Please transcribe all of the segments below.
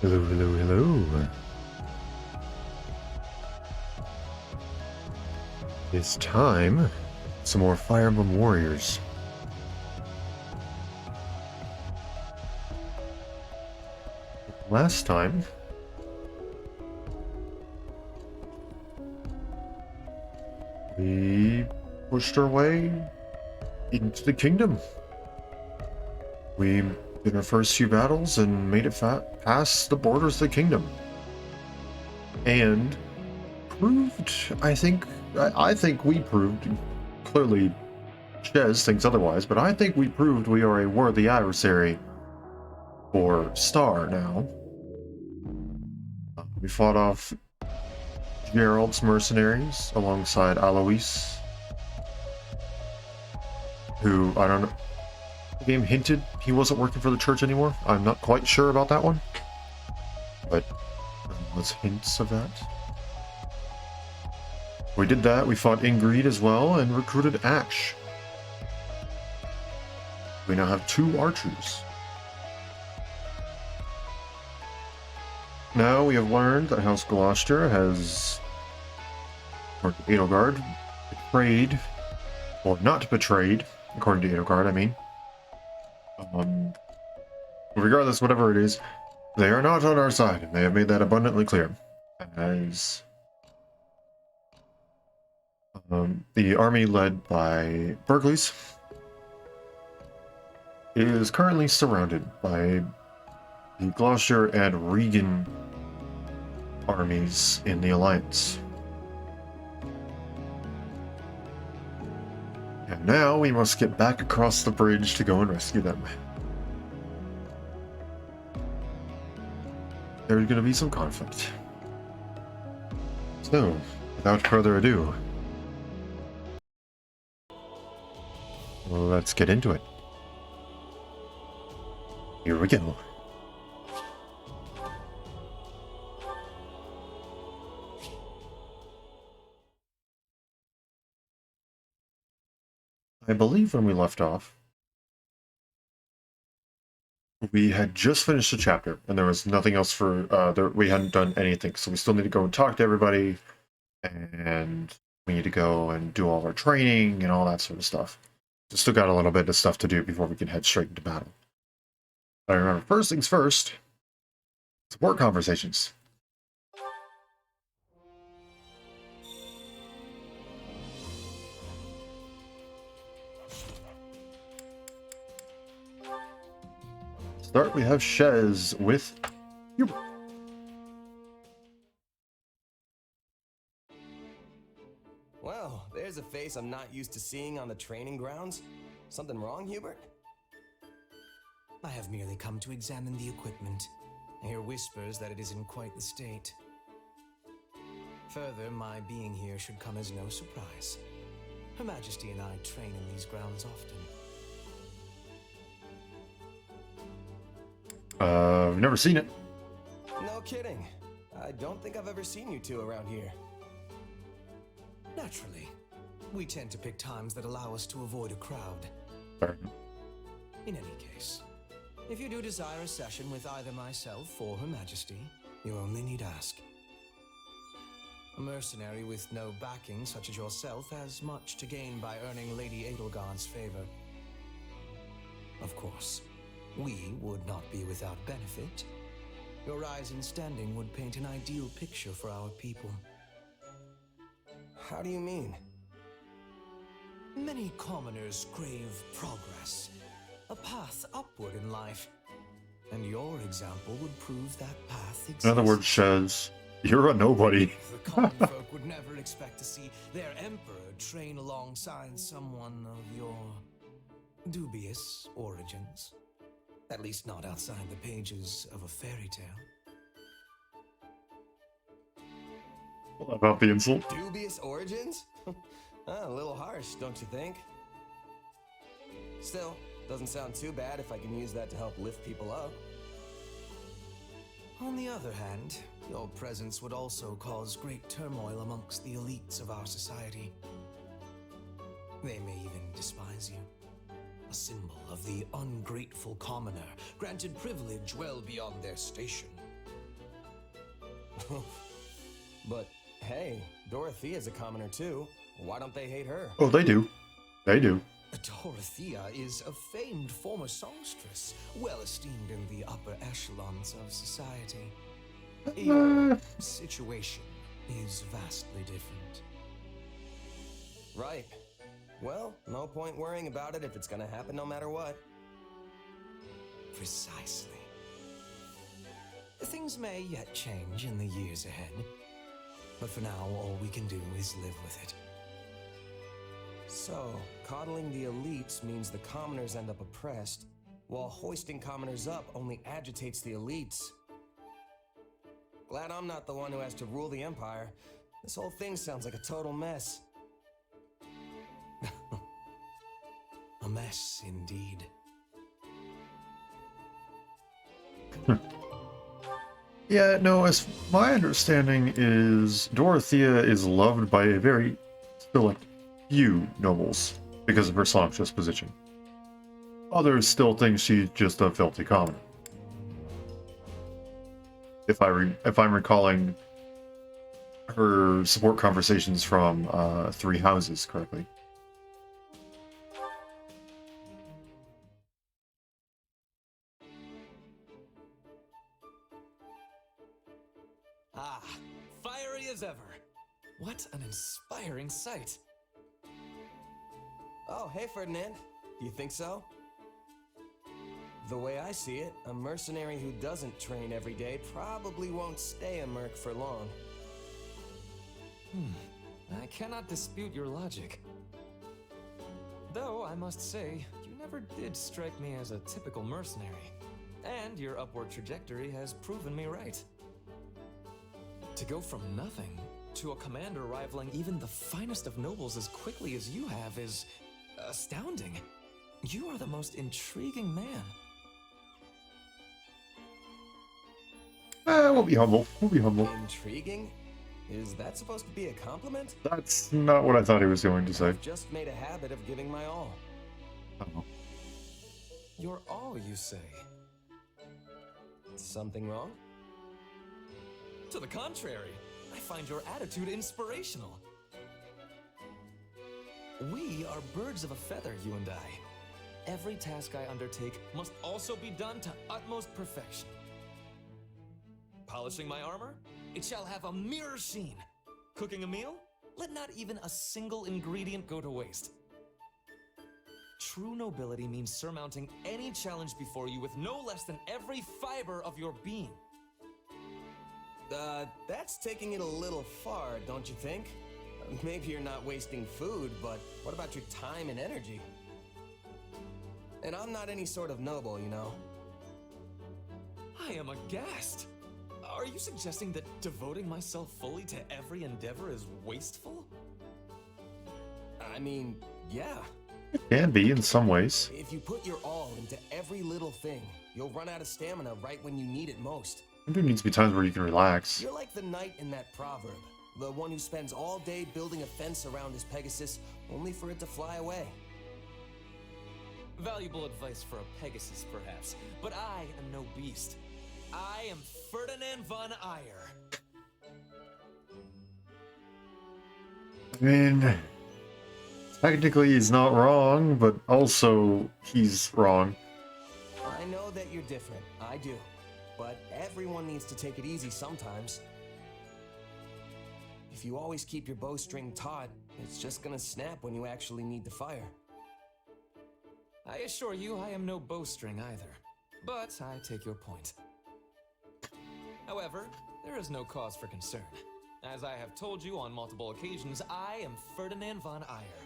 Hello, hello, hello. It's time. Some more Fire Emblem Warriors. Last time, we pushed our way into the kingdom. We did our first few battles and made it past the borders of the kingdom. And proved, I think we proved, clearly Chez thinks otherwise, but I think we proved we are a worthy adversary for Star now. We fought off Gerald's mercenaries alongside Alois, who, I don't know, the game hinted he wasn't working for the church anymore. I'm not quite sure about that one, but there was hints of that. We did that, we fought Ingrid as well, and recruited Ash. We now have 2 archers. Now we have learned that House Gloucester has, or Edelgard, betrayed, or not betrayed, according to Edelgard, I mean. Regardless, whatever it is, they are not on our side, and they have made that abundantly clear. As the army led by Berkeley's is currently surrounded by the Gloucester and Regan armies in the Alliance. And now we must get back across the bridge to go and rescue them. There's going to be some conflict. So, without further ado, let's get into it. Here we go. I believe when we left off, we had just finished the chapter, and there was nothing else for, we hadn't done anything, so we still need to go and talk to everybody, and we need to go and do all of our training and all that sort of stuff. So still got a little bit of stuff to do before we can head straight into battle. But remember, first things first, support conversations. Start, we have Chez with Hubert. Well, there's a face I'm not used to seeing on the training grounds. Something wrong, Hubert? I have merely come to examine the equipment. I hear whispers that it is in quite the state. Further, my being here should come as no surprise. Her Majesty and I train in these grounds often. I've never seen it. No kidding. I don't think I've ever seen you two around here. Naturally. We tend to pick times that allow us to avoid a crowd. Fair. In any case, if you do desire a session with either myself or Her Majesty, you only need ask. A mercenary with no backing such as yourself has much to gain by earning Lady Edelgard's favor. Of course, we would not be without benefit. Your rise in standing would paint an ideal picture for our people. How do you mean? Many commoners crave progress, a path upward in life, and your example would prove that path exists. In other words, Chez, you're a nobody. The common folk would never expect to see their emperor train alongside someone of your dubious origins. At least not outside the pages of a fairy tale. What about the insult? Dubious origins? A little harsh, don't you think? Still, doesn't sound too bad if I can use that to help lift people up. On the other hand, your presence would also cause great turmoil amongst the elites of our society. They may even despise you. A symbol of the ungrateful commoner, granted privilege well beyond their station. But hey, Dorothea's a commoner too. Why don't they hate her? Oh, they do. They do. Dorothea is a famed former songstress, well esteemed in the upper echelons of society. Your situation is vastly different. Right. Well, no point worrying about it if it's gonna happen no matter what. Precisely. Things may yet change in the years ahead, but for now, all we can do is live with it. So, coddling the elites means the commoners end up oppressed, while hoisting commoners up only agitates the elites. Glad I'm not the one who has to rule the empire. This whole thing sounds like a total mess. A mess indeed. Yeah, no, as my understanding is, Dorothea is loved by a very select few nobles because of her songstress position. Others still think she's just a filthy commoner. If I'm recalling her support conversations from Three Houses correctly. Ah, fiery as ever. What an inspiring sight. Oh, hey Ferdinand. Do you think so? The way I see it, a mercenary who doesn't train every day probably won't stay a merc for long. I cannot dispute your logic. Though, I must say, you never did strike me as a typical mercenary. And your upward trajectory has proven me right. To go from nothing to a commander rivaling even the finest of nobles as quickly as you have is astounding. You are the most intriguing man. We'll be humble. We'll be humble. Intriguing? Is that supposed to be a compliment? That's not what I thought he was going to say. I've just made a habit of giving my all. Oh. You're all, you say? Something wrong? To the contrary, I find your attitude inspirational. We are birds of a feather, you and I. Every task I undertake must also be done to utmost perfection. Polishing my armor? It shall have a mirror sheen. Cooking a meal? Let not even a single ingredient go to waste. True nobility means surmounting any challenge before you with no less than every fiber of your being. That's taking it a little far, don't you think? Maybe you're not wasting food, but what about your time and energy? And I'm not any sort of noble, you know. I am aghast. Are you suggesting that devoting myself fully to every endeavor is wasteful? I mean, yeah. It can be in some ways. If you put your all into every little thing, you'll run out of stamina right when you need it most. There needs to be times where you can relax. You're like the knight in that proverb. The one who spends all day building a fence around his Pegasus, only for it to fly away. Valuable advice for a Pegasus, perhaps, but I am no beast. I am Ferdinand von Eyre. I mean, technically he's not wrong, but also he's wrong. I know that you're different, I do. But everyone needs to take it easy sometimes. If you always keep your bowstring taut, it's just gonna snap when you actually need to fire. I assure you I am no bowstring either, but I take your point. However, there is no cause for concern. As I have told you on multiple occasions, I am Ferdinand von Eyre.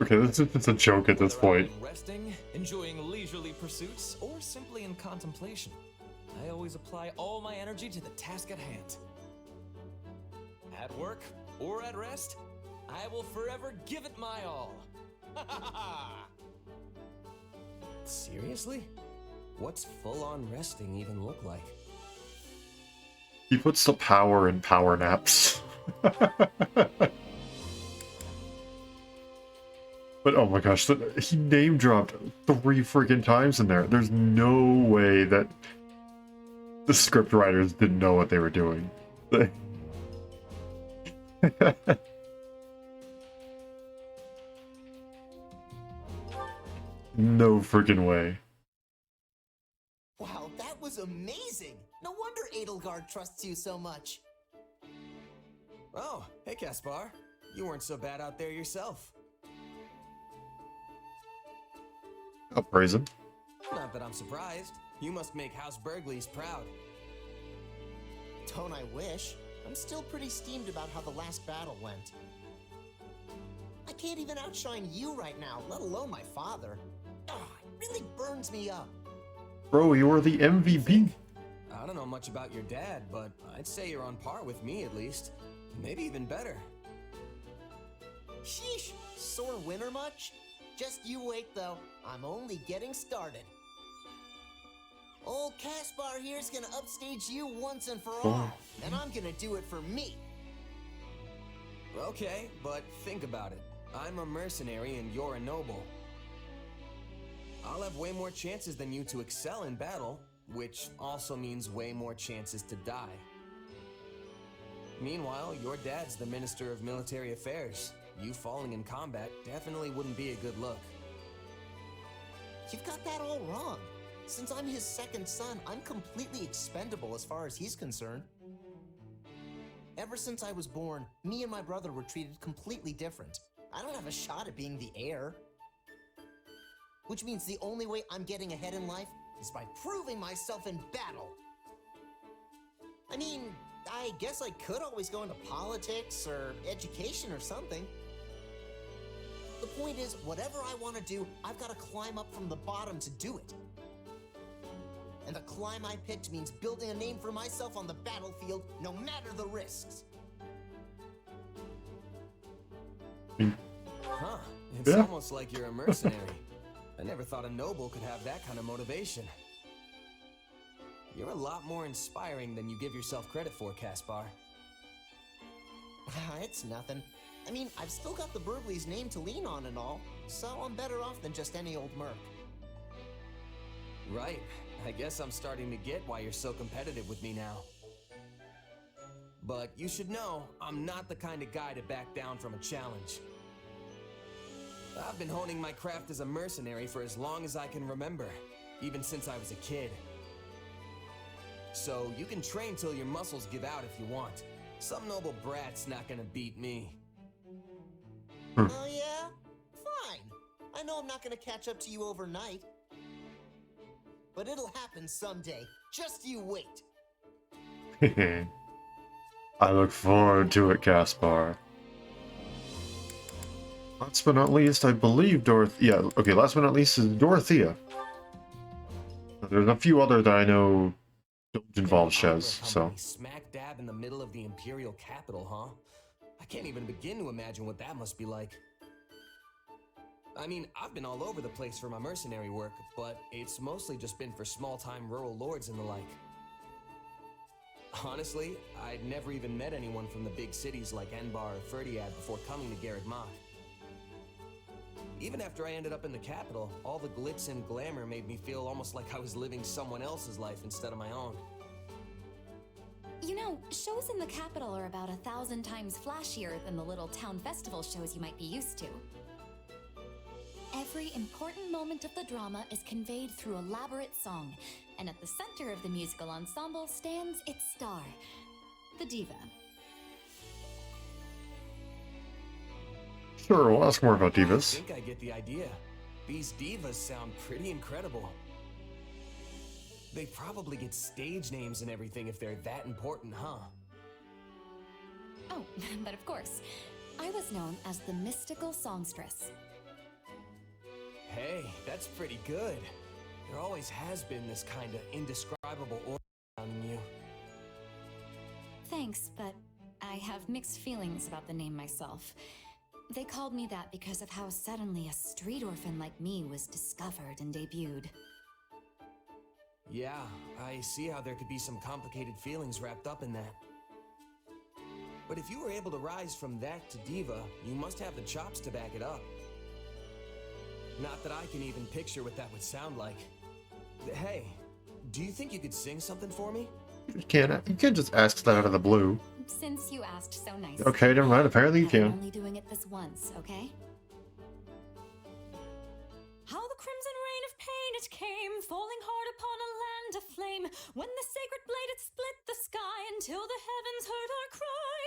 Okay, it's a joke at this Whether I point. am resting, enjoying leisurely pursuits, or simply in contemplation, I always apply all my energy to the task at hand. At work or at rest, I will forever give it my all. Seriously? What's full-on resting even look like? He puts the power in power naps. But oh my gosh, he name dropped 3 freaking times in there. There's no way that the script writers didn't know what they were doing. No freaking way. Wow, that was amazing! No wonder Edelgard trusts you so much. Oh, hey Caspar. You weren't so bad out there yourself. I'll praise him. Not that I'm surprised. You must make House Burgleys proud. Don't I wish? I'm still pretty steamed about how the last battle went. I can't even outshine you right now, let alone my father. Ah, it really burns me up. Bro, you were the MVP. I don't know much about your dad, but I'd say you're on par with me at least. Maybe even better. Sheesh, sore winner much? Just you wait though, I'm only getting started. Old Caspar here's gonna upstage you once and for all, and I'm gonna do it for me. Okay, but think about it. I'm a mercenary and you're a noble. I'll have way more chances than you to excel in battle, which also means way more chances to die. Meanwhile, your dad's the Minister of Military Affairs. You falling in combat definitely wouldn't be a good look. You've got that all wrong. Since I'm his second son, I'm completely expendable as far as he's concerned. Ever since I was born, me and my brother were treated completely different. I don't have a shot at being the heir. Which means the only way I'm getting ahead in life is by proving myself in battle. I mean, I guess I could always go into politics or education or something. The point is, whatever I want to do, I've got to climb up from the bottom to do it. And the climb I picked means building a name for myself on the battlefield, no matter the risks. Huh, it's almost like you're a mercenary. I never thought a noble could have that kind of motivation. You're a lot more inspiring than you give yourself credit for, Caspar. It's nothing. I mean, I've still got the Burgley's name to lean on and all, so I'm better off than just any old merc. Right. I guess I'm starting to get why you're so competitive with me now. But you should know, I'm not the kind of guy to back down from a challenge. I've been honing my craft as a mercenary for as long as I can remember, even since I was a kid. So you can train till your muscles give out if you want. Some noble brat's not gonna beat me. Oh yeah? Fine. I know I'm not gonna catch up to you overnight. But it'll happen someday. Just you wait. I look forward to it, Caspar. Last but not least, I believe Dorothea. Yeah, okay, last but not least is Dorothea. There's a few other that I know don't involve Shez, so. Smack dab in the middle of the Imperial capital, huh? I can't even begin to imagine what that must be like. I mean, I've been all over the place for my mercenary work, but it's mostly just been for small-time rural lords and the like. Honestly, I'd never even met anyone from the big cities like Enbar or Ferdiad before coming to Garreg Mach. Even after I ended up in the capital, all the glitz and glamour made me feel almost like I was living someone else's life instead of my own. You know, shows in the capital are about 1,000 times flashier than the little town festival shows you might be used to. Every important moment of the drama is conveyed through elaborate song, and at the center of the musical ensemble stands its star, the diva. Sure, we'll ask more about I divas. think I get the idea. These divas sound pretty incredible. They probably get stage names and everything if they're that important, huh? Oh, but of course, I was known as the mystical songstress. Hey, that's pretty good. There always has been this kind of indescribable aura surrounding you. Thanks, but I have mixed feelings about the name myself. They called me that because of how suddenly a street orphan like me was discovered and debuted. Yeah, I see how there could be some complicated feelings wrapped up in that. But if you were able to rise from that to diva, you must have the chops to back it up. Not that I can even picture what that would sound like. Hey, do you think you could sing something for me? You can't just ask that out of the blue. Since you asked so nicely. Okay, never mind. Apparently you I'm can. only doing it this once, okay? How the crimson rain of pain it came, falling hard upon a land aflame, when the sacred blade it split the sky until the heavens heard our cry.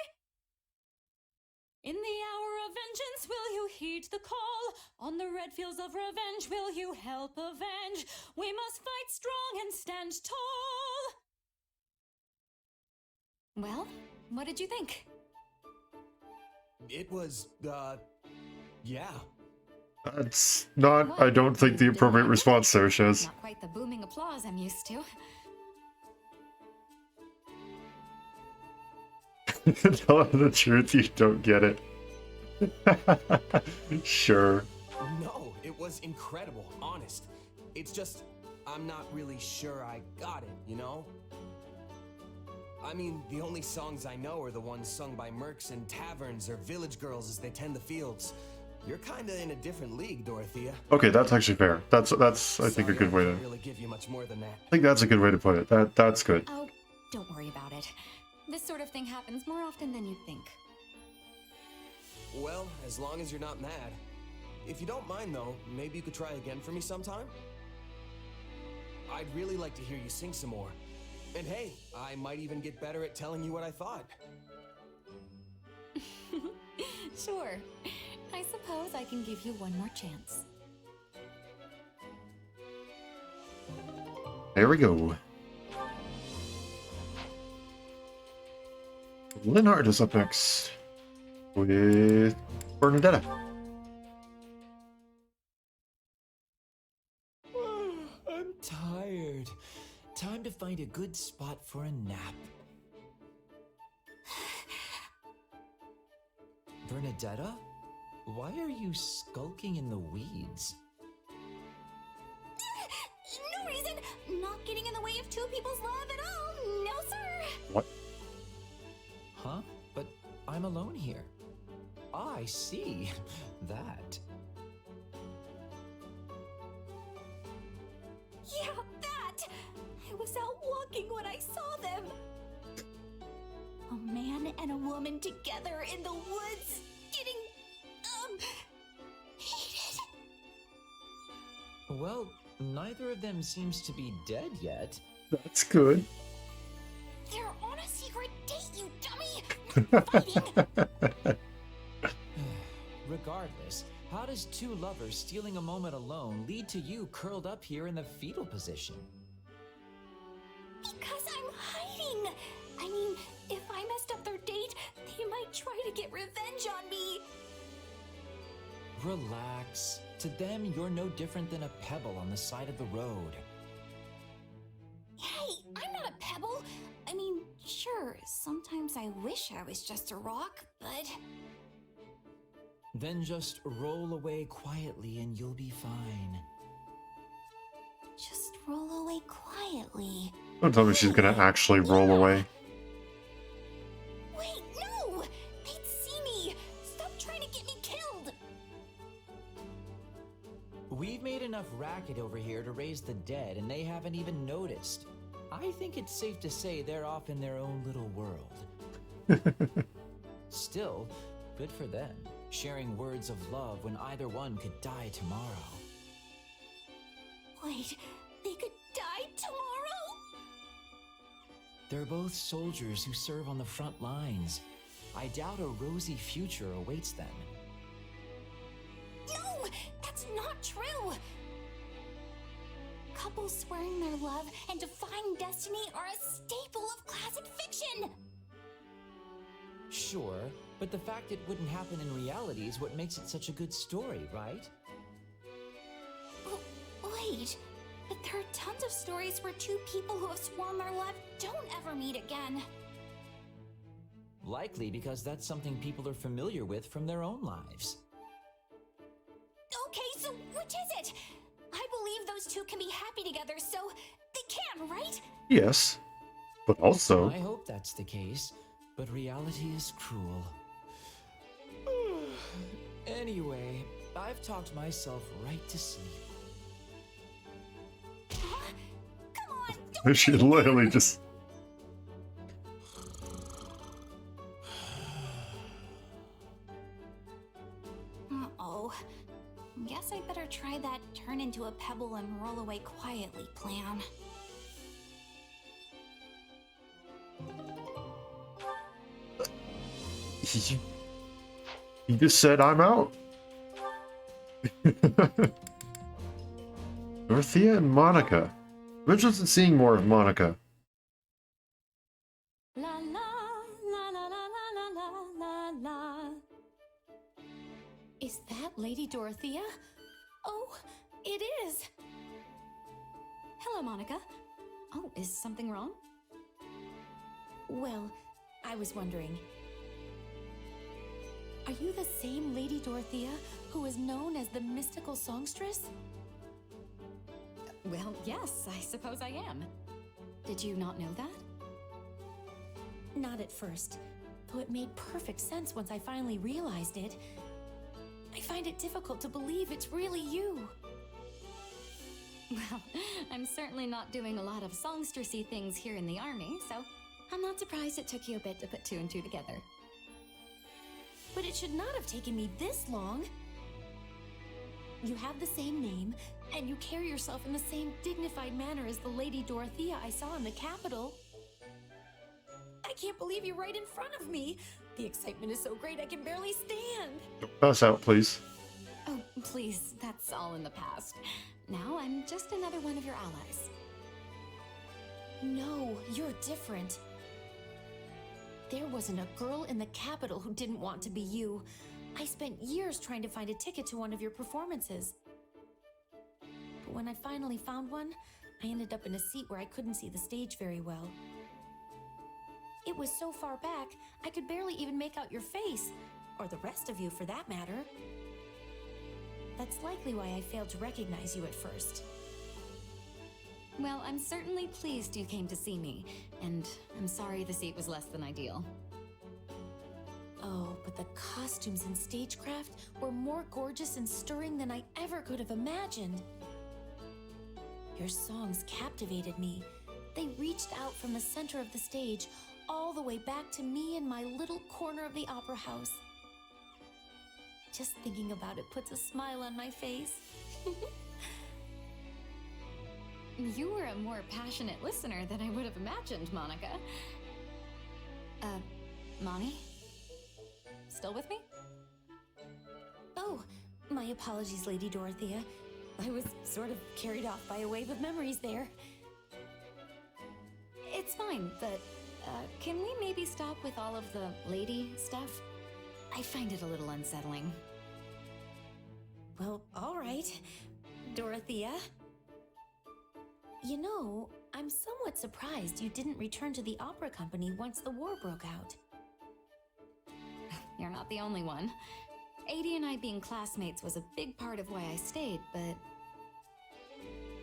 In the hour of vengeance will you heed the call? On the red fields of revenge will you help avenge? We must fight strong and stand tall. Well, what did you think? It was, yeah. That's not, I don't think, the appropriate response there, Shiz. Not quite the booming applause I'm used to. Tell her the truth, you don't get it. Sure. No, it was incredible, honest. It's just, I'm not really sure I got it, you know? I mean, the only songs I know are the ones sung by mercs in taverns or village girls as they tend the fields. You're kinda in a different league, Dorothea. Okay, that's actually fair. That's I think a good way to. I can't really give you much more than that. I think that's a good way to put it. That's good. Oh, don't worry about it. This sort of thing happens more often than you'd think. Well, as long as you're not mad. If you don't mind, though, maybe you could try again for me sometime? I'd really like to hear you sing some more. And hey, I might even get better at telling you what I thought. Sure. I suppose I can give you one more chance. There we go. Linhart is up next with Bernadetta. I'm tired. Time to find a good spot for a nap. Bernadetta? Why are you skulking in the weeds? No reason! Not getting in the way of two people's love at all! No, sir! What? Huh? But I'm alone here. I see. That. Yeah, that! I was out walking when I saw them! A man and a woman together in the woods, getting, hated. Well, neither of them seems to be dead yet. That's good. They're on a secret date, you dummy! Fighting! Regardless, how does two lovers stealing a moment alone lead to you curled up here in the fetal position? Because I'm hiding! I mean, if I messed up their date, they might try to get revenge on me! Relax. To them, you're no different than a pebble on the side of the road. Hey, I'm not a pebble! I mean, sure, sometimes I wish I was just a rock, but... Then just roll away quietly and you'll be fine. Just roll away quietly. Don't tell me she's gonna actually roll away. Wait, no! They'd see me! Stop trying to get me killed! We've made enough racket over here to raise the dead and they haven't even noticed. I think it's safe to say they're off in their own little world. Still, good for them, sharing words of love when either one could die tomorrow. Wait, they could die tomorrow? They're both soldiers who serve on the front lines. I doubt a rosy future awaits them. No, that's not true! Couples swearing their love and defying destiny are a staple of classic fiction! Sure, but the fact it wouldn't happen in reality is what makes it such a good story, right? Wait, but there are tons of stories where two people who have sworn their love don't ever meet again. Likely because that's something people are familiar with from their own lives. Okay, so which is it? I believe those two can be happy together, so they can, right? Yes, but also. I hope that's the case, but reality is cruel. Anyway, I've talked myself right to sleep. Huh? Come on, don't She literally just. down. He just said, I'm out. Dorothea and Monica. I'm interested in seeing more of Monica. La la la la la la la la la. Is that Lady Dorothea? Oh, it is. Hello, Monica. Oh, is something wrong? Well, I was wondering. Are you the same Lady Dorothea who is known as the mystical songstress? Well, yes, I suppose I am. Did you not know that? Not at first, though it made perfect sense once I finally realized it. I find it difficult to believe it's really you. Well, I'm certainly not doing a lot of songstressy things here in the army, so I'm not surprised it took you a bit to put two and two together. But it should not have taken me this long. You have the same name, and you carry yourself in the same dignified manner as the Lady Dorothea I saw in the capital. I can't believe you're right in front of me. The excitement is so great I can barely stand. Pass out, please. Oh, please, that's all in the past. Now I'm just another one of your allies. No, you're different. There wasn't a girl in the capital who didn't want to be you. I spent years trying to find a ticket to one of your performances. But when I finally found one, I ended up in a seat where I couldn't see the stage very well. It was so far back, I could barely even make out your face, or the rest of you for that matter. That's likely why I failed to recognize you at first. Well, I'm certainly pleased you came to see me, and I'm sorry the seat was less than ideal. Oh, but the costumes and stagecraft were more gorgeous and stirring than I ever could have imagined. Your songs captivated me. They reached out from the center of the stage all the way back to me in my little corner of the opera house. Just thinking about it puts a smile on my face. You were a more passionate listener than I would have imagined, Monica. Moni? Still with me? Oh, my apologies, Lady Dorothea. I was sort of carried off by a wave of memories there. It's fine, but can we maybe stop with all of the lady stuff? I find it a little unsettling. Well, all right, Dorothea. You know, I'm somewhat surprised you didn't return to the opera company once the war broke out. You're not the only one. Adi and I being classmates was a big part of why I stayed, but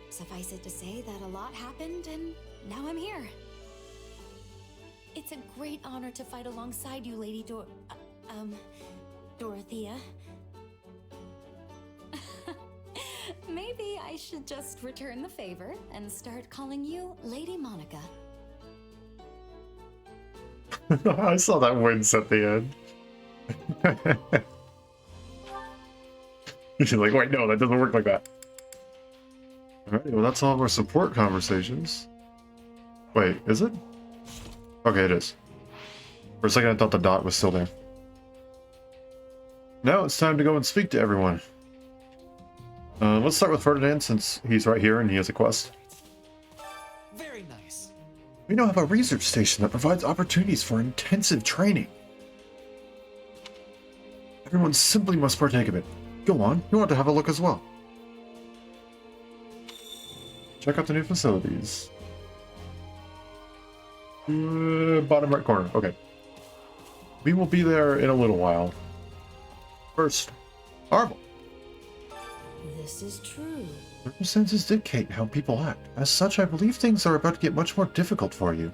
suffice it to say that a lot happened, and now I'm here. It's a great honor to fight alongside you, Lady Dorothea. Maybe I should just return the favor and start calling you Lady Monica. I saw that wince at the end. She's like, wait, no, that doesn't work like that. Alright, well, that's all of our support conversations. Wait, is it? Okay, it is. For a second, I thought the dot was still there. Now it's time to go and speak to everyone. Let's start with Ferdinand, since he's right here and he has a quest. Very nice. We now have a research station that provides opportunities for intensive training. Everyone simply must partake of it. Go on, you want to have a look as well. Check out the new facilities. Bottom right corner, okay. We will be there in a little while. First, Arvel. This is true. Circumstances dictate how people act. As such, I believe things are about to get much more difficult for you.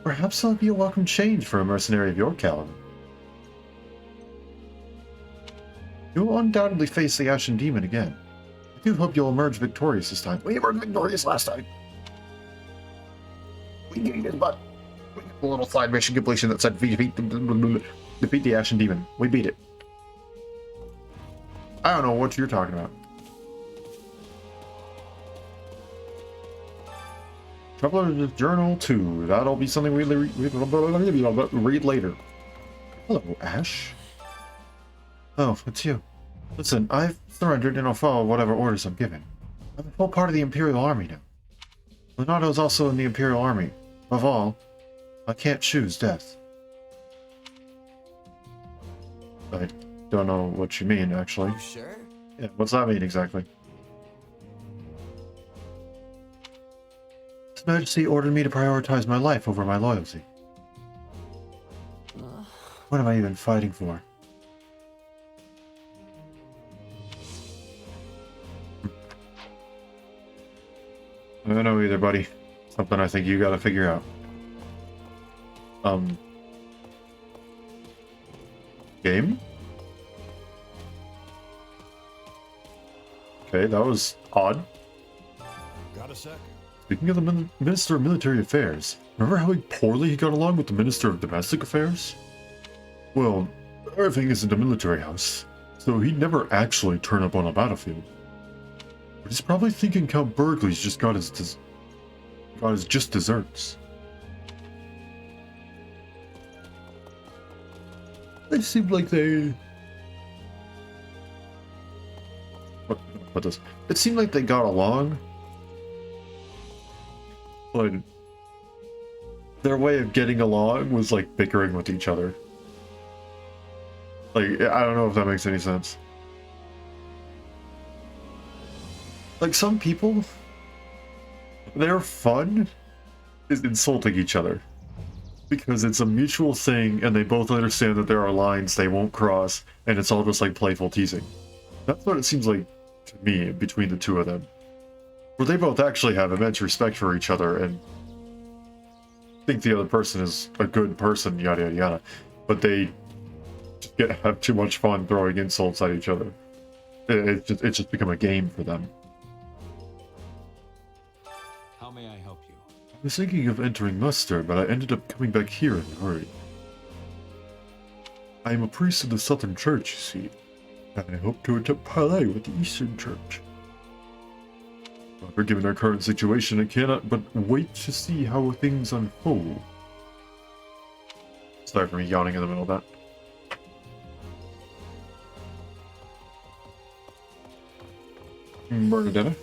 Perhaps it'll be a welcome change for a mercenary of your caliber. You will undoubtedly face the Ashen Demon again. I do hope you'll emerge victorious this time. We emerged victorious last time. We gave his butt. A little side mission completion that said defeat the Ashen Demon. We beat it. I don't know what you're talking about. Traveler's Journal 2. That'll be something we read later. Hello, Ash. Oh, it's you. Listen, I've surrendered and I'll follow whatever orders I'm given. I'm a full part of the Imperial Army now. Leonardo's also in the Imperial Army. Above all, I can't choose death. I don't know what you mean, actually. You sure? Yeah, what's that mean exactly? His Majesty ordered me to prioritize my life over my loyalty. What am I even fighting for? I don't know either, buddy. Something I think you gotta figure out. Game? Okay, that was odd. Got a sec? Speaking of the Minister of Military Affairs, remember how poorly he got along with the Minister of Domestic Affairs? Well, everything isn't a military house, so he'd never actually turn up on a battlefield. But he's probably thinking Count Burgley's just got his just desserts. It seemed like they... What does? It seemed like they got along, but their way of getting along was like bickering with each other. Like, I don't know if that makes any sense. Like, some people, their fun is insulting each other. Because it's a mutual thing, and they both understand that there are lines they won't cross, and it's all just like playful teasing. That's what it seems like to me between the two of them. Where they both actually have immense respect for each other and think the other person is a good person, yada yada yada. But they just have too much fun throwing insults at each other. It's just become a game for them. How may I help you? I was thinking of entering muster, but I ended up coming back here in a hurry. I am a priest of the Southern Church, you see, and I hope to attempt parley with the Eastern Church. However, given our current situation, I cannot but wait to see how things unfold. Sorry for me yawning in the middle of that. Bernadetta?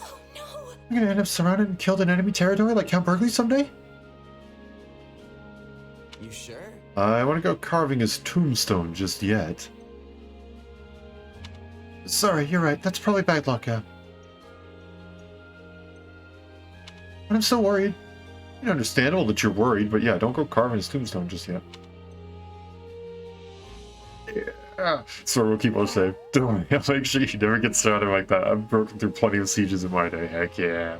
Oh no! You're gonna end up surrounded and killed in enemy territory like Count Burgley someday? You sure? I want to go carving his tombstone just yet. Sorry, you're right. That's probably bad luck, yeah. But I'm still worried. It's understandable that you're worried, but yeah, don't go carving his tombstone just yet. Yeah. So we'll keep on safe. Don't make sure you never get started like that. I've broken through plenty of sieges in my day. Heck yeah.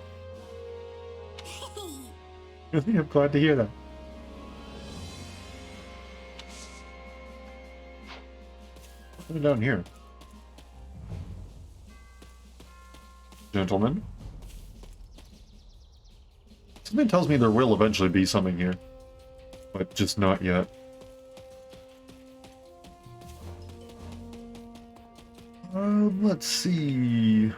I'm glad to hear that. What's down here? Gentlemen? Something tells me there will eventually be something here. But just not yet. Let's see...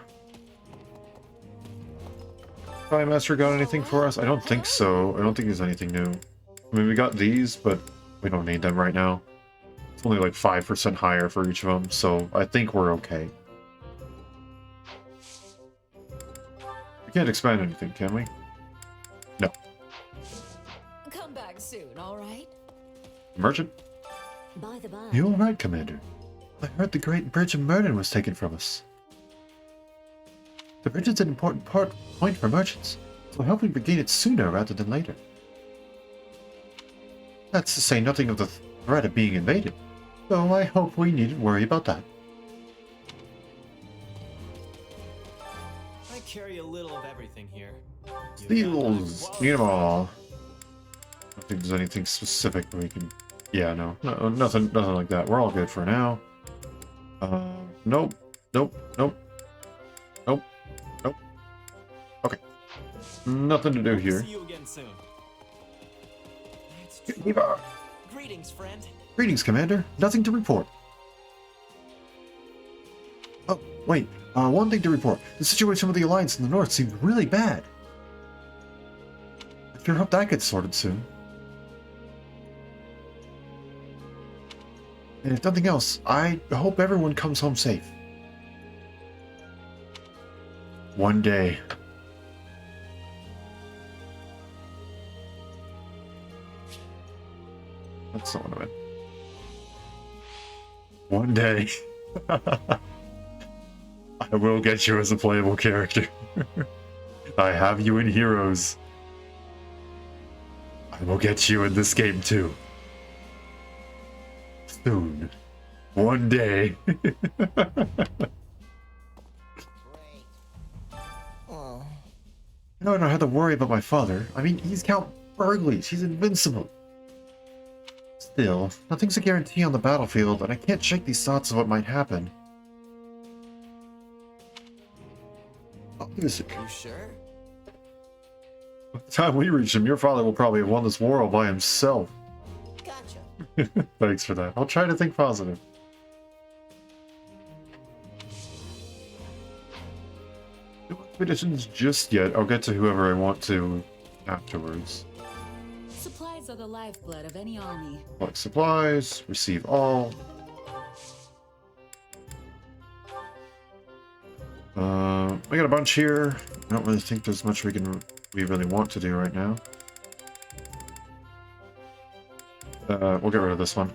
Spy Master got anything for us? I don't think so. I don't think there's anything new. I mean, we got these, but we don't need them right now. It's only like 5% higher for each of them, so I think we're okay. We can't expand anything, can we? No. Come back soon, alright? Merchant? By the by. You alright, Commander? I heard the Great Bridge of Merlin was taken from us. The bridge is an important point for merchants, so I hope we regain it sooner rather than later. That's to say nothing of the threat of being invaded, so I hope we needn't worry about that. I carry a little of everything here. Steals! Need them all. I don't think there's anything specific that we can... Yeah, no, nothing like that. We're all good for now. Nope. Okay. Nothing to do here. See you again soon. Greetings, friend. Greetings, Commander. Nothing to report. Oh, wait. One thing to report. The situation with the Alliance in the north seems really bad. sure hope that gets sorted soon. And if nothing else, I hope everyone comes home safe. One day. That's not what I meant. One day. I will get you as a playable character. I have you in Heroes. I will get you in this game too. Soon. One day. Great. Oh. No, I don't have to worry about my father. I mean, he's Count Burgleys. He's invincible. Still, nothing's a guarantee on the battlefield, and I can't shake these thoughts of what might happen. Oh, music. You sure? By the time we reach him, your father will probably have won this war all by himself. Gotcha. Thanks for that. I'll try to think positive. No expeditions just yet. I'll get to whoever I want to afterwards. Supplies are the lifeblood of any army. Collect supplies, receive all. We got a bunch here. I don't really think there's much we really want to do right now. We'll get rid of this one.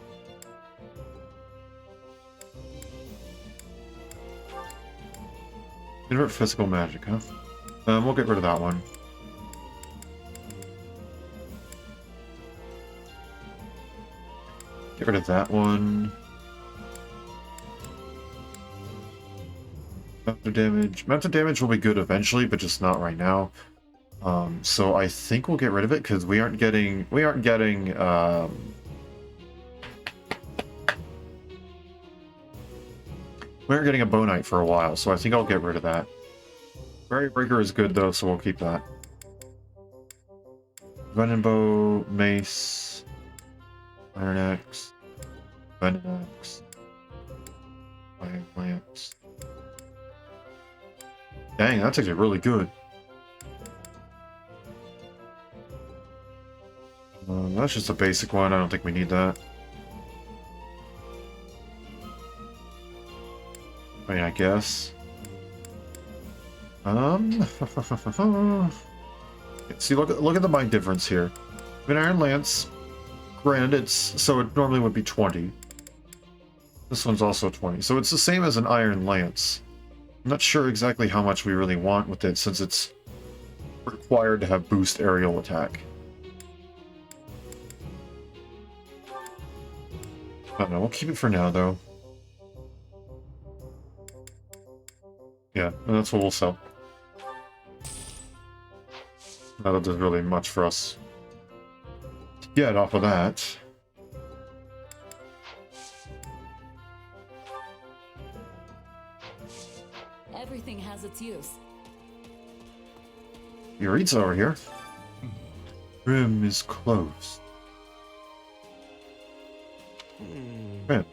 Invert physical magic, huh? We'll get rid of that one. Get rid of that one. Mounted damage. Mounted damage will be good eventually, but just not right now. So I think we'll get rid of it because we aren't getting we aren't getting a bow knight for a while, so I think I'll get rid of that. Berry Breaker is good though, so we'll keep that. Venom bow, mace, iron axe, venom axe, iron lance. Dang, that's actually really good. That's just a basic one. I don't think we need that. I mean, I guess. See, look at the mind difference here. An Iron Lance, granted, so it normally would be 20. This one's also 20, so it's the same as an Iron Lance. I'm not sure exactly how much we really want with it, since it's required to have boost aerial attack. I don't know, we'll keep it for now, though. Yeah, and that's what we'll sell. That does really much for us to get off of that. Everything has its use. Yurit's over here. Rim is closed. Man,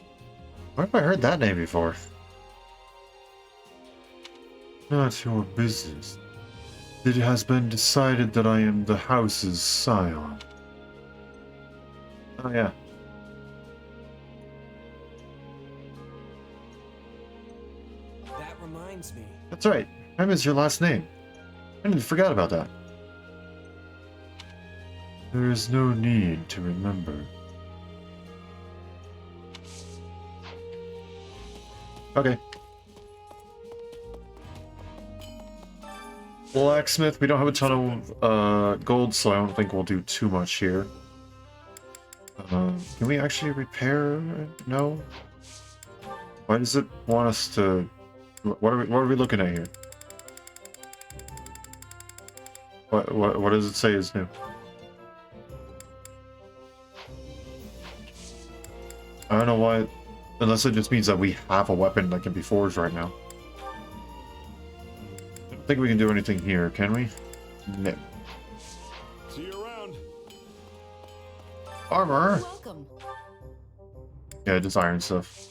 where have I heard that name before? Not your business. It has been decided that I am the house's scion. Oh yeah. That reminds me. That's right. Rim is your last name. I didn't forget about that. There is no need to remember. Okay. Blacksmith, we don't have a ton of gold, so I don't think we'll do too much here. Can we actually repair? No? Why does it want us to... What are we looking at here? What does it say is new? I don't know why, unless it just means that we have a weapon that can be forged right now. I don't think we can do anything here, can we? No. See you around. Armor! Welcome. Yeah, just iron stuff.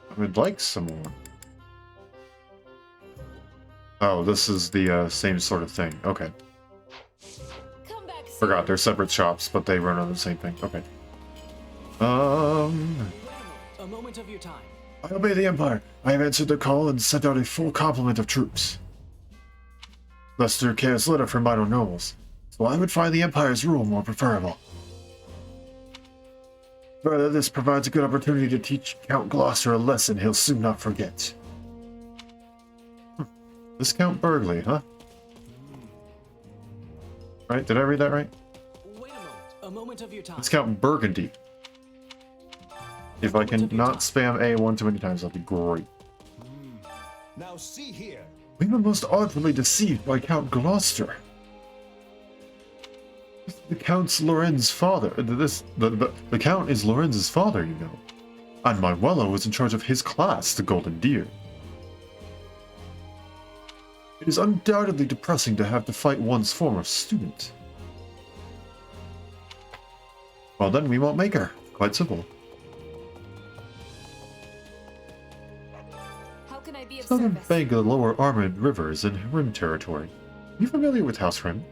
I would like some more. Oh, this is the same sort of thing. Okay. Forgot, they're separate shops, but they run on the same thing. Okay. A moment of your time. I obey the Empire. I have answered their call and sent out a full complement of troops. Lester cares little for minor nobles, so I would find the Empire's rule more preferable. Further, this provides a good opportunity to teach Count Gloucester a lesson he'll soon not forget. This Count Burgley, huh? Right? Did I read that right? Wait a moment. A moment of your time. It's Count Burgundy. If I can not spam A one too many times, that'll be great. Now see here. We were most artfully deceived by Count Gloucester. The Count's Lorenz's father. The Count is Lorenz's father, you know. And Manuela was in charge of his class, the Golden Deer. It is undoubtedly depressing to have to fight one's former student. Well then, we won't make her. Quite simple. How can I be of Southern service? bank of the lower Armored River is in Rim territory. Are you familiar with House Rim?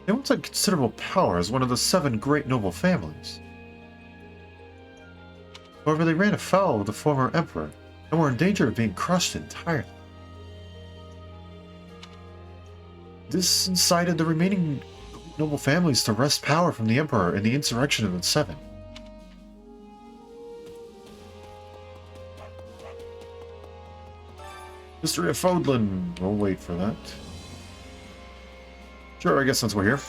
They once had considerable power as one of the 7 great noble families. However, they ran afoul of the former emperor and were in danger of being crushed entirely. This incited the remaining noble families to wrest power from the emperor in the insurrection of the 7. History of Fodlan. We'll wait for that. Sure, I guess since we're here.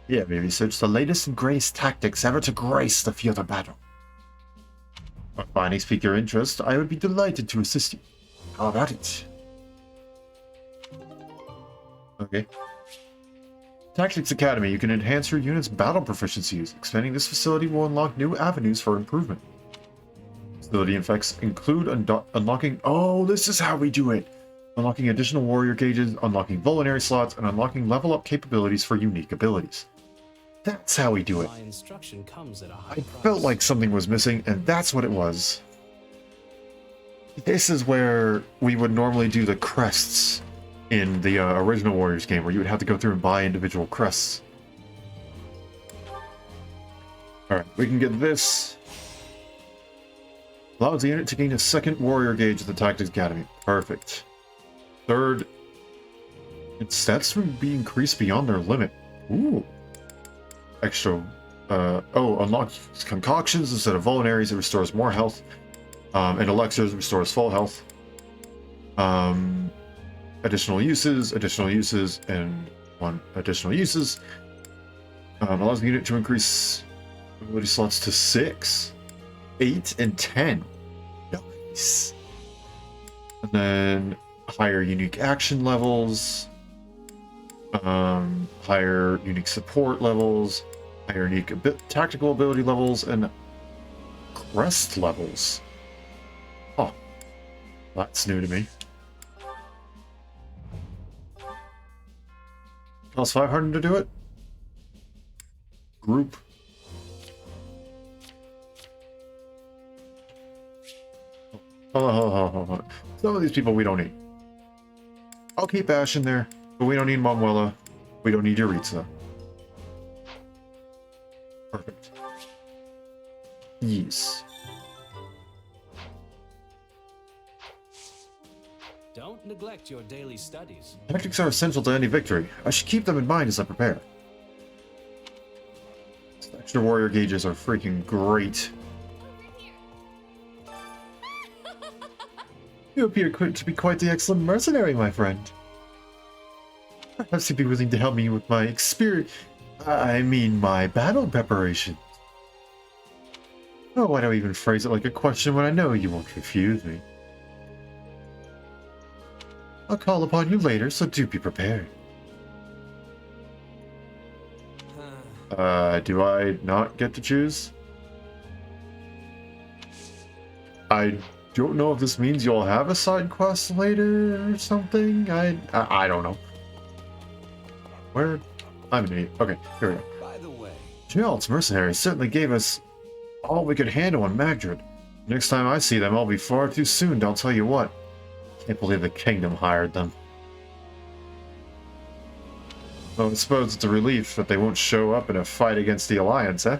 Yeah, maybe search the latest and greatest tactics ever to grace the field of battle. If findings pique your interest, I would be delighted to assist you. How about it? Okay. Tactics Academy. You can enhance your unit's battle proficiencies. Expanding this facility will unlock new avenues for improvement. Facility effects include unlocking... Oh, this is how we do it! Unlocking additional warrior gauges, unlocking vulnerary slots, and unlocking level up capabilities for unique abilities. That's how we do it. My instruction comes at a high I price. felt like something was missing, and that's what it was. This is where we would normally do the crests in the original Warriors game, where you would have to go through and buy individual crests. Alright, we can get this. Allows the unit to gain a 2nd warrior gauge at the Tactics Academy. Perfect. 3rd, its stats will be increased beyond their limit. Ooh. Extra. Unlock concoctions instead of vulneraries. It restores more health. And elixirs restores full health. Additional uses, and 1 additional uses. Allows the unit to increase ability slots to 6, 8, and 10. Nice. And then higher unique action levels, higher unique support levels, higher unique tactical ability levels, and crest levels. Oh, that's new to me. Costs 500 to do it. Group. Hold on. Some of these people we don't need. I'll keep Ash in there, but we don't need Manuela. We don't need Yuritsa. Perfect. Yes. Don't neglect your daily studies. Tactics are essential to any victory. I should keep them in mind as I prepare. These extra warrior gauges are freaking great. You appear to be quite the excellent mercenary, my friend. Perhaps you'd be willing to help me with my my battle preparation. Oh, why do I even phrase it like a question when I know you won't refuse me? I'll call upon you later, so do be prepared. Do I not get to choose? I don't know if this means you'll have a side quest later or something. I don't know. Where? I'm an idiot. Okay, here we go. By the way, Gerald's mercenaries certainly gave us all we could handle on Magdred. Next time I see them, I'll be far too soon, I'll tell you what. Can't believe the kingdom hired them. Well, I suppose it's a relief that they won't show up in a fight against the Alliance, eh?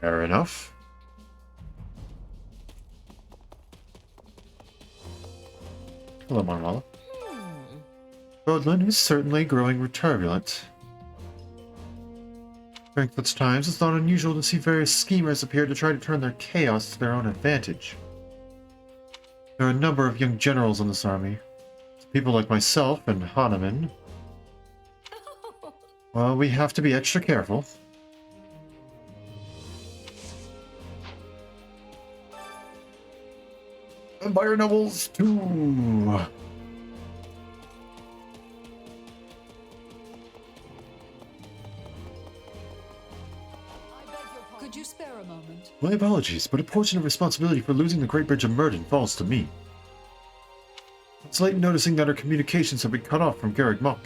Fair enough. Hello, Marmala. Bodlin is certainly growing turbulent. During such times, it's not unusual to see various schemers appear to try to turn their chaos to their own advantage. There are a number of young generals in this army. People like myself and Hahnemann. Well, we have to be extra careful. Empire Nobles 2! Could you spare a moment? My apologies, but a portion of responsibility for losing the Great Bridge of Murden falls to me. It's late noticing that our communications have been cut off from Garreg Mach.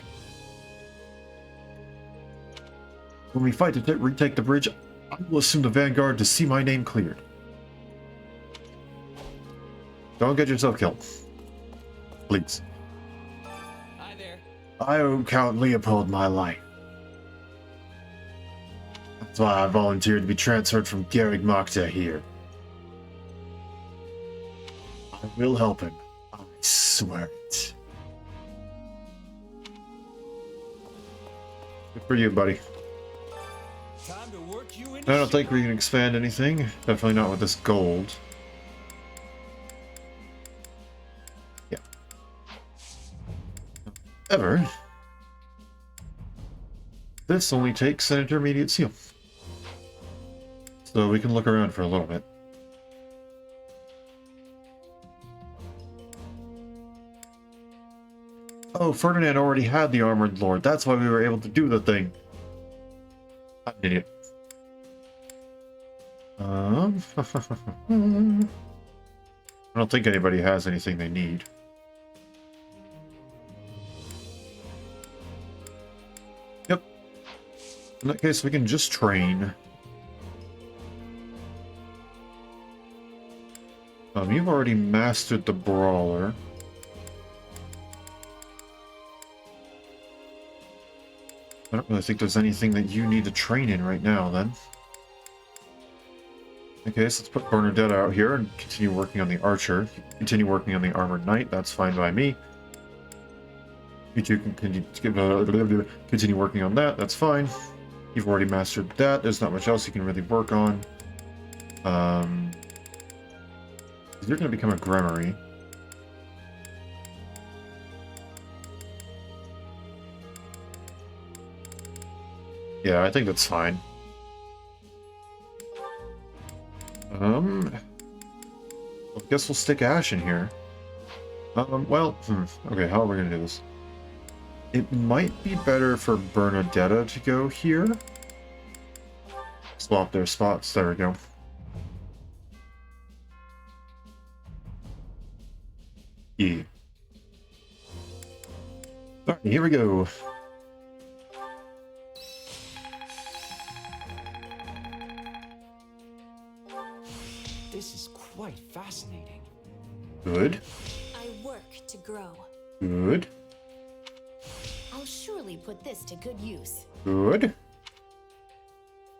When we fight to retake the bridge, I will assume the vanguard to see my name cleared. Don't get yourself killed. Please. Hi there. I owe Count Leopold my life. That's why I volunteered to be transferred from Garreg Mach to here. I will help him. I swear it. Good for you, buddy. Time to work you into I don't think we can expand anything. Definitely not with this gold. Yeah. However, this only takes an intermediate seal. So we can look around for a little bit. Oh, Ferdinand already had the Armored Lord. That's why we were able to do the thing. I'm an idiot. I don't think anybody has anything they need. Yep. In that case, we can just train. You've already mastered the Brawler. I don't really think there's anything that you need to train in right now, then. Okay, so let's put Bernadette out here and continue working on the Archer. Continue working on the Armored Knight, that's fine by me. You two can continue working on that, that's fine. You've already mastered that, there's not much else you can really work on. You're going to become a Gremory. Yeah, I think that's fine. I guess we'll stick Ash in here. Okay, how are we gonna do this? It might be better for Bernadetta to go here. Swap their spots, there we go. Yeah. Alright, here we go. This is quite fascinating. Good. I work to grow. Good. I'll surely put this to good use. Good.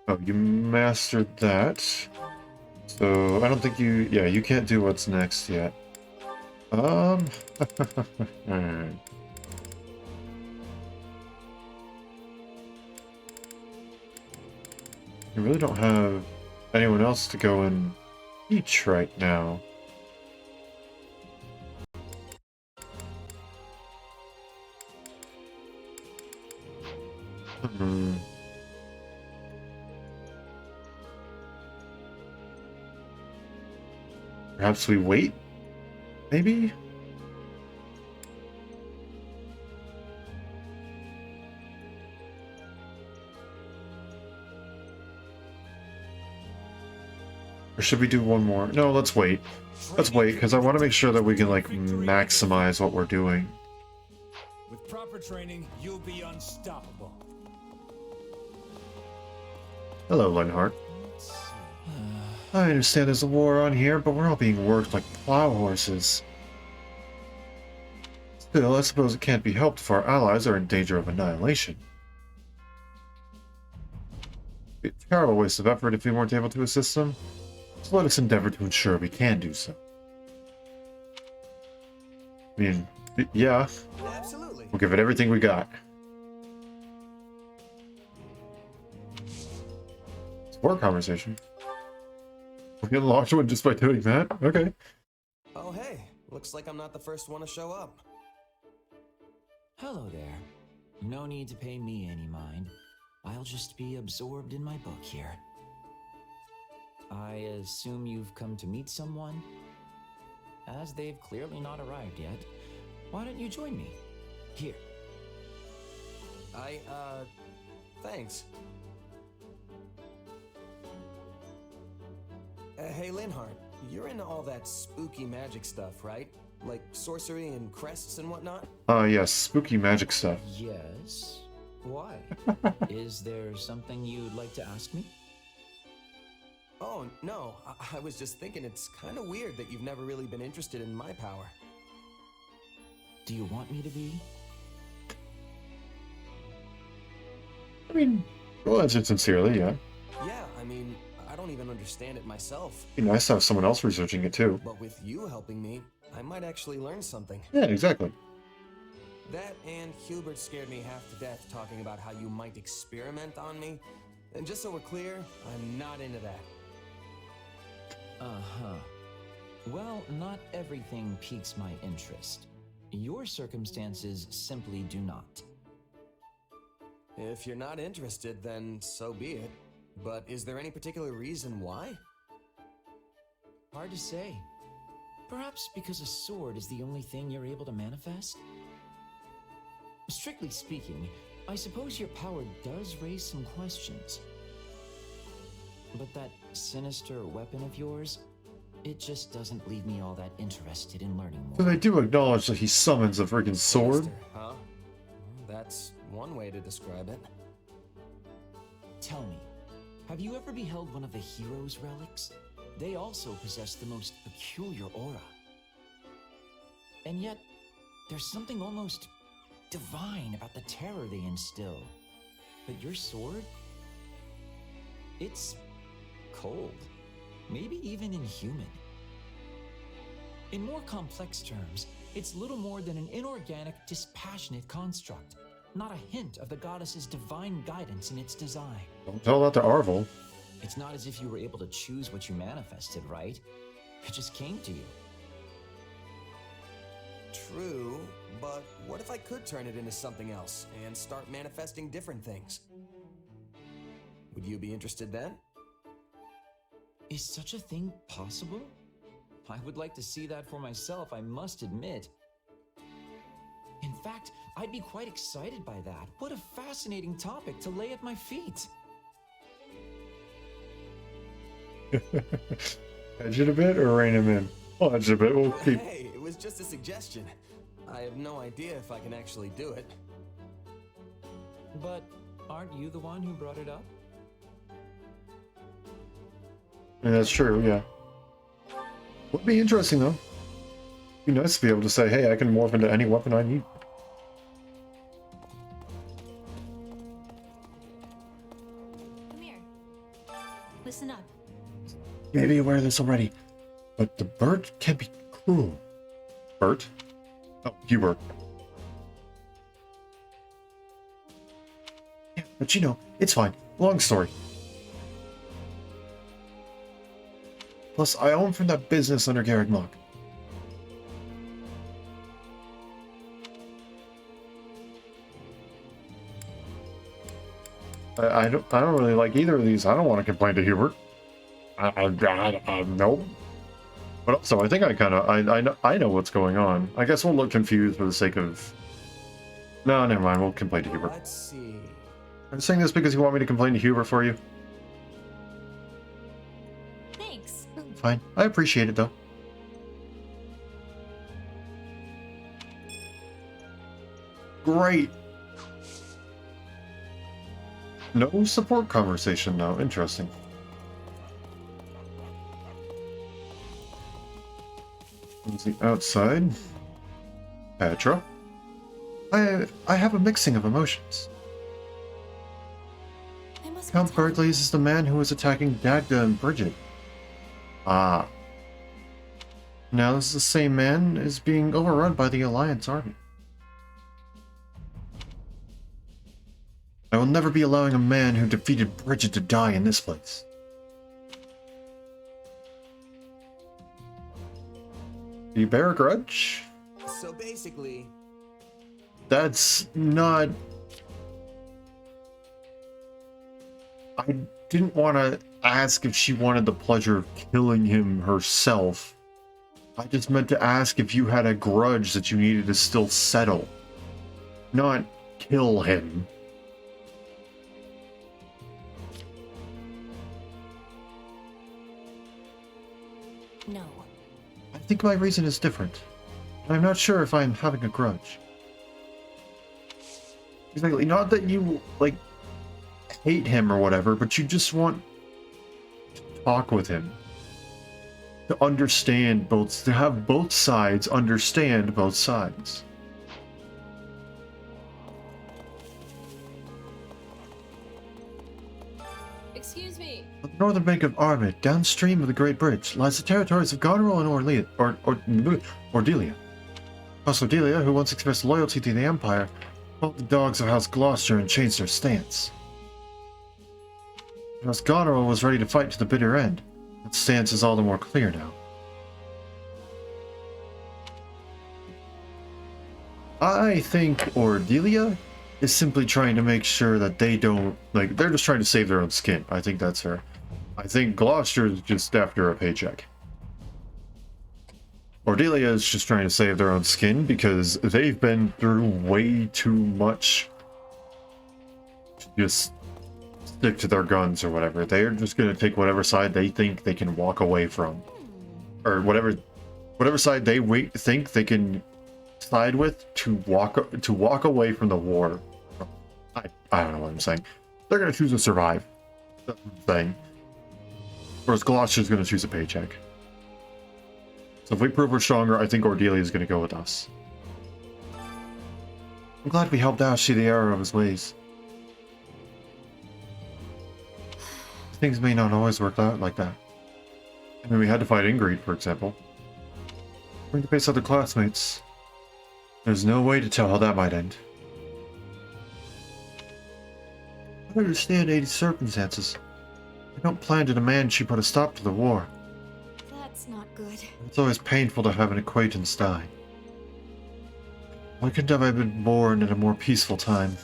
Oh, you mastered that. So, I don't think you... Yeah, you can't do what's next yet. Alright. You really don't have anyone else to go and teach right now. Perhaps we wait? Maybe? Or should we do one more? No, let's wait. Let's wait, because I want to make sure that we can, like, maximize what we're doing. With proper training, you'll be unstoppable. Hello, Lenhart. I understand there's a war on here, but we're all being worked like plow horses. Still, I suppose it can't be helped if our allies are in danger of annihilation. It'd be a terrible waste of effort if we weren't able to assist them. So let us endeavor to ensure we can do so. I mean, yeah, Absolutely. we'll give it everything we got. Support conversation. We can launch one just by doing that? Okay. Oh, hey. Looks like I'm not the first one to show up. Hello there. No need to pay me any mind. I'll just be absorbed in my book here. I assume you've come to meet someone? As they've clearly not arrived yet, why don't you join me? Here. Thanks. Hey, Linhart, you're into all that spooky magic stuff, right? Like sorcery and crests and whatnot? Yes, spooky magic stuff. Yes? Why? Is there something you'd like to ask me? Oh, no. I was just thinking it's kind of weird that you've never really been interested in my power. Do you want me to be? I mean, we'll answer it sincerely, yeah. Yeah, I mean, I don't even understand it myself. It'd be nice to have someone else researching it too. But with you helping me, I might actually learn something. Yeah, exactly. That and Hubert scared me half to death talking about how you might experiment on me. And just so we're clear, I'm not into that. Uh-huh. Well, not everything piques my interest. Your circumstances simply do not. If you're not interested, then so be it. But is there any particular reason why? Hard to say. Perhaps because a sword is the only thing you're able to manifest? Strictly speaking, I suppose your power does raise some questions. But that sinister weapon of yours, it just doesn't leave me all that interested in learning more. So they do acknowledge that he summons a freaking sword. Sinister, huh? Well, that's one way to describe it. Tell me, have you ever beheld one of the hero's relics? They also possess the most peculiar aura. And yet, there's something almost divine about the terror they instill. But your sword? It's cold. Maybe even inhuman. In more complex terms, it's little more than an inorganic, dispassionate construct. Not a hint of the goddess's divine guidance in its design. Don't tell that to Arvel. It's not as if you were able to choose what you manifested, right? It just came to you. True, but what if I could turn it into something else and start manifesting different things? Would you be interested then? Is such a thing possible? I would like to see that for myself, I must admit. In fact, I'd be quite excited by that. What a fascinating topic to lay at my feet. Edge it a bit or rein him in? I'll edge it a bit. We'll keep. Hey, it was just a suggestion. I have no idea if I can actually do it. But aren't you the one who brought it up? Yeah, that's true, yeah. Would be interesting though. Be nice to be able to say, hey, I can morph into any weapon I need. Come here. Listen up. You may be aware of this already, but the bird can be cruel. Bert? Oh, Hubert. Yeah, but you know, it's fine. Long story. Plus, I own from that business under Garrett Mock. I don't really like either of these. I don't want to complain to Hubert. Nope. But also, I think I know what's going on. I guess we'll look confused for the sake of. No, never mind. We'll complain to Hubert. Let's see. I'm saying this because you want me to complain to Hubert for you. Thanks. Fine. I appreciate it though. Great. No support conversation though. Interesting. Who's the outside? Petra. I have a mixing of emotions. I must be Count telling- Berkeley's is the man who was attacking Dagda and Bridget. Ah. Now this is the same man is being overrun by the Alliance army. I will never be allowing a man who defeated Bridget to die in this place. Do you bear a grudge? So basically, That's not... I didn't want to ask if she wanted the pleasure of killing him herself. I just meant to ask if you had a grudge that you needed to still settle. Not kill him. No. I think my reason is different. I'm not sure if I'm having a grudge. Exactly. Not that you, like, hate him or whatever, but you just want to talk with him. To understand both, to have both sides understand both sides. Excuse me. On the northern bank of Arvid, downstream of the Great Bridge, lies the territories of Goneril and Ordelia. House Ordelia, who once expressed loyalty to the Empire, fought the dogs of House Gloucester and changed their stance. House Goneril was ready to fight to the bitter end. That stance is all the more clear now. I think Ordelia is simply trying to make sure that they don't, like, they're just trying to save their own skin. I think that's her. I think Gloucester is just after a paycheck. Ordelia is just trying to save their own skin because they've been through way too much to just stick to their guns or whatever. They're just going to take whatever side they think they can walk away from. Or whatever side they think they can side with to walk away from the war. I don't know what I'm saying. They're going to choose to survive. That's what I'm saying. Whereas Gloucester's going to choose a paycheck. So if we prove we're stronger, I think Ordelia is going to go with us. I'm glad we helped Ash see the error of his ways. Things may not always work out like that. I mean, we had to fight Ingrid, for example. We're going to face other classmates. There's no way to tell how that might end. I understand Adie's circumstances. I don't plan to demand she put a stop to the war. That's not good. It's always painful to have an acquaintance die. Why couldn't I have been born at a more peaceful time?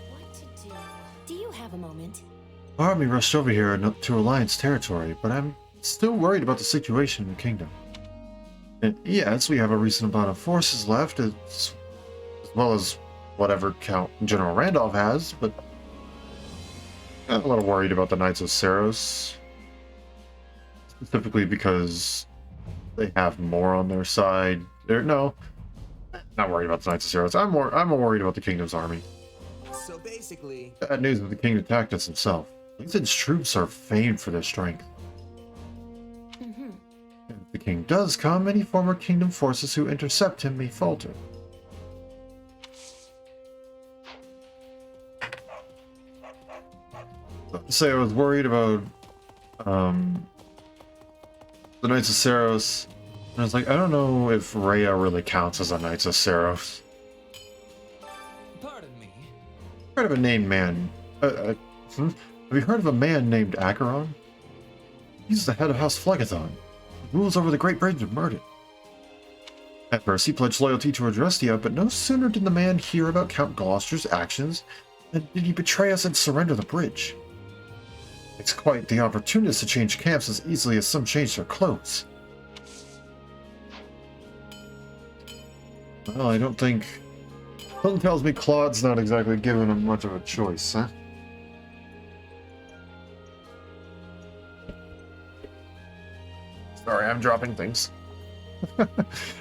What to do? Do you have a moment? Our army rushed over here to Alliance territory, but I'm still worried about the situation in the kingdom. And yes, we have a recent amount of forces left, as well as whatever Count General Randolph has, but I'm a little worried about the Knights of Saros. Specifically because they have more on their side. No, not worried about the Knights of Saros. I'm more worried about the Kingdom's army. so basically, Bad news that the king attacked us himself. Ethan's troops are famed for their strength. If the king does come, any former kingdom forces who intercept him may falter. Say I was worried about the Knights of Saros, and I was like, I don't know if Rhea really counts as a Knights of Saros. Pardon me. Heard of a named man? Have you heard of a man named Acheron? He's the head of House Phlegethon. He rules over the Great Bridge of Murden. At first, he pledged loyalty to Adrestia, but no sooner did the man hear about Count Gloucester's actions than did he betray us and surrender the bridge. It's quite the opportunist to change camps as easily as some change their clothes. Well, I don't think... Something tells me Claude's not exactly giving him much of a choice, huh? Sorry, I'm dropping things.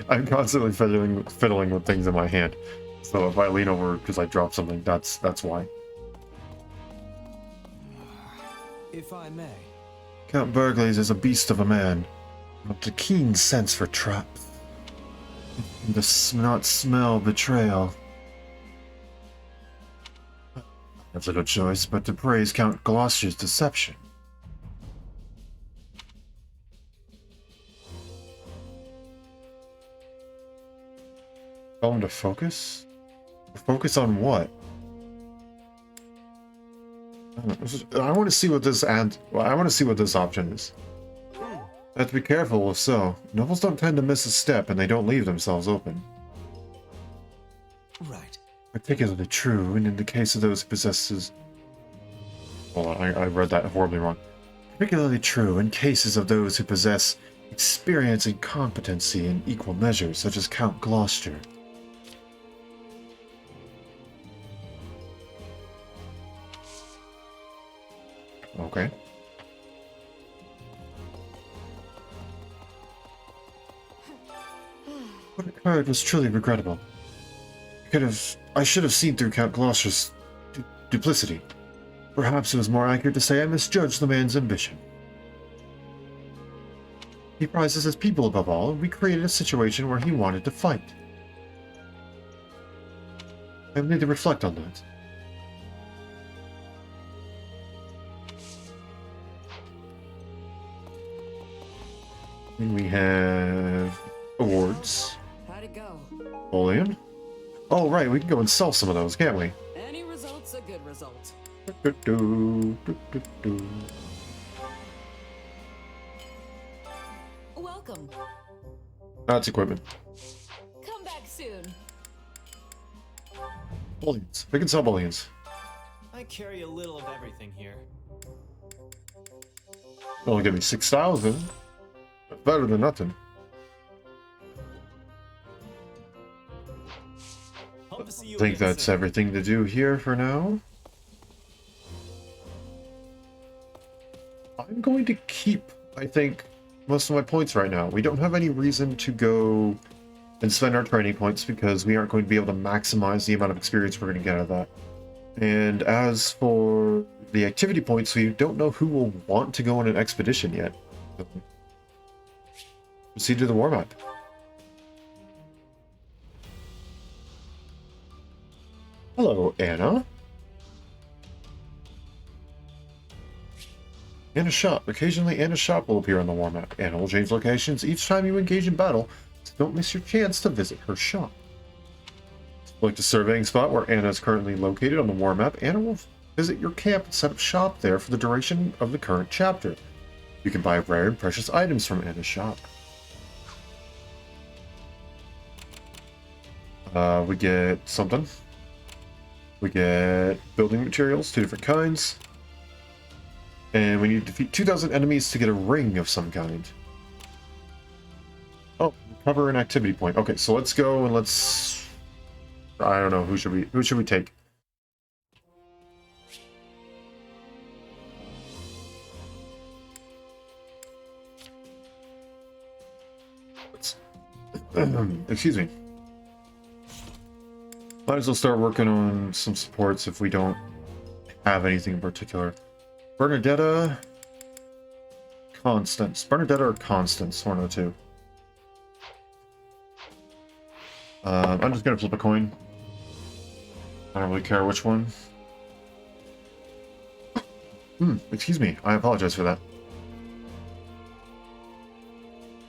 I'm constantly fiddling with things in my hand. So if I lean over because I drop something, that's why. If I may. Count Berkeley's is a beast of a man. With a keen sense for traps. Not smell betrayal. I have little choice but to praise Count Gloucester's deception. Tell him to focus? Focus on what? I want to see what this I want to see what this option is. I have to be careful if so. Nobles don't tend to miss a step and they don't leave themselves open. Right. Particularly true, and in the case of those who possesses... Hold on, I read that horribly wrong. Particularly true in cases of those who possess experience and competency in equal measure, such as Count Gloucester. Okay. What occurred was truly regrettable. I should have seen through Count Gloucester's duplicity. Perhaps it was more accurate to say I misjudged the man's ambition. He prizes his people above all, and we created a situation where he wanted to fight. I need to reflect on that. And we have awards. How'd it go? Napoleon. Oh, right, we can go and sell some of those, can't we? Any result's a good result. Welcome. That's equipment. Come back soon. Bullions. We can sell bullions. I carry a little of everything here. Only give me 6,000. Better than nothing. Hope to see you I think again that's soon. everything to do here for now. I'm going to keep, I think, most of my points right now. We don't have any reason to go and spend our training points because we aren't going to be able to maximize the amount of experience we're going to get out of that. And as for the activity points, we don't know who will want to go on an expedition yet. So, proceed to the war map. Hello, Anna. Anna's shop. Occasionally, Anna's shop will appear on the war map. Anna will change locations each time you engage in battle, so don't miss your chance to visit her shop. Select a surveying spot where Anna is currently located on the war map. Anna will visit your camp and set up shop there for the duration of the current chapter. You can buy rare and precious items from Anna's shop. We get something. We get building materials, 2 different kinds. And we need to defeat 2,000 enemies to get a ring of some kind. Oh, recover an activity point. Okay, so let's go and let's... I don't know, who should we take? Let's... Excuse me. Might as well start working on some supports if we don't have anything in particular. Bernadetta... Constance. Bernadetta or Constance? One of the two. I'm just gonna flip a coin. I don't really care which one. Excuse me. I apologize for that.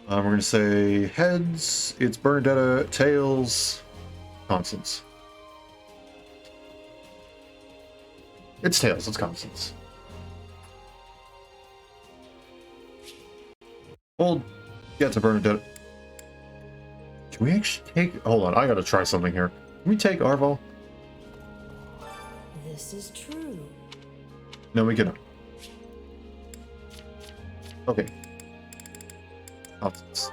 We're gonna say heads. It's Bernadetta. Tails. Constance. It's tails. It's Constance. We'll get to Bernadette. Can we actually take... Hold on, I gotta try something here. Can we take Arvo? This is true. No, we cannot. Okay. Constance.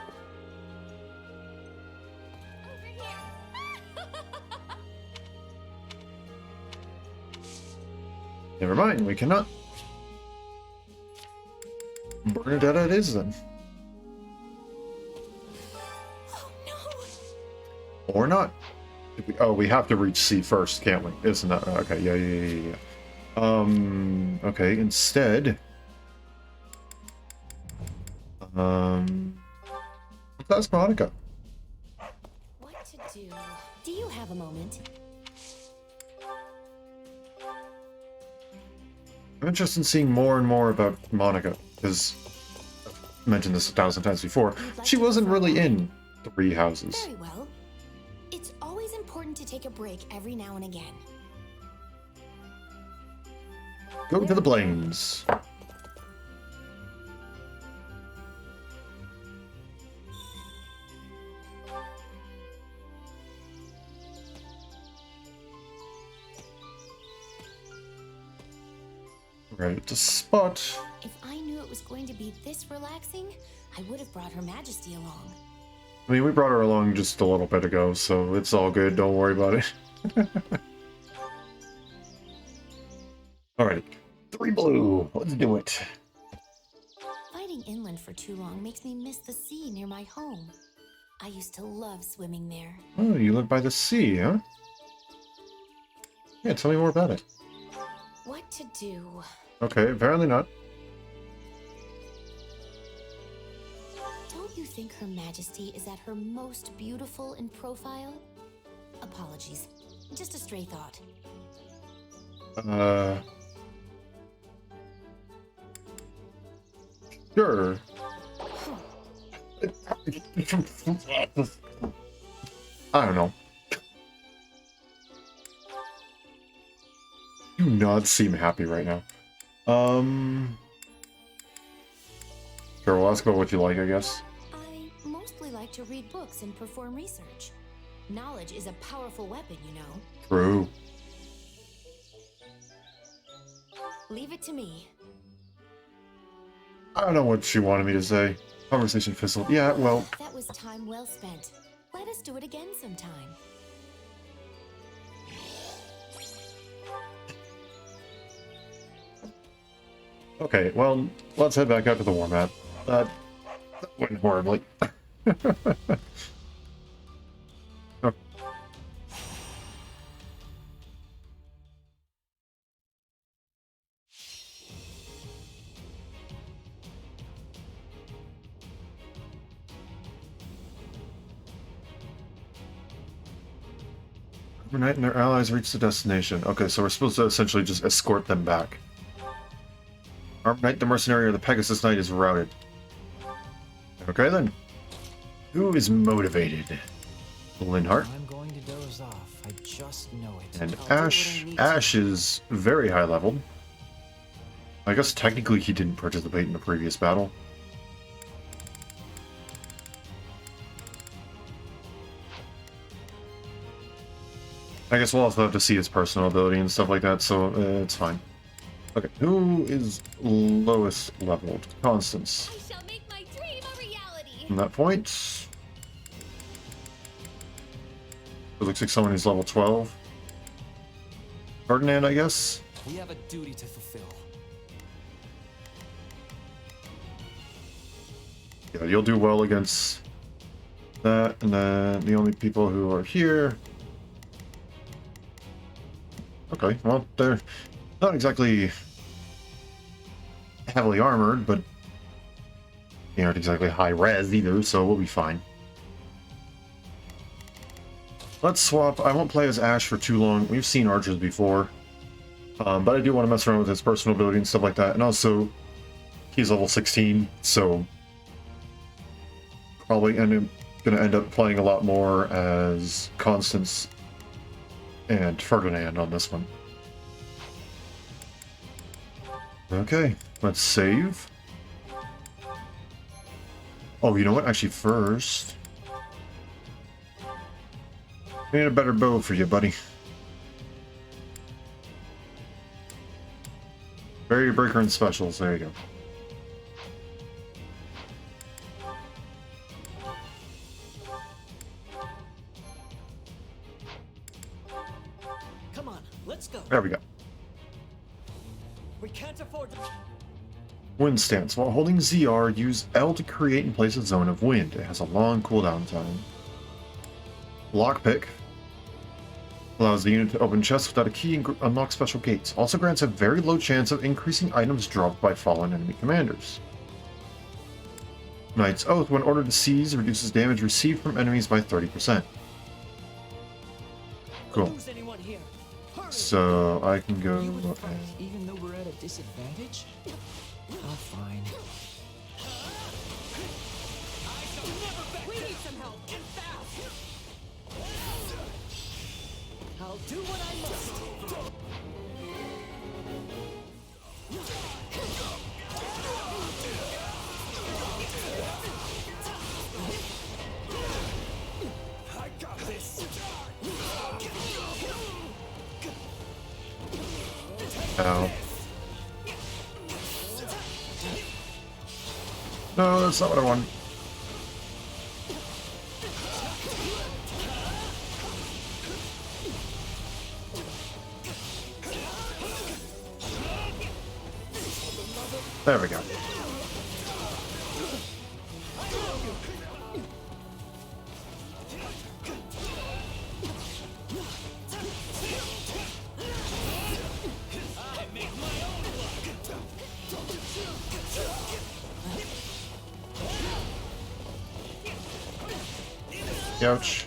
Never mind, we cannot. Bernadetta it is then. Oh no! Or not. Oh, we have to reach C first, can't we? Isn't that okay? Yeah. Okay. Instead, That's Monica. What to do? Do you have a moment? I'm interested in seeing more and more about Monica, because I've mentioned this 1,000 times before. She wasn't really in Three Houses. Very well. It's always important to take a break every now and again. Go to the plains. Right to spot. If I knew it was going to be this relaxing, I would have brought Her Majesty along. I mean, we brought her along just a little bit ago, so it's all good. Don't worry about it. Alrighty. 3 blue. Let's do it. Fighting inland for too long makes me miss the sea near my home. I used to love swimming there. Oh, you live by the sea, huh? Yeah, tell me more about it. What to do? Okay, apparently not. Don't you think Her Majesty is at her most beautiful in profile? Apologies. Just a stray thought. Sure. I don't know. Do not seem happy right now. Sure, we'll ask about what you like, I guess. I mostly like to read books and perform research. Knowledge is a powerful weapon, you know. True. Leave it to me. I don't know what she wanted me to say. Conversation fizzled. Yeah, well, That was time well spent. Let us do it again sometime. okay, well, let's head back out to the war map. That went horribly. Okay. Knight and their allies reach the destination. Okay, so we're supposed to essentially just escort them back. Armed Knight, the mercenary, or the Pegasus Knight is routed. Okay then. Who is motivated? Linhart. I'm going to doze off. I just know it. And I'll do what I Ash. need to. Ash is very high leveled. I guess technically he didn't participate in the previous battle. I guess we'll also have to see his personal ability and stuff like that, so it's fine. Okay, who is lowest leveled? Constance. I shall make my dream a reality. From that point, it looks like someone who's level 12. Ferdinand, I guess? We have a duty to fulfill. Yeah, you'll do well against that, and then the only people who are here... Okay, well, they're not exactly heavily armored, but they aren't exactly high res either, so we'll be fine. Let's swap. I won't play as Ash for too long. We've seen archers before, but I do want to mess around with his personal ability and stuff like that. And also, he's level 16, so probably going to end up playing a lot more as Constance and Ferdinand on this one. Okay, let's save. Oh, you know what? Actually, first... I need a better bow for you, buddy. Barrier Breaker and Specials, there you go. Come on, let's go. There we go. We can't afford to. Wind stance. While holding ZR, use L to create and place a zone of wind. It has a long cooldown time. Lockpick allows the unit to open chests without a key and unlock special gates. Also grants a very low chance of increasing items dropped by fallen enemy commanders. Knight's Oath, when ordered to seize, reduces damage received from enemies by 30%. Cool. Lose anyone here. Hurry. So I can go. You would fight even though we're at a disadvantage? Oh, fine. We need some help, and fast! I'll do what I must. I got this. Ow. No, that's not what I want. There we go. Ouch.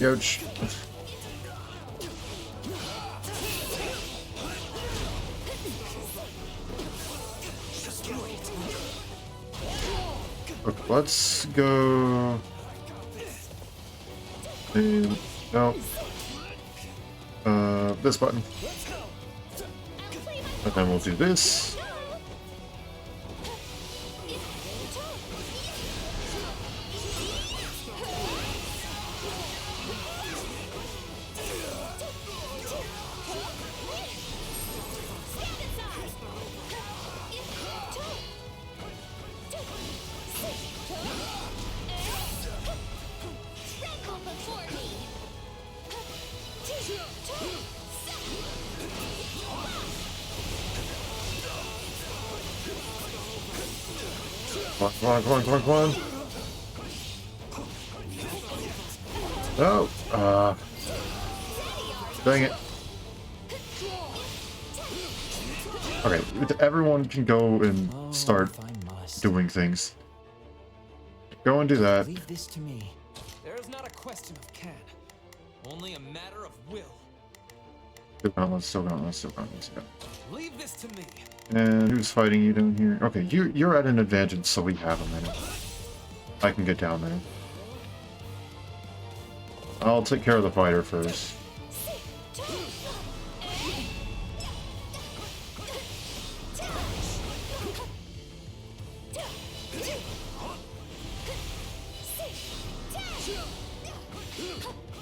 Ouch. Okay, let's go. And no. This button. And then we'll do this. Come on, come on, come on, come on. No. Dang it. Okay, everyone can go and start If I must. doing things. Go and do that. Leave this to me. There is not a question of can, only a matter of will. Still gauntlets, still gauntlets, still gauntlets, yeah. Leave this to me. And who's fighting you down here? Okay, you're at an advantage, so we have a minute. I can get down there. I'll take care of the fighter first.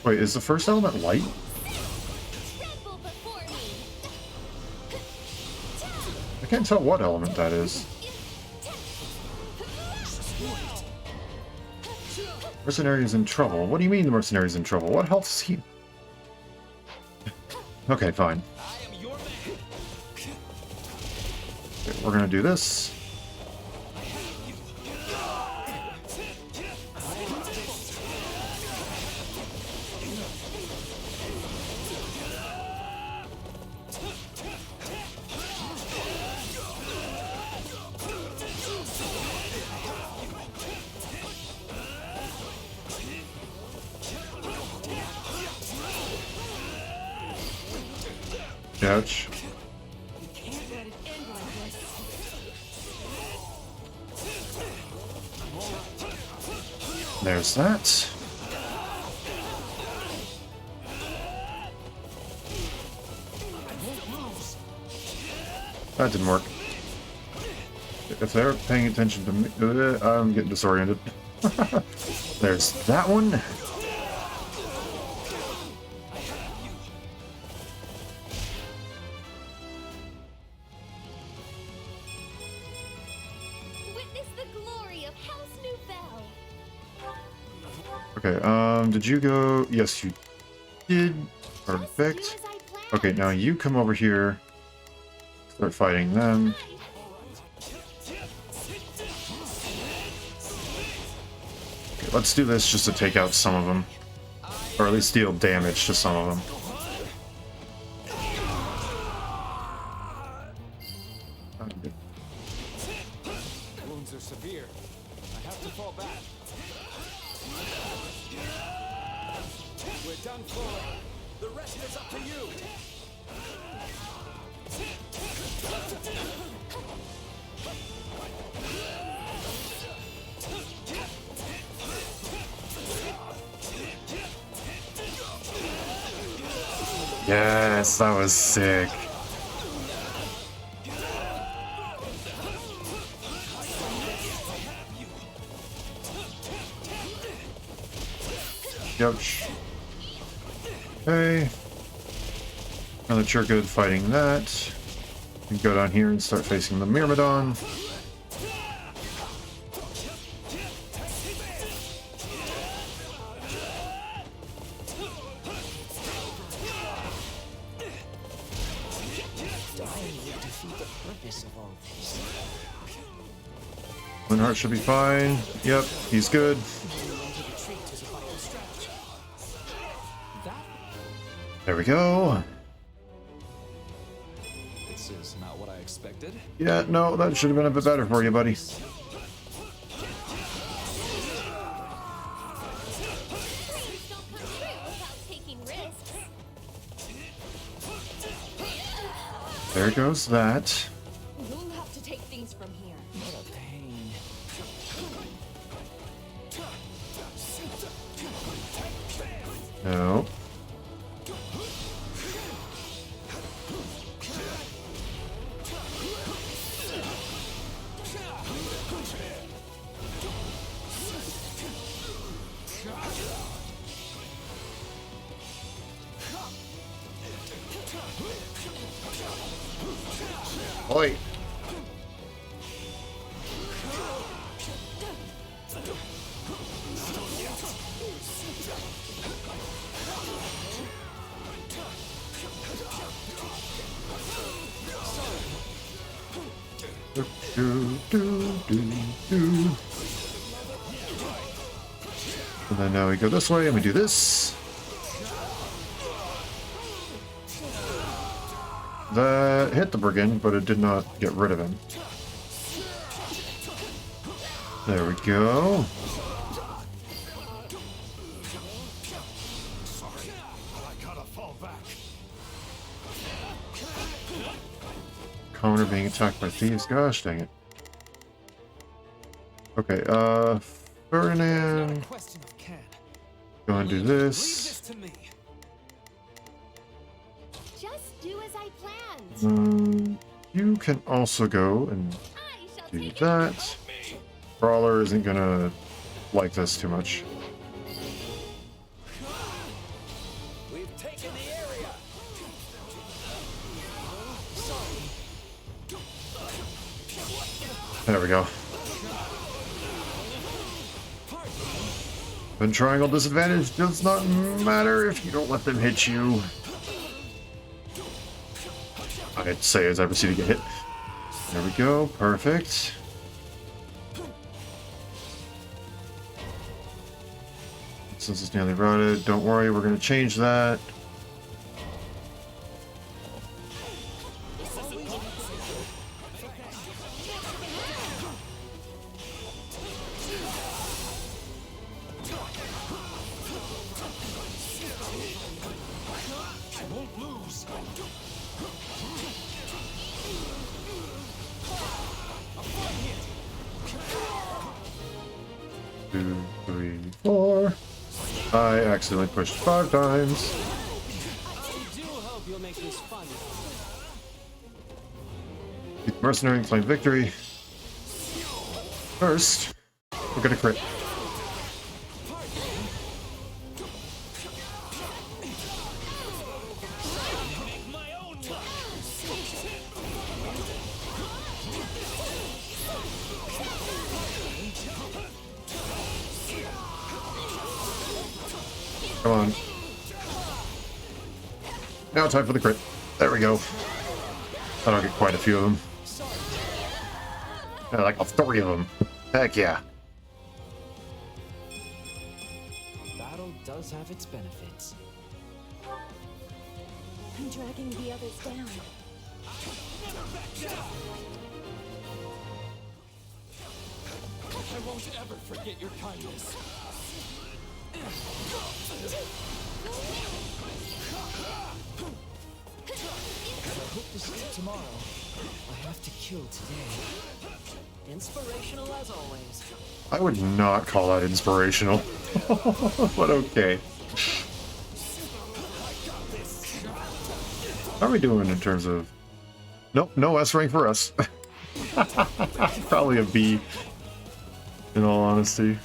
Wait, is the first element light? I can't tell what element that is. Mercenary is in trouble. What do you mean the mercenary is in trouble? What health is he? Okay, fine. I am your man. Okay, we're gonna do this. Ouch. Can't let it end like this. There's that. That didn't work. If they're paying attention to me, I'm getting disoriented. There's that one. Witness the glory of House Nouvelle. Okay, did you go? Yes, you did. Perfect. Okay, now you come over here. Start fighting them. Okay, let's do this just to take out some of them. Or at least deal damage to some of them. Wounds wounds are severe. I have to fall back. We're done for. The rest is up to you. Yes, that was sick. Yep. Okay. Now that you're good fighting that, you can go down here and start facing the Myrmidon. Winheart should be fine. Yep, he's good. There we go. This is not what I expected. Yeah, no, that should have been a bit better for you, buddy. Please don't come through without taking risks. There goes that. You'll have to take things from here. What a pain. No. Oi. And then now we go this way and we do this. That hit the brigand, but it did not get rid of him. There we go. Commoner being attacked by thieves. Gosh dang it. Okay, Ferdinand. Question of can. Go and do Leave this. this to me. Just do as I planned. You can also go and I shall do take that. Brawler isn't gonna like this too much. We've taken the area. There we go. Then triangle disadvantage does not matter if you don't let them hit you. I'd say as I proceed to get hit. There we go, perfect. Since it's nearly rotted, don't worry, we're going to change that. Two, three, four. I accidentally pushed 5 times. I do hope you'll make this fun. Mercenary and claim victory. First, we're gonna crit. Come on. Now time for the crit. There we go. That'll get quite a few of them. Yeah, like 3 of them. Heck yeah. Battle does have its benefits. I'm dragging the others down. won't ever forget your kindness. I hope to see it tomorrow. I have to kill today. Inspirational as always. I would not call that inspirational. But okay. How are we doing in terms of... Nope, no S rank for us. Probably a B, in all honesty.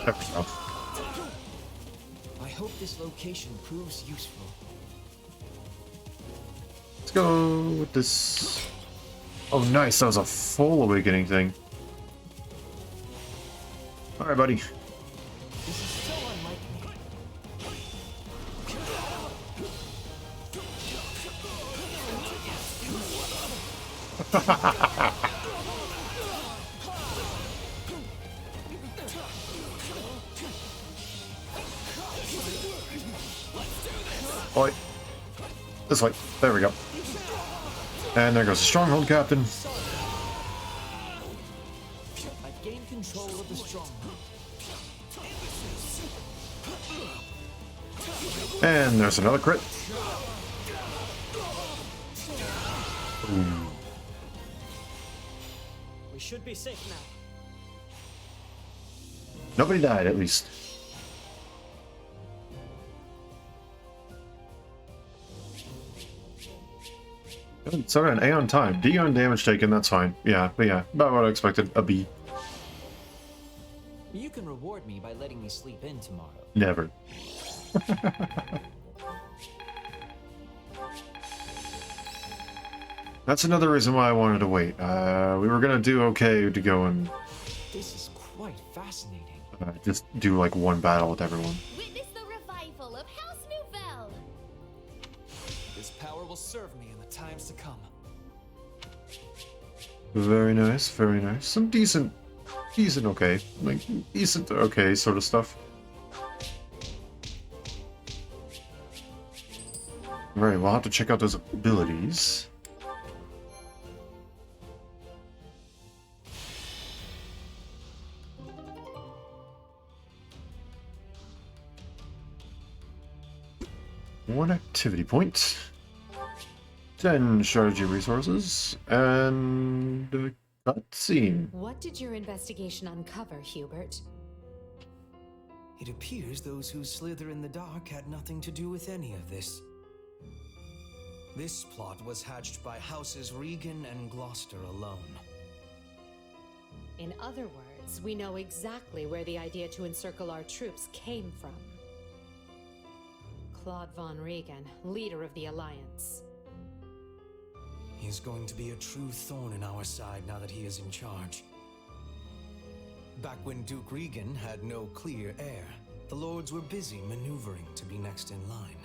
There we go. I hope this location proves useful. Let's go with this. Oh, nice. That was a full awakening thing. All right, buddy. This is so unlike me. Oi. This way. There we go. And there goes the stronghold captain. I've gained control of the stronghold. And there's another crit. Ooh. We should be safe now. Nobody died, at least. So an A on time. D on damage taken, that's fine. Yeah, but yeah, about what I expected. A B. You can reward me by letting me sleep in tomorrow. Never. That's another reason why I wanted to wait. We were gonna do okay to go and This is quite fascinating. just do like one battle with everyone. Witness the revival of House Nouvelle. This power will serve me in the times to come. Very nice, very nice. Some decent okay. Like, decent okay sort of stuff. Alright, we'll have to check out those abilities. One activity point. 10 strategy resources, and a cutscene. What did your investigation uncover, Hubert? It appears those who slither in the dark had nothing to do with any of this. This plot was hatched by Houses Regan and Gloucester alone. In other words, we know exactly where the idea to encircle our troops came from. Claude von Regan, leader of the Alliance. He's going to be a true thorn in our side now that he is in charge. Back when Duke Regan had no clear heir, the lords were busy maneuvering to be next in line.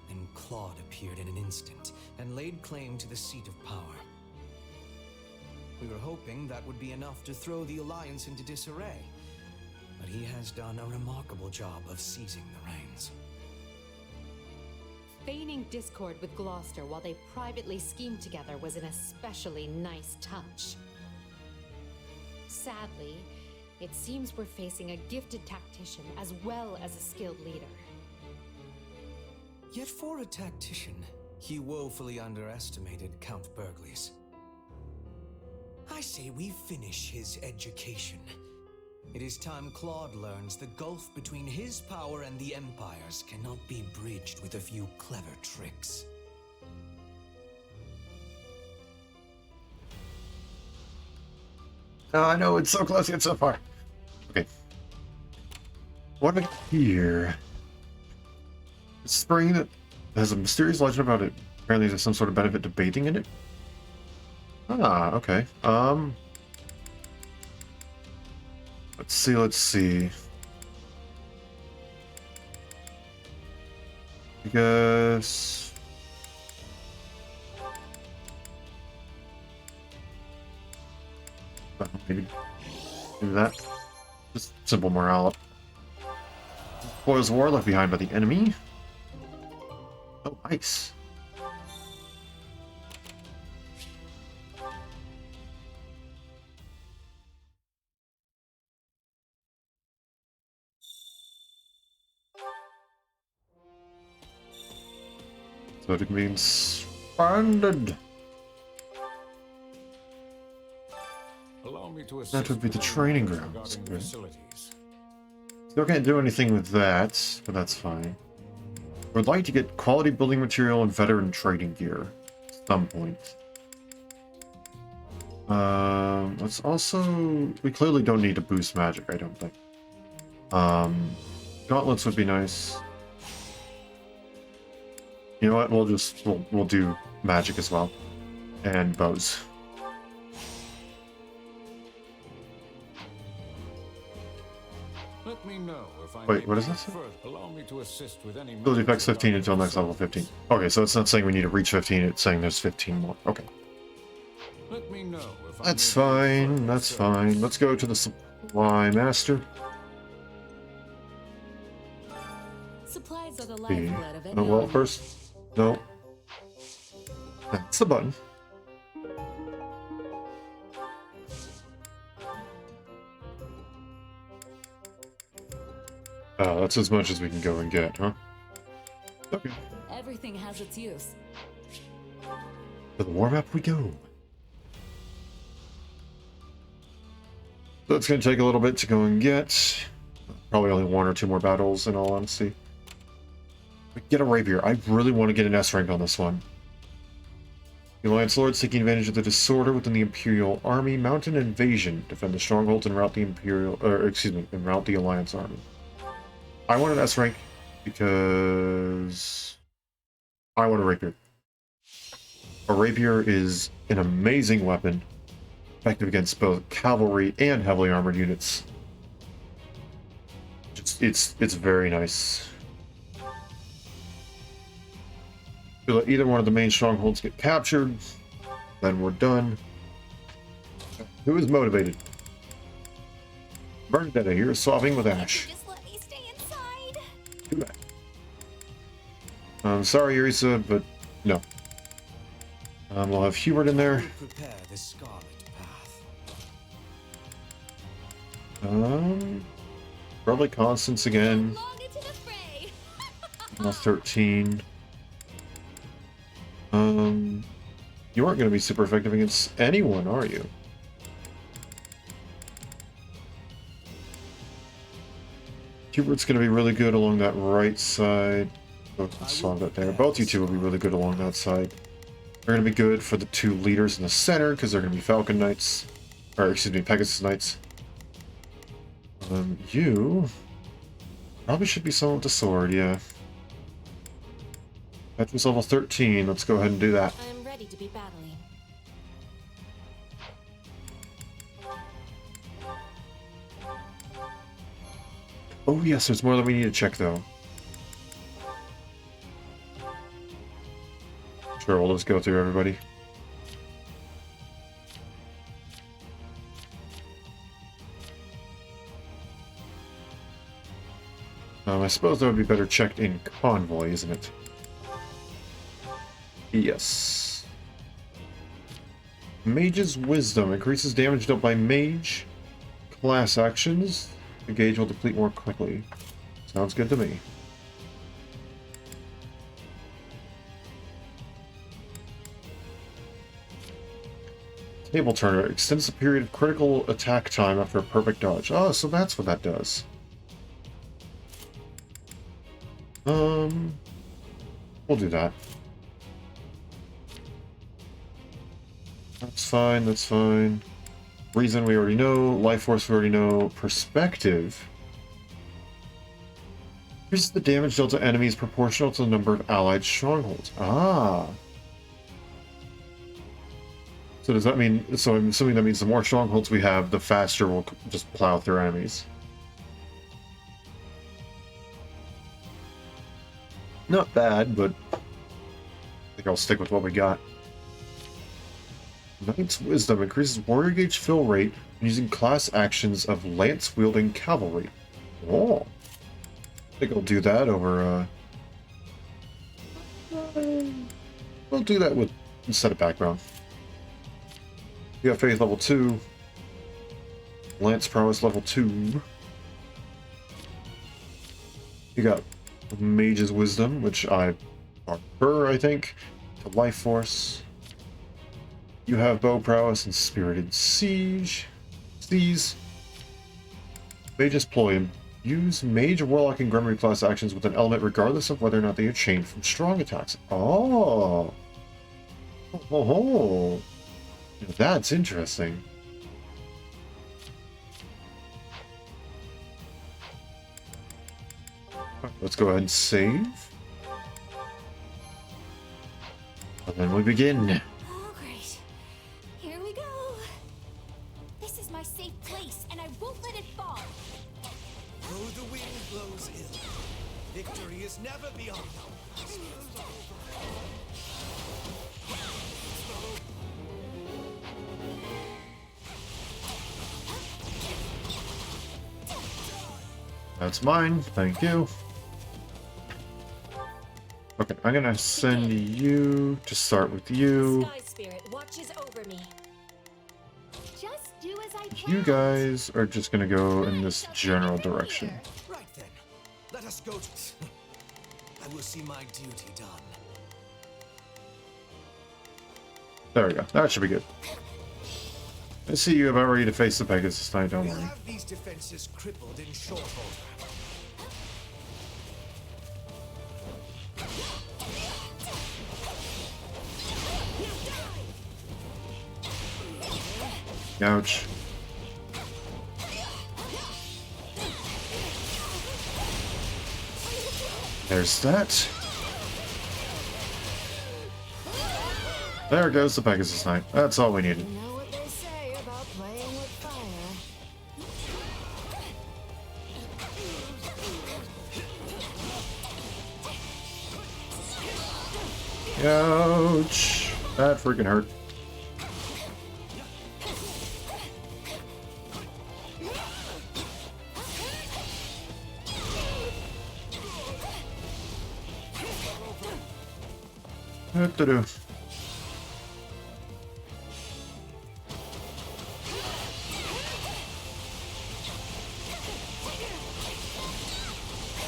Then Claude appeared in an instant and laid claim to the seat of power. We were hoping that would be enough to throw the Alliance into disarray, but he has done a remarkable job of seizing the reins. Feigning discord with Gloucester while they privately schemed together was an especially nice touch. Sadly, it seems we're facing a gifted tactician as well as a skilled leader. Yet for a tactician, he woefully underestimated Count Burgles. I say we finish his education. It is time Claude learns the gulf between his power and the Empire's cannot be bridged with a few clever tricks. Oh, I know, it's so close yet so far. Okay. What do we got here? A spring that has a mysterious legend about it. Apparently there's some sort of benefit to bathing in it. Ah, okay. Let's see, let's see. I guess... maybe do that. Just simple morale. Spoils of war left behind by the enemy. Oh, nice. So it can be expanded. Allow me to That would be the training grounds. regarding the Good. facilities. Still can't do anything with that, but that's fine. Would like to get quality building material and veteran trading gear at some point. Let's also... we clearly don't need to boost magic, I don't think. Gauntlets would be nice. You know what? We'll do magic as well. And bows. Let me know if I Wait, may what is be this? further. Allow me to assist with any Ability effects 15 until next level 15. Okay, so it's not saying we need to reach 15, it's saying there's 15 more. Okay. Let me know if I That's may be fine, further that's served. fine. Let's go to the supply master. Supplies are the See. lifeblood of it. Oh, well, first... no. That's the button. That's as much as we can go and get, huh? Okay. Everything has its use. To the warm-up we go. So it's going to take a little bit to go and get. Probably only 1 or 2 more battles, in all honesty. We get a rapier. I really want to get an S rank on this one. The Alliance Lords taking advantage of the disorder within the Imperial Army. Mount an invasion. Defend the strongholds and rout the and rout the Alliance Army. I want an S rank because I want a rapier. A rapier is an amazing weapon, effective against both cavalry and heavily armored units. It's very nice. We let either one of the main strongholds get captured, then we're done. Who is motivated? Bernadetta here, swapping with Ash. Just let me stay inside. Too bad. I'm sorry, Irisa, but no. We'll have Hubert in there. Prepare the scarlet path. Probably Constance again. Long into the fray. 13. You aren't going to be super effective against anyone, are you? Hubert's going to be really good along that right side. Saw that there. Both you two will be really good along that side. They're going to be good for the 2 leaders in the center because they're going to be Falcon Knights. Or, excuse me, Pegasus Knights. You probably should be someone with the sword, yeah. Veterans level 13. Let's go ahead and do that. I'm ready to be battling. Oh yes, there's more that we need to check though. Sure, we'll just go through everybody. I suppose that would be better checked in Convoy, isn't it? Yes. Mage's Wisdom increases damage dealt by mage. Class actions. The gauge will deplete more quickly. Sounds good to me. Table Turner extends the period of critical attack time after a perfect dodge. Oh, so that's what that does. We'll do that. That's fine, that's fine. Reason we already know, Life Force we already know, Perspective. Increases the damage dealt to enemies proportional to the number of allied strongholds. Ah. So does that mean, so I'm assuming that means the more strongholds we have, the faster we'll just plow through enemies. Not bad, but I think I'll stick with what we got. Knight's Wisdom increases warrior gauge fill rate using class actions of lance-wielding cavalry. Oh. I think I'll do that over, we'll do that with, instead of background. You got Faith level 2. Lance Prowess level 2. You got Mage's Wisdom, which I prefer, I think, to Life Force. You have Bow Prowess and Spirited Siege. Seize. Mage's Ploy. Use Mage, Warlock, and Grimoire class actions with an element regardless of whether or not they are chained from strong attacks. Oh! Oh! That's interesting. Let's go ahead and save. And then we begin. Oh, great. Here we go. This is my safe place, and I won't let it fall. Though the wind blows ill, victory is never beyond. That's mine. Thank you. Okay, I'm gonna send you to start with you. Sky Spirit watches over me. Just do as I You guys are just gonna go in this general direction. Right then, let us go to... I will see my duty done. There we go. That should be good. I see you about ready to face the Pegasus Knight, don't We'll worry. have these defenses crippled in short order. Ouch. There's that. There goes the Pegasus Knight. That's all we needed. You know what they say about playing with fire. Ouch. That freaking hurt. What to do?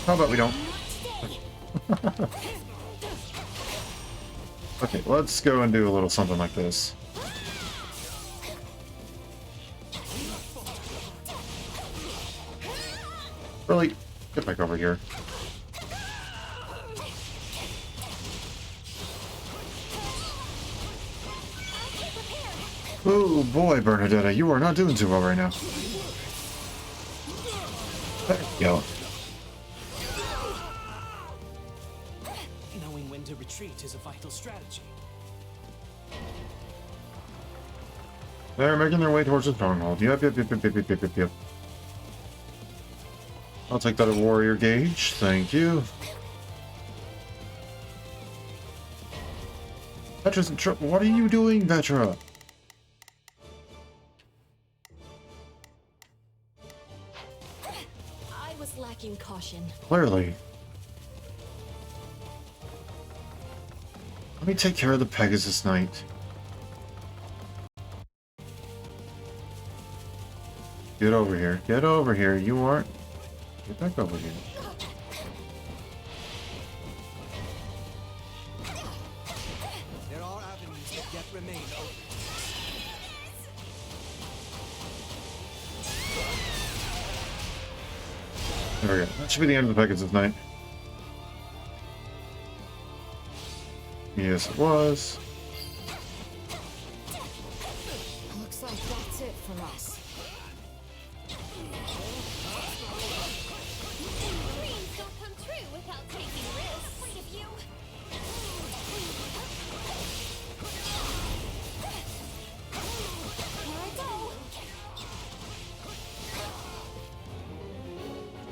How about we don't? Okay, let's go and do a little something like this. Really? Get back over here. Oh boy, Bernadetta, you are not doing too well right now. There you go. Knowing when to retreat is a vital strategy. They're making their way towards the stronghold. Yep. I'll take that at warrior gauge. Thank you. Vetra's in trouble. What are you doing, Vetra? I was lacking caution. Clearly. Let me take care of the Pegasus Knight. Get over here. Get over here. You aren't. Get back over here. There are avenues that yet remain open. There we go. That should be the end of the Pegasus Knight. Yes, it was. Looks like that's it for us. Dreams don't come true without taking risks. Free of you.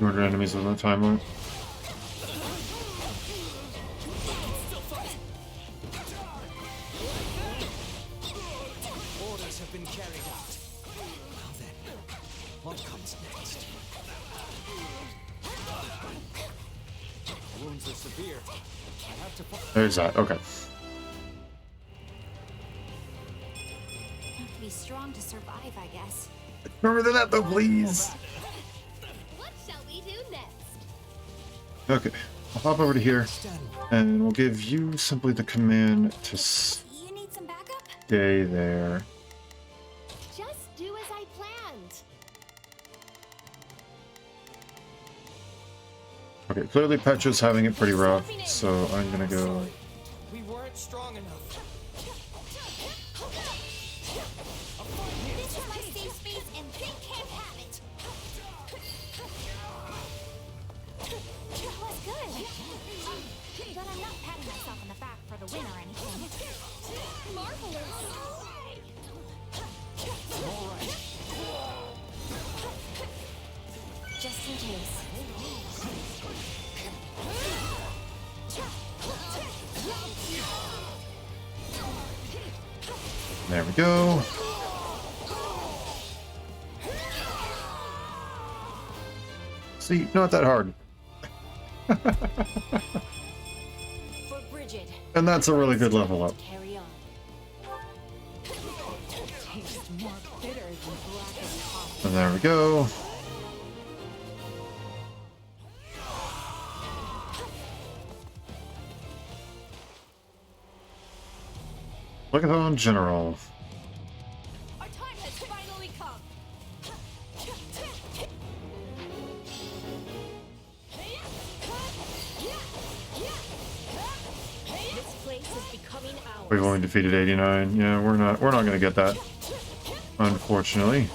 200 enemies within the time limit. Orders have been carried out. Now then, what comes next? Wounds are severe. I have to. There's that. Okay. Have to be strong to survive, I guess. Remember that though, please. What shall we do next? Okay. I'll hop over to here, and we'll give you simply the command to You need some backup? stay there. Just do as I planned. Okay, clearly Petra's having it pretty rough, so I'm gonna go. We weren't strong enough. This is my safe space and they can't have it. That was good. But I'm not patting myself on the back for the win or anything. Marvelous. Just in case. There we go. See, not that hard. For Bridget. And that's a really good level up. Carry on. Tastes more bitter than blackened coffee. And there we go. Look General. Our time has finally come. This place is becoming ours. We've only defeated 89. Yeah, we're not gonna get that. Unfortunately.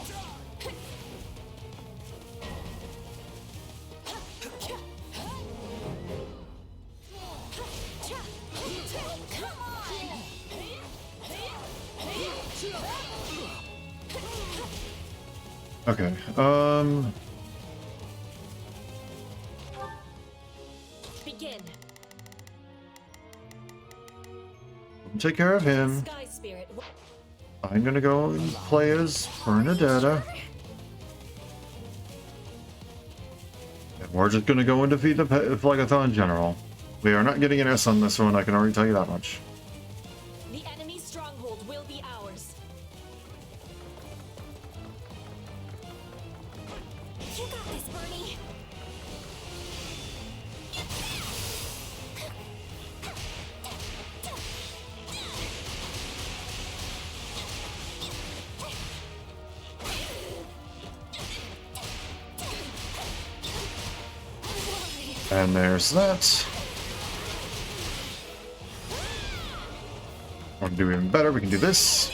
Okay, Begin. take care of him. Sky Spirit. I'm gonna go and play as Bernadetta. And we're just gonna go and defeat the Phlegathon General. We are not getting an S on this one, I can already tell you that much. The enemy's stronghold will be ours. You got this, Bernie. And there's that. Want to do even better, we can do this.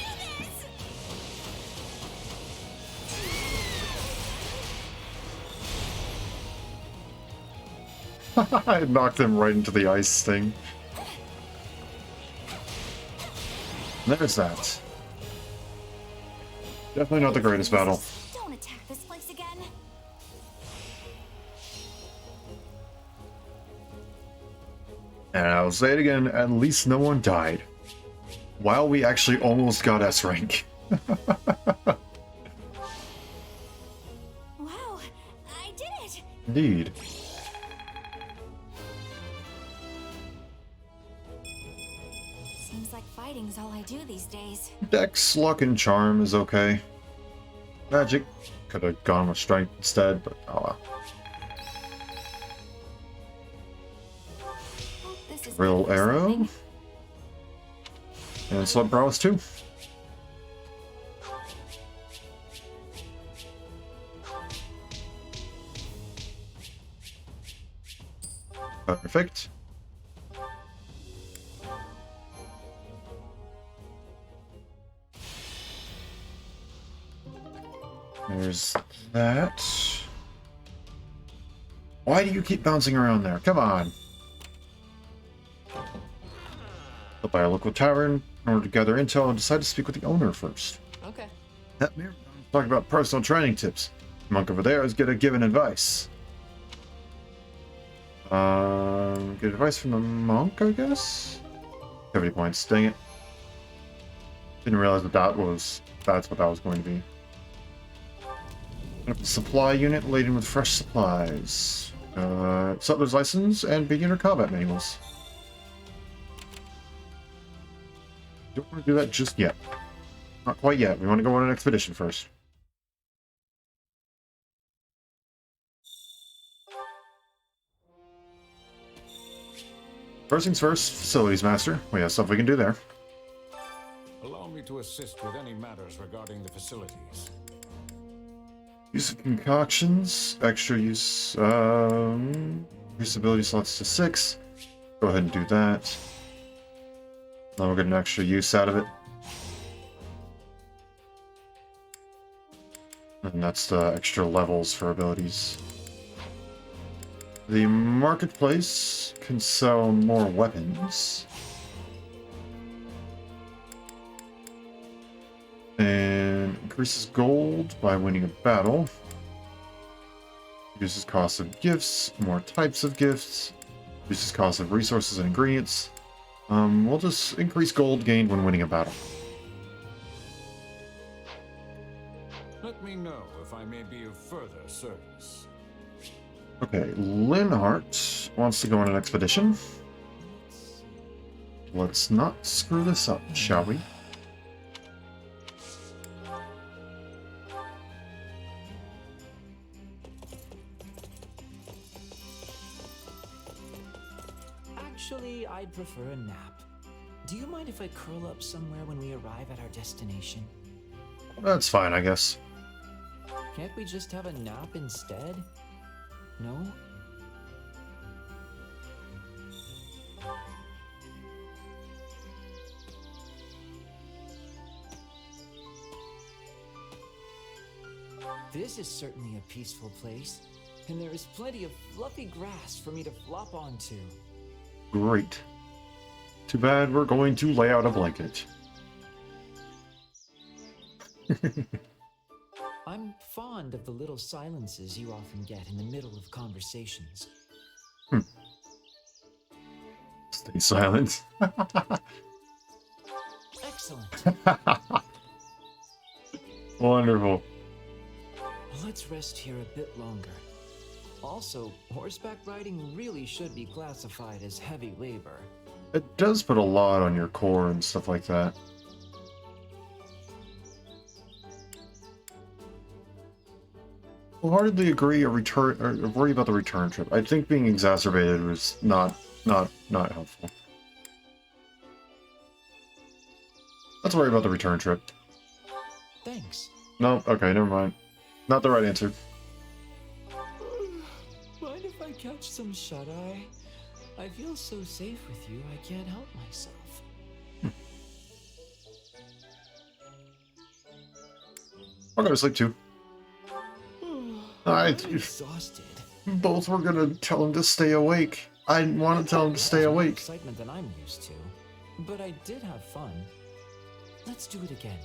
I knocked him right into the ice thing. There's that. Definitely not the greatest battle. Don't attack this place again. And I'll say it again, at least no one died. While we actually almost got S rank. Wow, I did it. Indeed. Seems like fighting's all I do these days. Dex, luck, and charm is okay. Magic could have gone with strength instead, but oh well. Hope this is Real good for arrow. something. And slug prowess too. Perfect. There's that. Why do you keep bouncing around there? Come on. I'll buy a local tavern in order to gather intel and decide to speak with the owner first. Okay. That mirror talking about personal training tips. The monk over there is good at giving advice. Get advice from the monk, I guess? 70 points, dang it. Didn't realize that that's what that was going to be. Supply unit laden with fresh supplies. Settler's license and beginner combat manuals. Don't want to do that just yet. Not quite yet. We want to go on an expedition first. First things first, facilities master. We have stuff we can do there. Allow me to assist with any matters regarding the facilities. Use of concoctions, extra use, increase ability slots to 6. Go ahead and do that. Now we'll get an extra use out of it. And that's the extra levels for abilities. The marketplace can sell more weapons. And increases gold by winning a battle. Reduces cost of gifts, more types of gifts. Reduces cost of resources and ingredients. We'll just increase gold gained when winning a battle. Let me know if I may be of further service. Okay, Linhart wants to go on an expedition. Let's not screw this up, shall we? Actually, I'd prefer a nap. Do you mind if I curl up somewhere when we arrive at our destination? That's fine, I guess. Can't we just have a nap instead? No? This is certainly a peaceful place, and there is plenty of fluffy grass for me to flop onto. Great. Too bad we're going to lay out a blanket. I'm fond of the little silences you often get in the middle of conversations. Stay silent. Excellent. Wonderful. Let's rest here a bit longer. Also, horseback riding really should be classified as heavy labor. It does put a lot on your core and stuff like that. Wholeheartedly agree or worry about the return trip. I think being exacerbated was not helpful. Let's worry about the return trip. Thanks. No, okay, never mind. Not the right answer. Mind if I catch some shut-eye? I feel so safe with you, I can't help myself. I'll go to sleep too. I'm exhausted. Both were gonna tell him to stay awake. I want to tell him to stay awake. Excitement than I'm used to, but I did have fun. Let's do it again.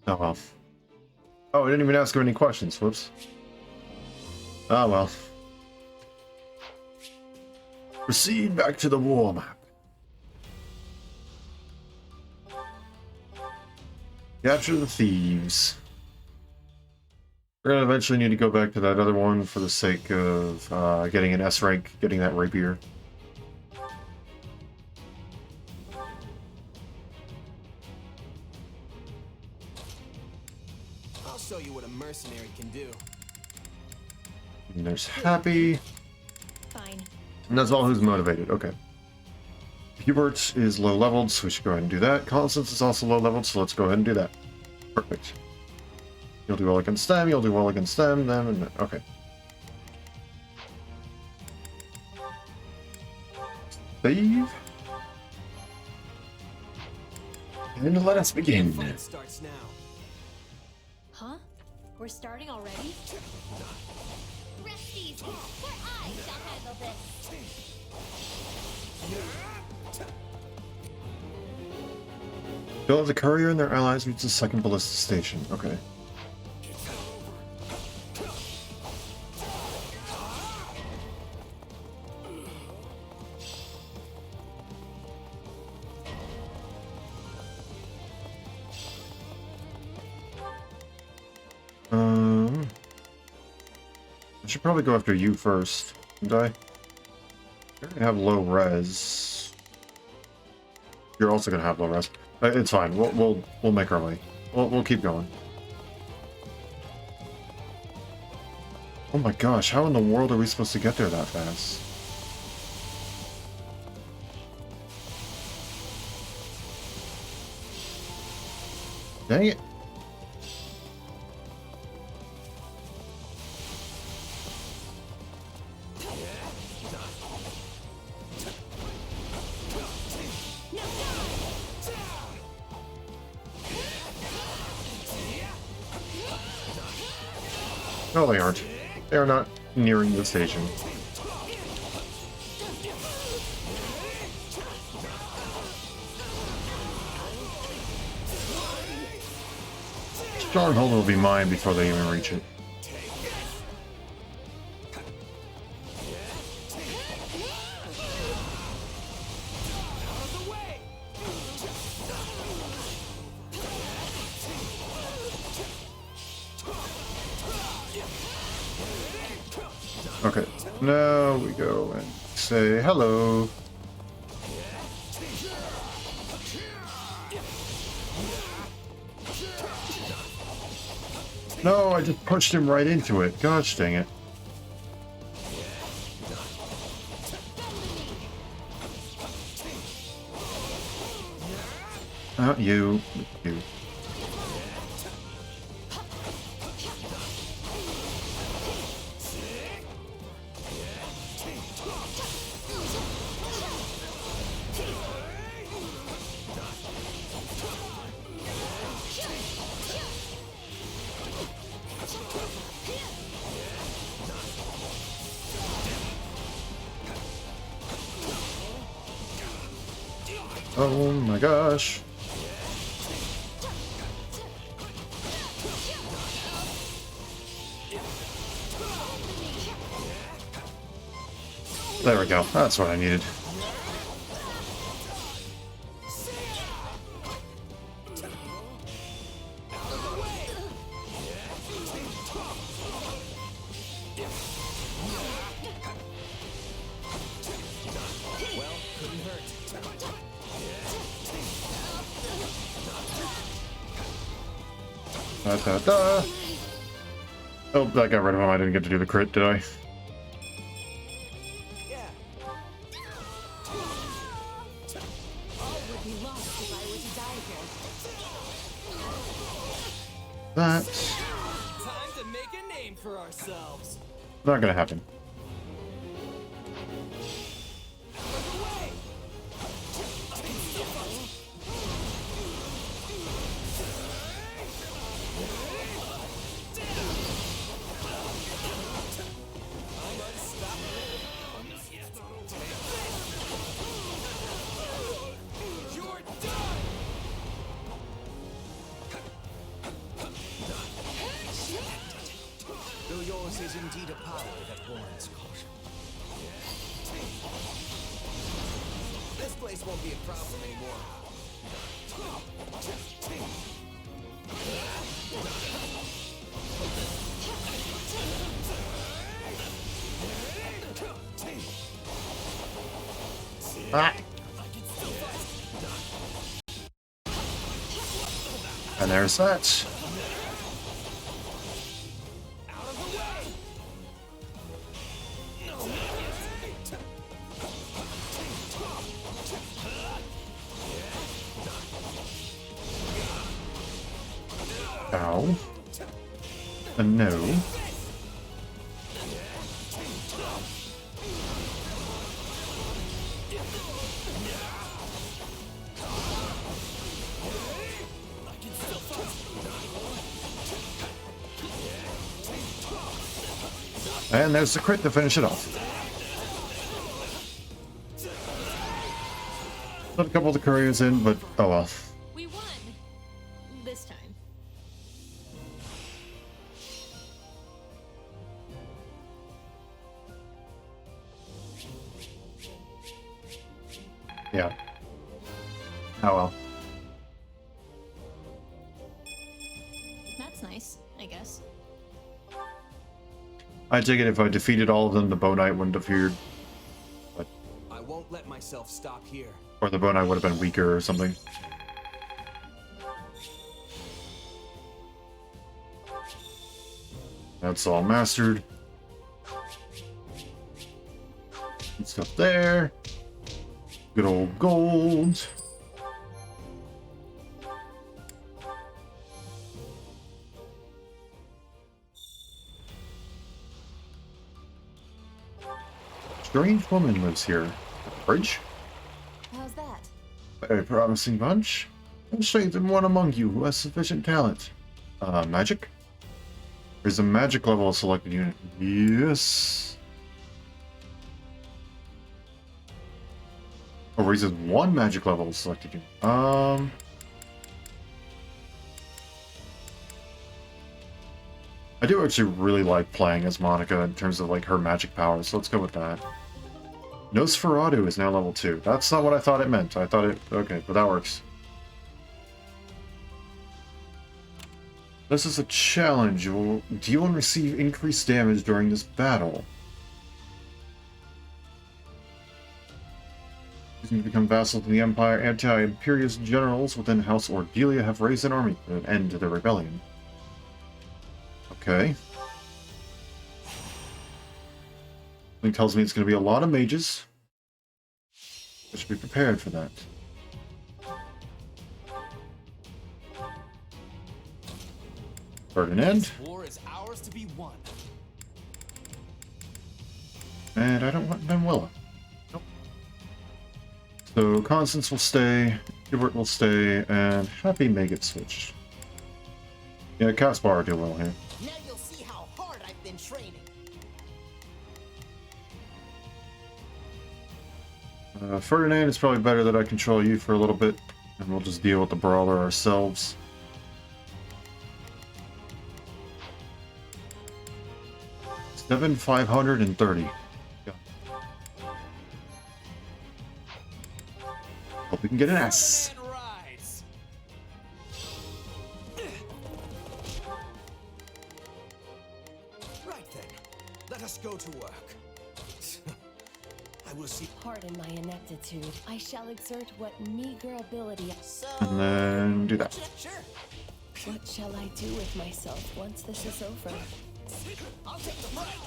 Oh well. Oh, I didn't even ask him any questions. Whoops. Oh well. Proceed back to the war map. Capture the thieves. We're gonna eventually need to go back to that other one for the sake of getting an S rank, getting that rapier. I'll show you what a mercenary can do. And there's Happy. Fine. And that's all who's motivated. Okay. Hubert is low leveled, so we should go ahead and do that. Constance is also low leveled, so let's go ahead and do that. Perfect. You'll do well against them, you'll do well against them, and okay. Save. And let us begin. The fight starts now. Huh? We're starting already? Resties, for I shall handle this. You'll have the courier and their allies reach the second ballista station. Okay. should probably go after you first, shouldn't I? You're gonna have low res. You're also gonna have low res. It's fine. We'll make our way. We'll keep going. Oh my gosh! How in the world are we supposed to get there that fast? Dang it! No, they aren't. They are not nearing the station. Stronghold will be mine before they even reach it. Okay, now we go and say hello. No, I just pushed him right into it. Gosh dang it. Oh, you. Oh my gosh. There we go. That's what I needed. Da. Oh, that got rid of him. I didn't get to do the crit, did I? That's Time to make a name for ourselves. not gonna happen. Is indeed a power that warrants caution. This place won't be a problem anymore. Ah. And there's that. Ow. No. And there's the crit to finish it off. Put a couple of the couriers in, but oh well. We won. This time. Yeah. Oh well. That's nice, I guess. I take it if I defeated all of them, the Bow Knight wouldn't have appeared. But, I won't let myself stop here. or the Bow Knight would have been weaker or something. That's all mastered. Good stuff there. Good old gold. Strange woman lives here. Bridge? How's that? A promising bunch. And strengthen one among you who has sufficient talent. Magic? There's a magic level of selected unit. Yes. Oh, raises one magic level of selected unit. I do actually really like playing as Monica in terms of like her magic powers, so let's go with that. Nosferatu is now level 2. That's not what I thought it meant. I thought it... Okay, but that works. This is a challenge. You will deal and receive increased damage during this battle. You can become vassal to the Empire. Anti-Imperious generals within House Ordelia have raised an army to end the rebellion. Okay. It tells me it's going to be a lot of mages. I should be prepared for that. Ferdinand. This war is ours to be won. And I don't want Manuela. Nope. So Constance will stay, Hubert will stay, and Happy may get switched. Yeah, Caspar will do well here. Now you'll see how hard I've been training. Ferdinand, it's probably better that I control you for a little bit, and we'll just deal with the brawler ourselves. Seven 530. Yeah. Hope we can get an S. Right then, let us go to work. I will see. Pardon my ineptitude. I shall exert what meager ability. So, And then do that. Sure. What shall I do with myself once this is over? I'll take the fight.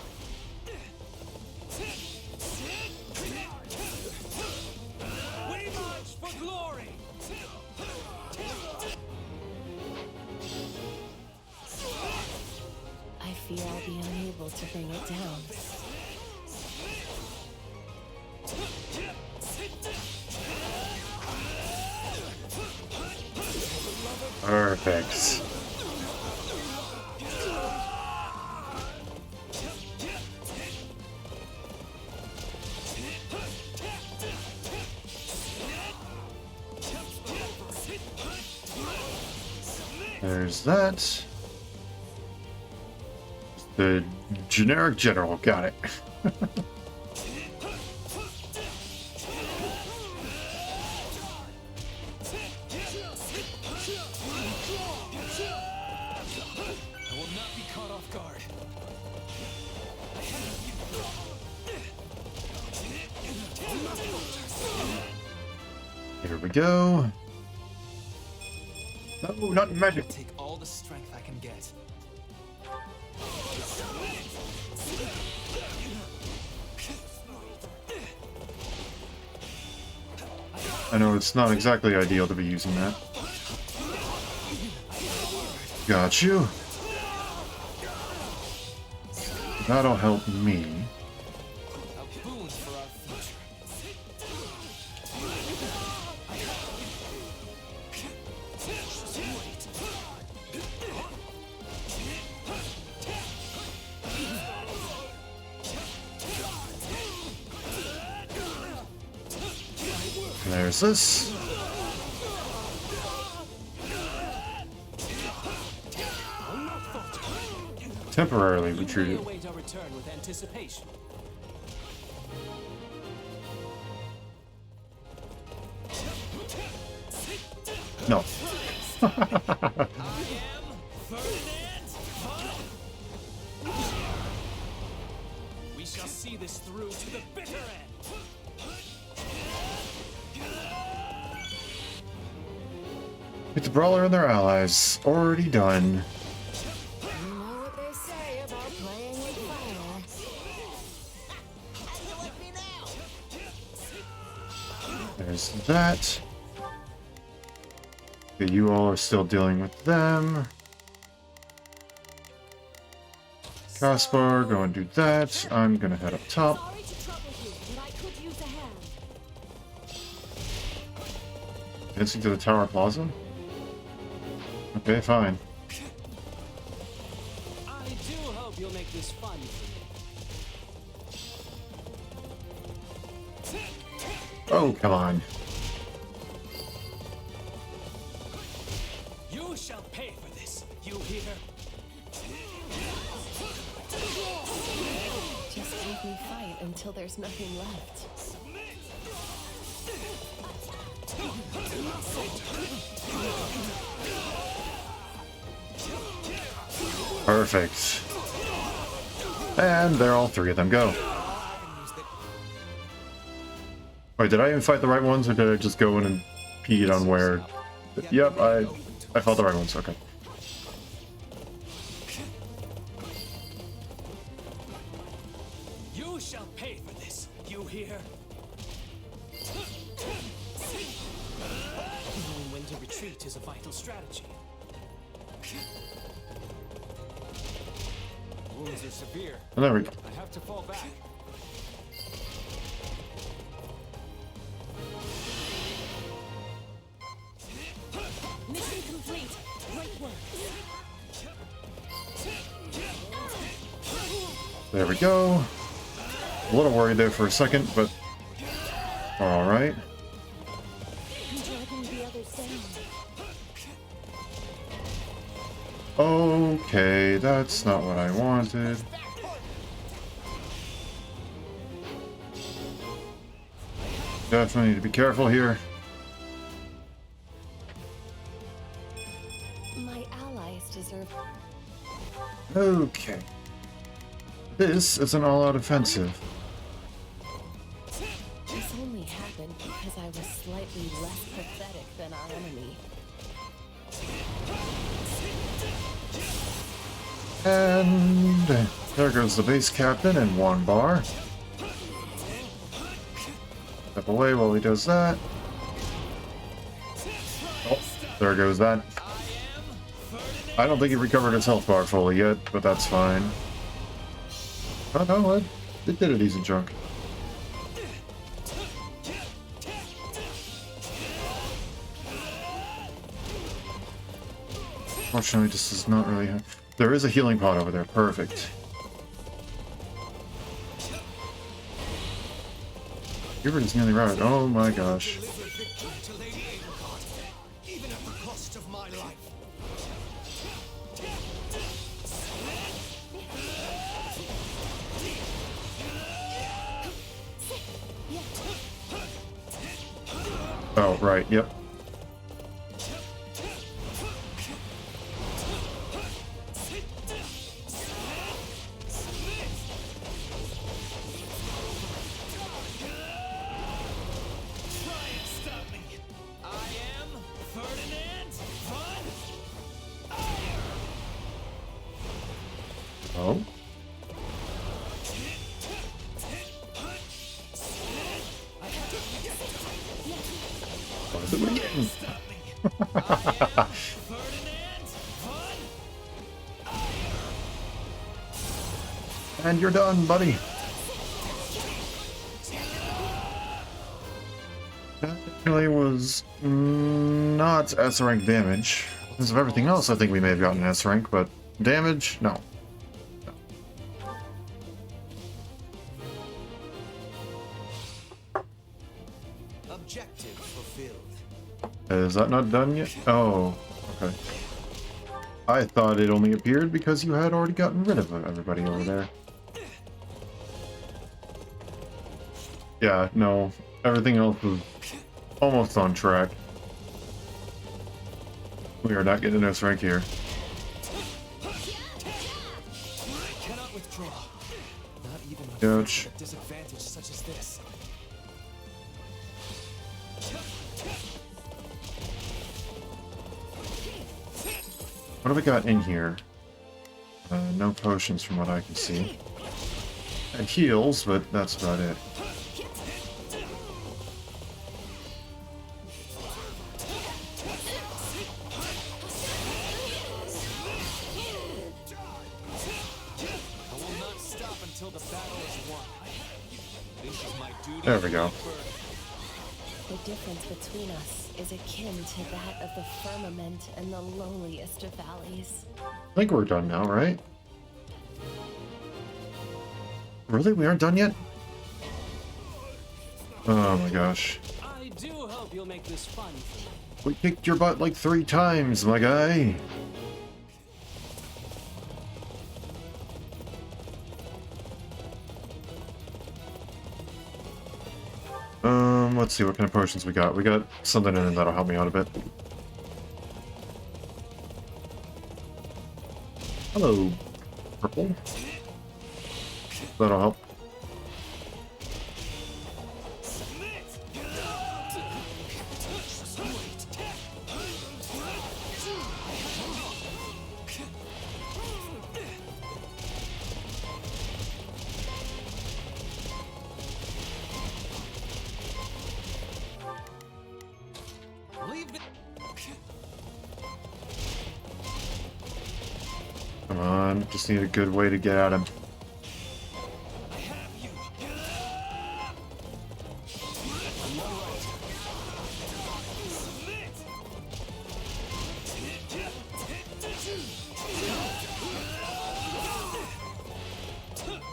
We march for glory! I fear I'll be unable to bring it down. Perfect. There's that. The generic general, got it. I will not be caught off guard. Here we go. No, not magic. Take all the strength I can get. I know it's not exactly ideal to be using that. Got you. That'll help me. A boon for our future. There's this. Temporarily retreated. Await our return with anticipation. No. shall see this through to the bitter end. With the Brawler and their allies already done. You know what they say about playing with fire. How you like me now? There's that. Okay, you all are still dealing with them. Caspar, go and do that. I'm gonna head up top. Sorry to trouble you, but I could use a hand. Dancing to the Tower Plaza? Okay, fine. I do hope you'll make this fun for me. Oh, come on. You shall pay for this, you hear? Just make me fight until there's nothing left. Perfect. And there all three of them go. Wait, did I even fight the right ones, or did I just go in and peed on where? Yep, I fought the right ones, okay. You shall pay for this, you hear? Knowing when to retreat is a vital strategy. Wounds are severe. And there we go. I have to fall back. Mission complete. Great work. There we go. A little worried there for a second, but alright. Dragging the others down. Okay, that's not what I wanted. Definitely need to be careful here. My allies deserve. Okay. This is an all-out offensive. This only happened because I was slightly less pathetic than our enemy. And there goes the base captain in one bar. Step away while he does that. Oh, there goes that. I don't think he recovered his health bar fully yet, but that's fine. Oh no, it did a decent chunk. Fortunately, this is not really... There is a healing pod over there. Perfect. Hubert is nearly routed. Oh my gosh. Even at the cost of my life. Oh, right, yep. Oh. What is it we getting? And you're done, buddy. That really was not S rank damage. Because of everything else, I think we may have gotten S rank, but damage, no. Objective fulfilled. Is that not done yet? Oh, okay. I thought it only appeared because you had already gotten rid of everybody over there. Yeah, no. Everything else was almost on track. We are not getting an S rank here. Cannot withdraw. Not even Ouch. A disadvantage such as this. What do we got in here? No potions from what I can see. And heals, but that's about it. I will not stop until the battle is won. This is my duty. There we go. The difference between us is akin to that of the firmament and the lowliest of valleys. I think we're done now, right? Really? We aren't done yet? Oh my gosh. I do hope you'll make this fun. We kicked your butt like 3 times, my guy. Let's see what kind of potions we got. We got something in it that'll help me out a bit. Hello, purple. That'll help. Come on, just need a good way to get at him.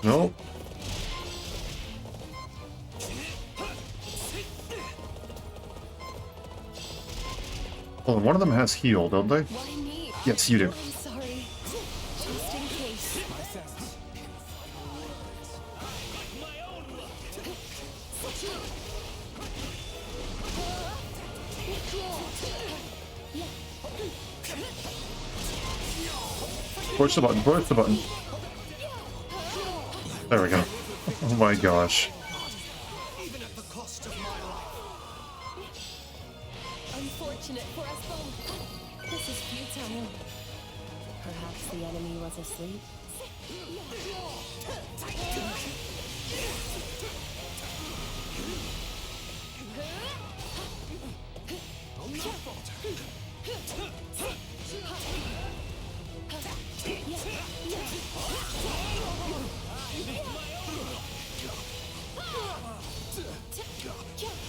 Nope. Well, one of them has heal, don't they? Why me? Yes, you do. I'm sorry. Just in case. Push the button, push the button. There we go. Oh my gosh. Unfortunate for us both. This is futile. Perhaps the enemy was asleep.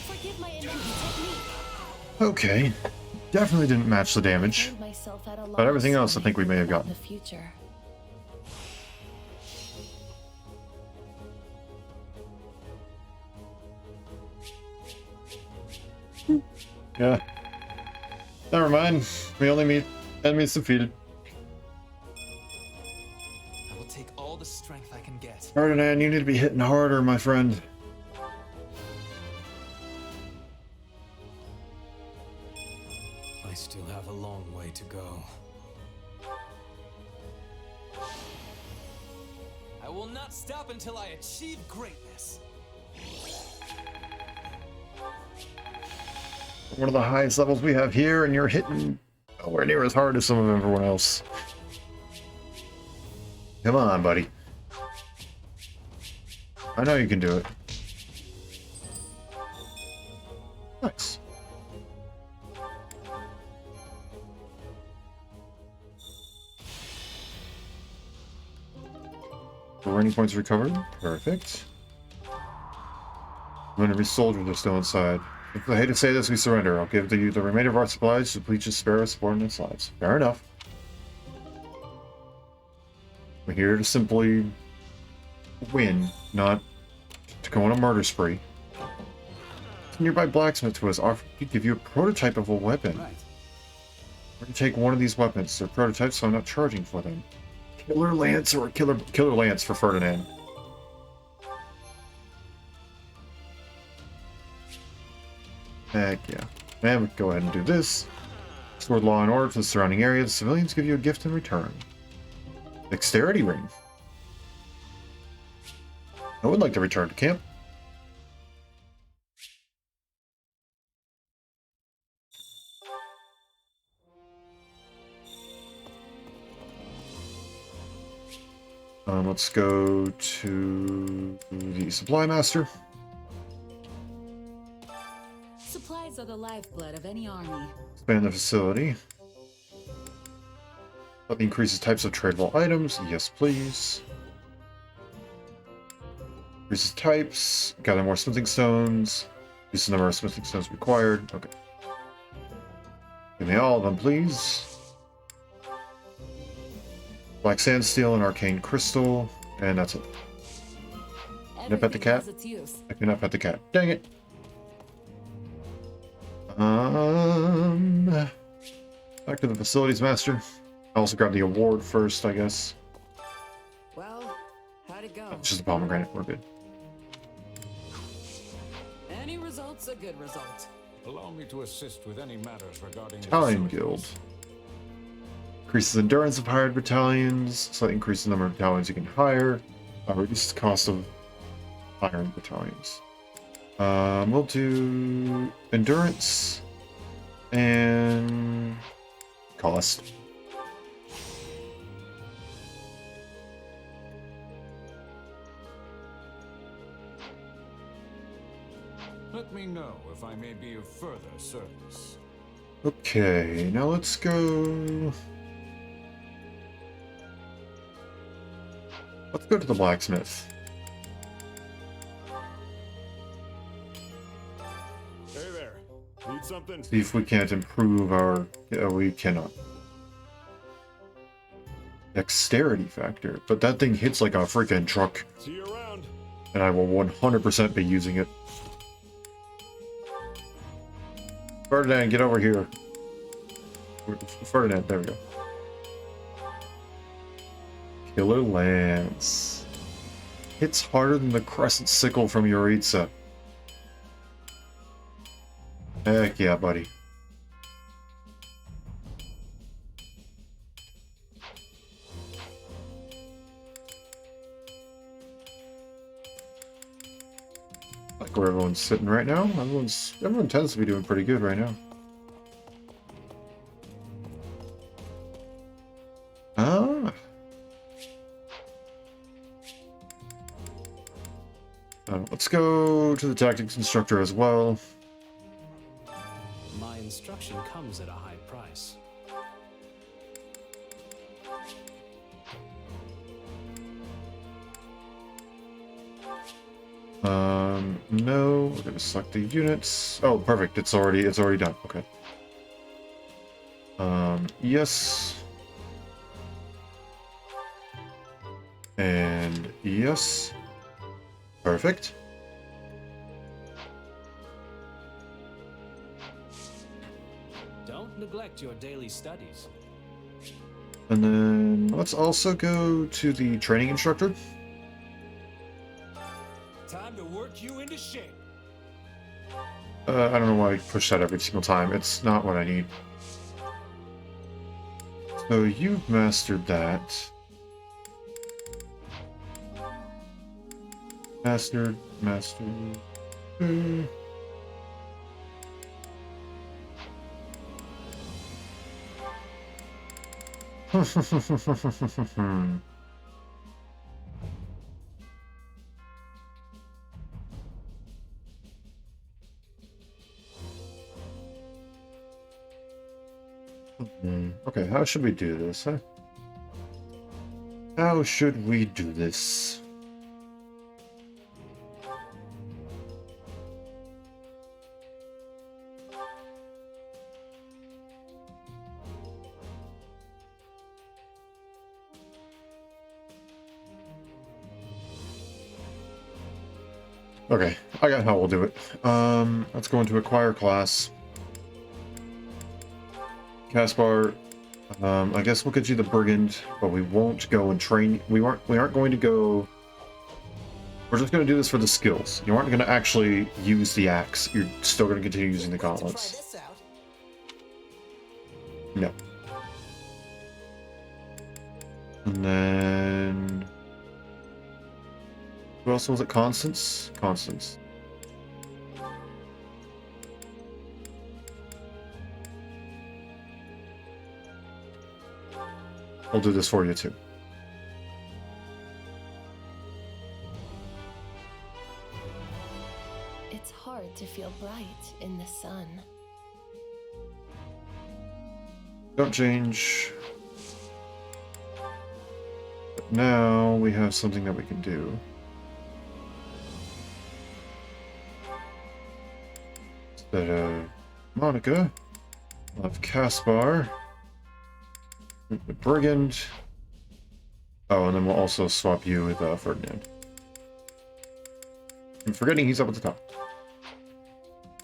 Forgive my inane technique. Okay. Definitely didn't match the damage. Find myself at a But everything else I loss think we may have about gotten. the future. Yeah. Never mind. We only meet enemies defeated. I will take all the strength I can get. Ferdinand, you need to be hitting harder, my friend. I still have a long way to go. I will not stop until I achieve greatness. One of the highest levels we have here, and you're hitting nowhere near as hard as some of everyone else. Come on, buddy. I know you can do it. Nice. Learning points recovered. Perfect. When every soldier that's still inside. If I hate to say this, we surrender. I'll give you the remainder of our supplies to please just spare us subordinates' lives. Fair enough. We're here to simply win, not to go on a murder spree. The nearby blacksmith who has offered to give you a prototype of a weapon. Right. We're going to take one of these weapons. They're prototypes, so I'm not charging for them. Killer Lance or Killer Lance for Ferdinand. Heck yeah. And we can go ahead and do this. Restore law and order to the surrounding area. The civilians give you a gift in return. Dexterity ring. I would like to return to camp. Let's go to the supply master. Supplies are the lifeblood of any army. Expand the facility. Let me increase the types of tradable items. Yes, please. Increases types. Gather more smithing stones. Reduce the number of smithing stones required. Okay. Give me all of them, please. Black sandsteel and arcane crystal. And that's it. Can I pet the cat? I cannot pet the cat. Dang it. Back to the facilities master. I also grab the award first, I guess. Well, how'd it go? It's just a pomegranate. We're good. Any result's a good result. Allow me to assist with any matters regarding the Battalion facilities. Guild. Increases endurance of hired battalions. Slightly increases the number of battalions you can hire. Reduces the cost of hiring battalions. We'll do endurance and cost. Let me know if I may be of further service. Okay, now let's go. Let's go to the blacksmith. Hey there. Need something? See if we can't improve our... Yeah, we cannot. Dexterity factor. But that thing hits like a freaking truck. See you around. And I will 100% be using it. Ferdinand, get over here. Ferdinand, there we go. Killer Lance. Hits harder than the Crescent Sickle from Yuritsa. Heck yeah, buddy. Like where everyone's sitting right now. Everyone tends to be doing pretty good right now. Let's go to the tactics instructor as well. My instruction comes at a high price. No, we're gonna select the units. Oh, perfect. It's already done. Okay. Yes. And yes. Perfect. Don't neglect your daily studies. And then let's also go to the training instructor. Time to work you into shape. I don't know why I push that every single time. It's not what I need. So you've mastered that. Mastered. Okay, how should we do this, huh? How should we do this? Okay, I got how we'll do it. Let's go into acquire class. Caspar, I guess we'll get you the brigand, but we won't go and train. We aren't going to go. We're just going to do this for the skills. You aren't going to actually use the axe. You're still going to continue using the gauntlets. No. And then Who else was it? Constance? Constance. I'll do this for you too. It's hard to feel bright in the sun. Don't change. But now we have something that we can do. Instead of Monica, we'll have Caspar, the Brigand. Oh, and then we'll also swap you with Ferdinand. I'm forgetting he's up at the top.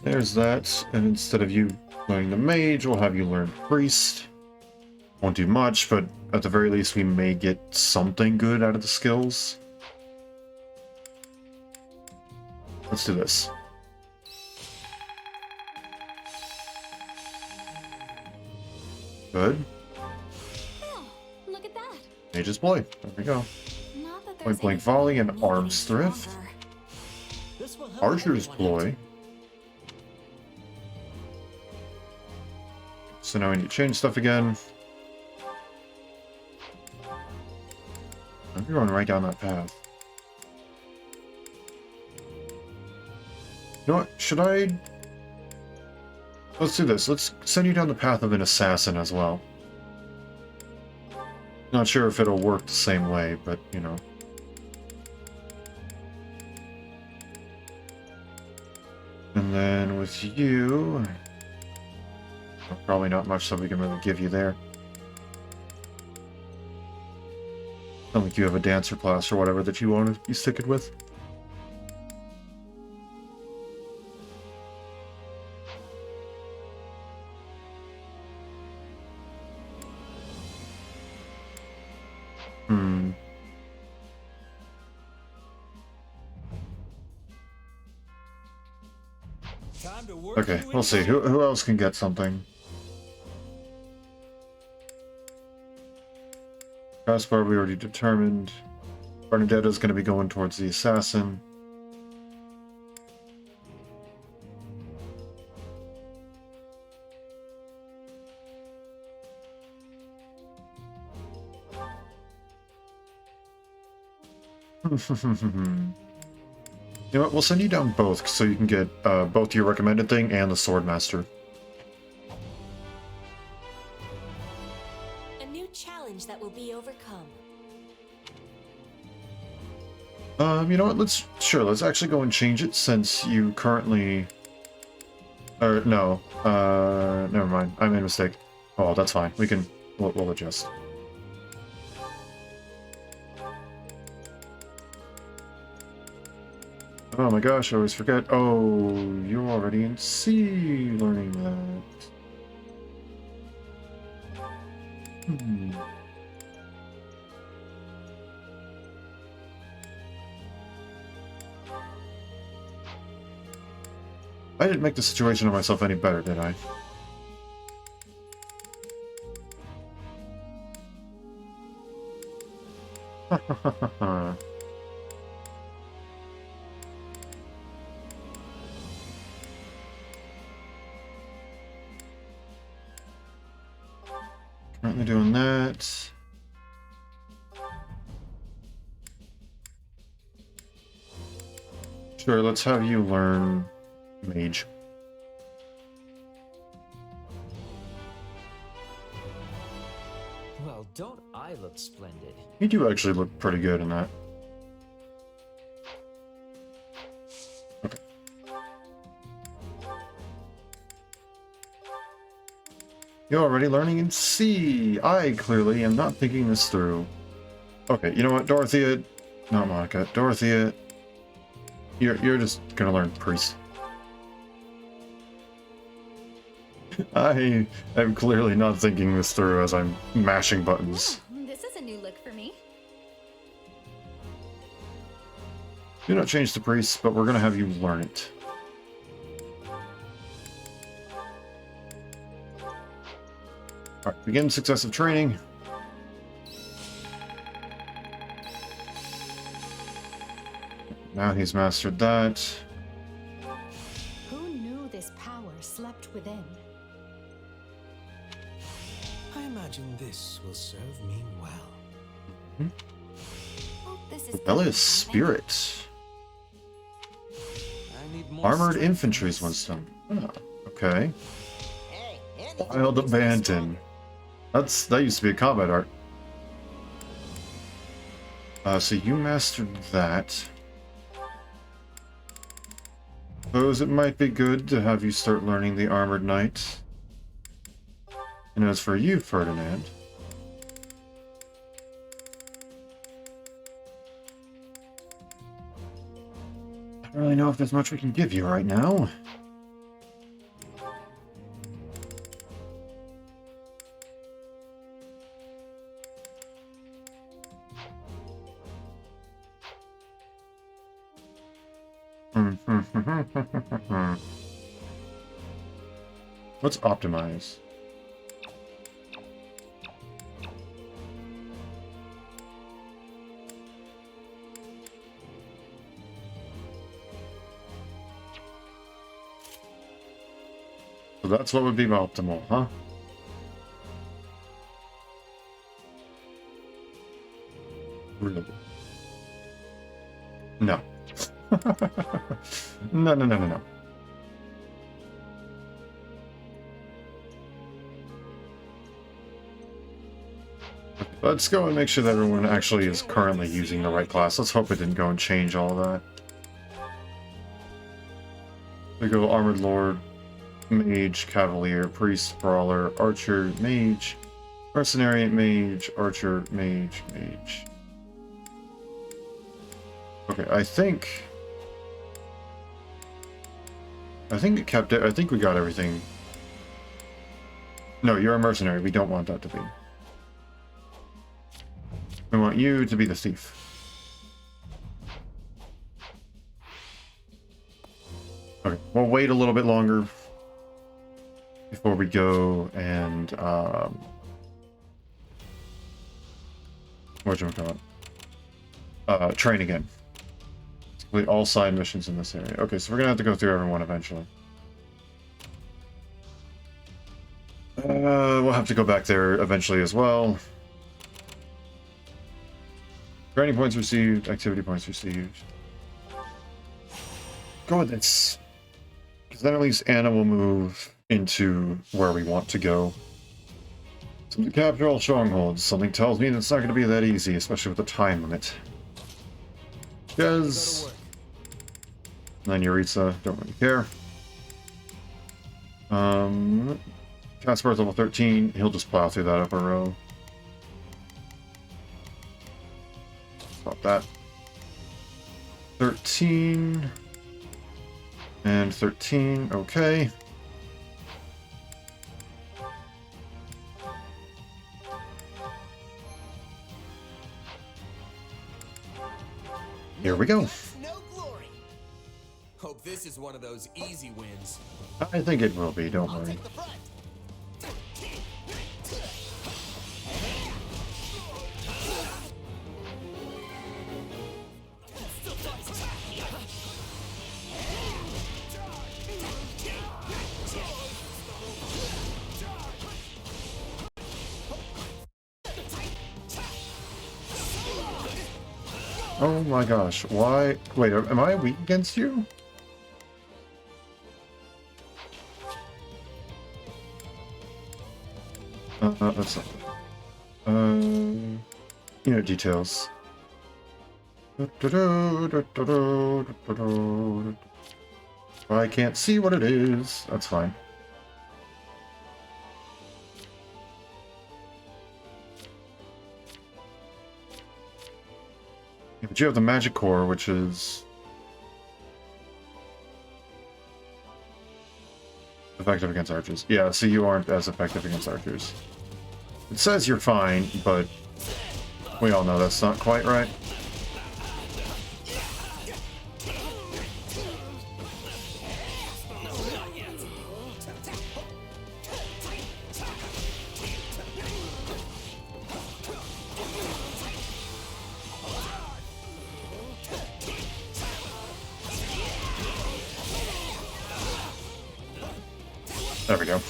There's that, and instead of you learning the mage, we'll have you learn priest. Won't do much, but at the very least we may get something good out of the skills. Let's do this. Good. Oh, look at that. Mage's Ploy. There we go. Not that there's Point blank anything volley and really arms thrift. stronger. This will help Archer's everyone out. Ploy. So now we need to change stuff again. I'm going right down that path. You know what? Should I... Let's do this. Let's send you down the path of an assassin as well. Not sure if it'll work the same way, but, you know. And then with you... Probably not much that we can really give you there. Don't think you have a dancer class or whatever that you want to be sticking with. Time to work Okay, you we'll see. into Who else can get something? Caspar, we already determined. Bernadetta's going to be going towards the assassin. You know what? We'll send you down both so you can get both your recommended thing and the Swordmaster. A new challenge that will be overcome. You know what? Let's actually go and change it since you currently... Or, no. Never mind. I made a mistake. Oh, that's fine. We'll adjust. Oh my gosh, I always forget. Oh, you're already in C learning that. I didn't make the situation of myself any better, did I? Currently doing that. Sure, let's have you learn Mage. Well, don't I look splendid? You do actually look pretty good in that. Okay. You're already learning in C. I clearly am not thinking this through. Okay, you know what, Dorothea, not Monica, Dorothea, you're just gonna learn Priest. I am clearly not thinking this through as I'm mashing buttons. This is a new look for me. Do not change the priest, but we're gonna have you learn it. Alright, begin successive training. now he's mastered that. Who knew this power slept within? I imagine this will serve me well. Hope this is Rebellious Spirit. I need more Armored strength Infantry than is one this. stone. Oh, okay. Hey, anything Wild makes me Abandon. That used to be a combat art. So you mastered that. Suppose it might be good to have you start learning the Armored Knight. And as for you, Ferdinand, I don't really know if there's much we can give you right now. Let's optimize. So that's what would be optimal, huh? Really? No. No. Let's go and make sure that everyone actually is currently using the right class. Let's hope it didn't go and change all that. We go Armored Lord, Mage, Cavalier, Priest, Brawler, Archer, Mage, Mercenary, Mage, Archer, Mage, Mage. Okay, I think it kept it. I think we got everything. No, you're a mercenary. We don't want that to be. We want you to be the thief. Okay, we'll wait a little bit longer before we go and whatchamacallit? Train again. Complete all side missions in this area. Okay, so we're gonna have to go through everyone eventually. We'll have to go back there eventually as well. Training points received, activity points received. Go with this. Because then at least Anna will move into where we want to go. So to capture all strongholds. Something tells me that it's not going to be that easy, especially with the time limit. Because... then Yuritsa, don't really care. Casper's level 13, he'll just plow through that upper row. Stop that. 13. And 13, okay. Here we go. No glory. Hope this is one of those easy wins. I think it will be, don't worry. Oh my gosh, why? Wait, am I weak against you? That's not. Unit details. I can't see what it is. That's fine. But you have the magic core, which is effective against archers. Yeah, so you aren't as effective against archers. It says you're fine, but we all know that's not quite right. There we go.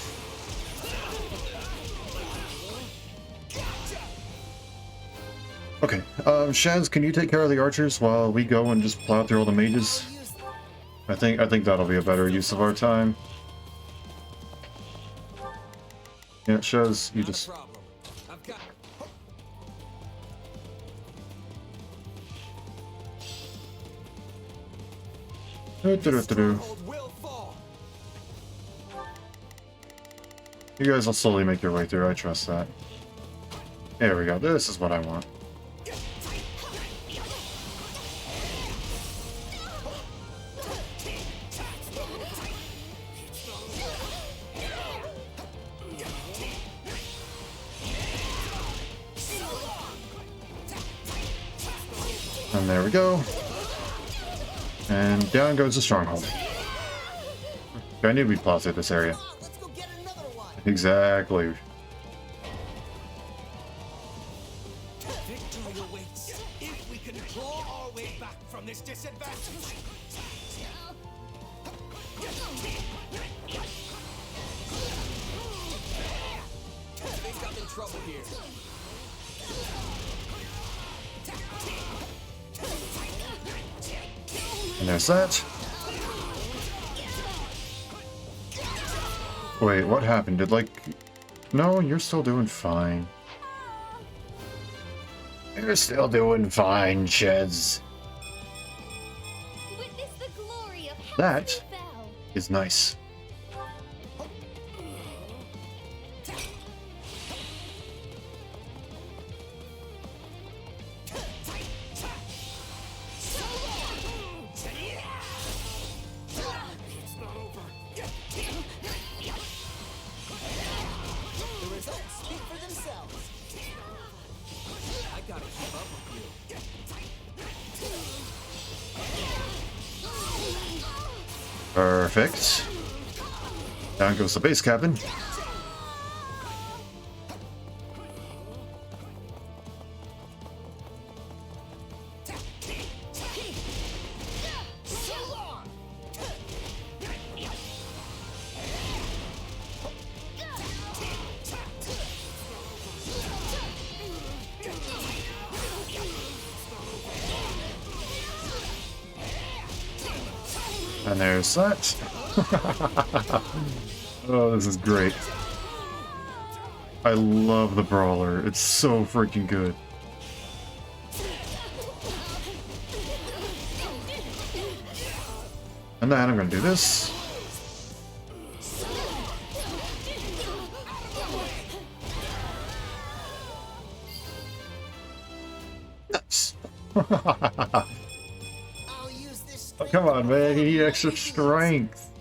Okay, Shaz, can you take care of the archers while we go and just plow through all the mages? I think that'll be a better use of our time. Yeah, Shaz, you just... You guys will slowly make your way through, I trust that. There we go, this is what I want. And there we go. And down goes the stronghold. I knew we'd plow through this area. Exactly. Victory awaits if we can claw our way back from this disadvantage. I think I'm in trouble here. And there's that. Wait, what happened? Did, like... No, you're still doing fine. You're still doing fine, Sheds. Witness the glory of how That he fell. is nice. The results speak for themselves. I gotta keep up with you. Perfect. Down goes the base cabin. And there's that. Oh, this is great. I love the brawler. It's so freaking good. And then I'm gonna do this. Nice. Oh, come on, man. You need extra strength.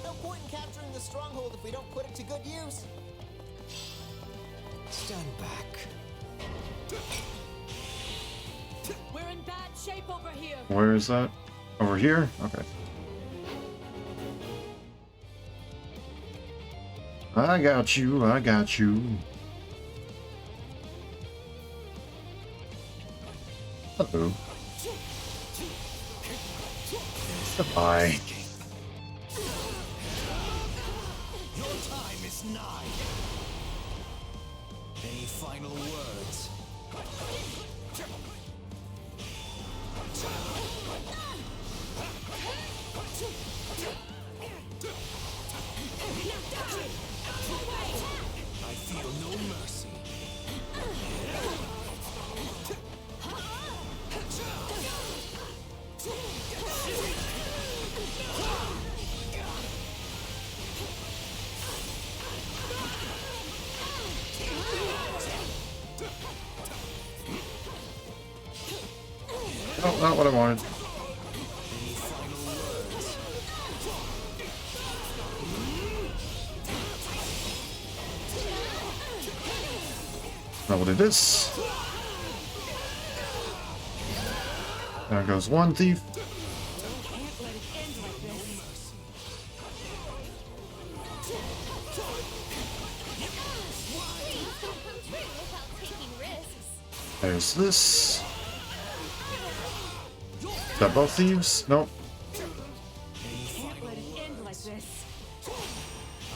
No point in capturing the stronghold if we don't put it to good use. Stand back. We're in bad shape over here. Where is that? Over here? Okay. I got you. I got you. Hello. Goodbye. Your time is nigh. Any final words? I feel no mercy. Oh, not what I wanted. Now we'll do this. There goes one thief. There's this. Is that both thieves? Nope.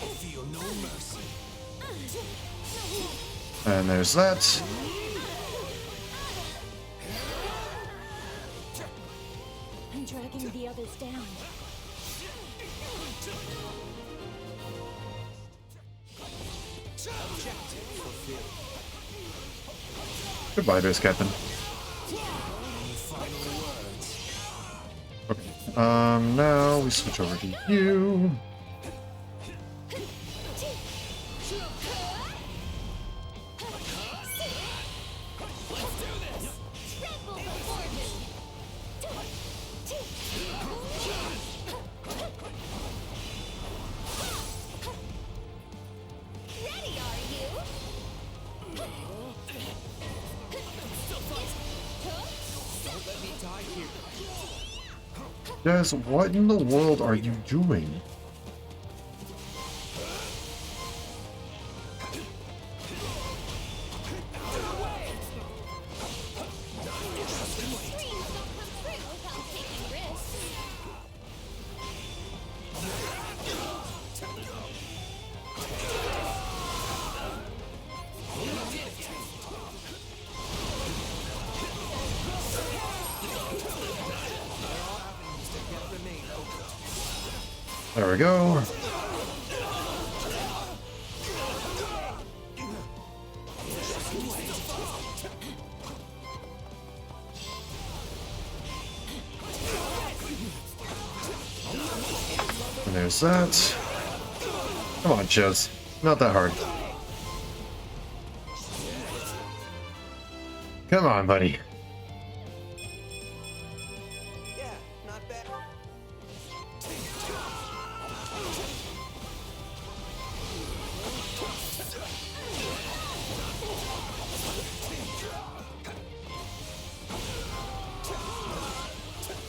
Feel no mercy. And there's that. I'm dragging the others down. Goodbye, Base Captain. Okay. Now we switch over to you. Des, what in the world are you doing? There we go. And there's that. Come on, Chaz. Not that hard. Come on, buddy.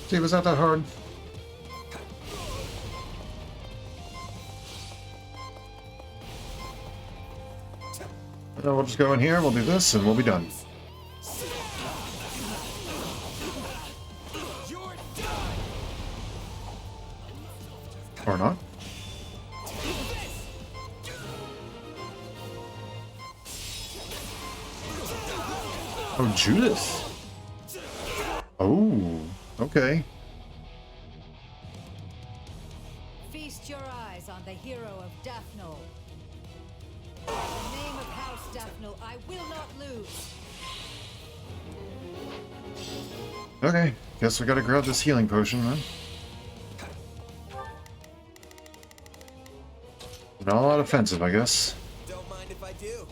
See, was that hard? No, we'll just go in here, we'll do this, and we'll be done. Or not. Oh, Judas. Oh, okay. Feast your eyes on the hero of Daphne. In the name of House Daphne, I will not lose. Okay, guess we gotta grab this healing potion, then. Not a lot offensive, I guess. Don't mind if I do.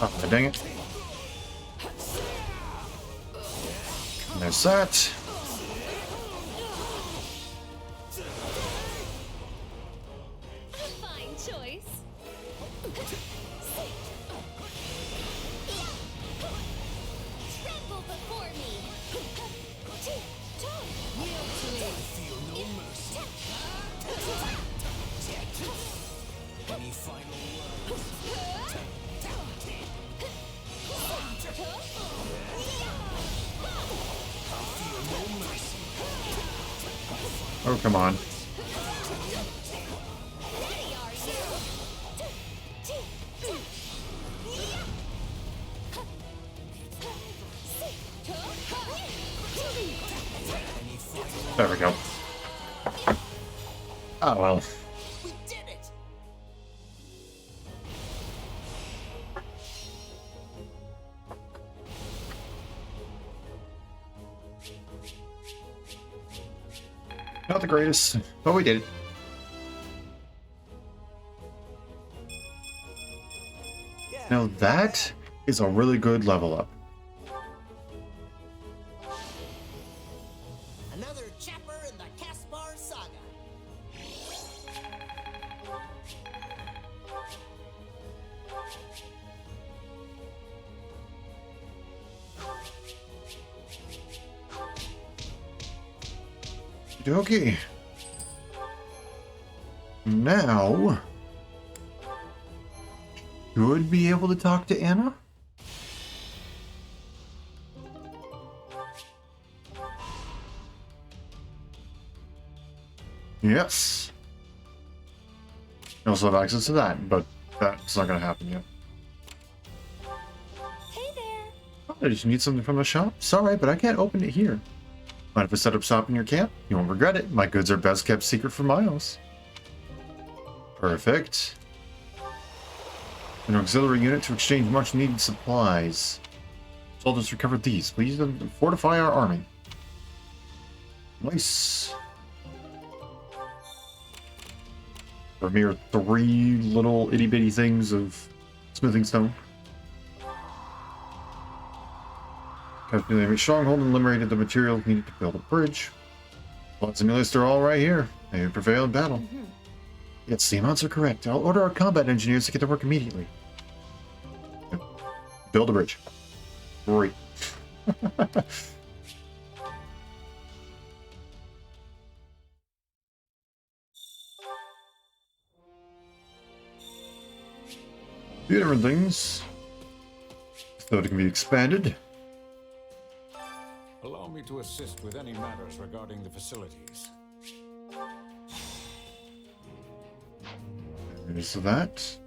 Oh, dang it. And there's that. Fine choice. Tremble before me. Feel no mercy. Any final words? Feel no mercy. Oh, come on. There we go. Oh, well. We did it! Not the greatest, but we did it. Now that is a really good level up. Another chapter in the Caspar saga. Okay. Now, should be able to talk to Anna? Yes. I also have access to that, but that's not going to happen yet. Hey there. Oh, did you need something from the shop? Sorry, but I can't open it here. Mind if I set up shop in your camp? You won't regret it. My goods are best kept secret for miles. Perfect. An auxiliary unit to exchange much needed supplies. Soldiers recovered these. Please fortify our army. Nice. For a mere 3 little itty bitty things of smithing stone. Captured the enemy stronghold and liberated the materials needed to build a bridge. Plots and list are all right here. They prevail in battle. Yes, the amounts are correct. I'll order our combat engineers to get to work immediately. Yep. Build a bridge. Great. Few different things. So it can be expanded. Allow me to assist with any matters regarding the facilities. There's that.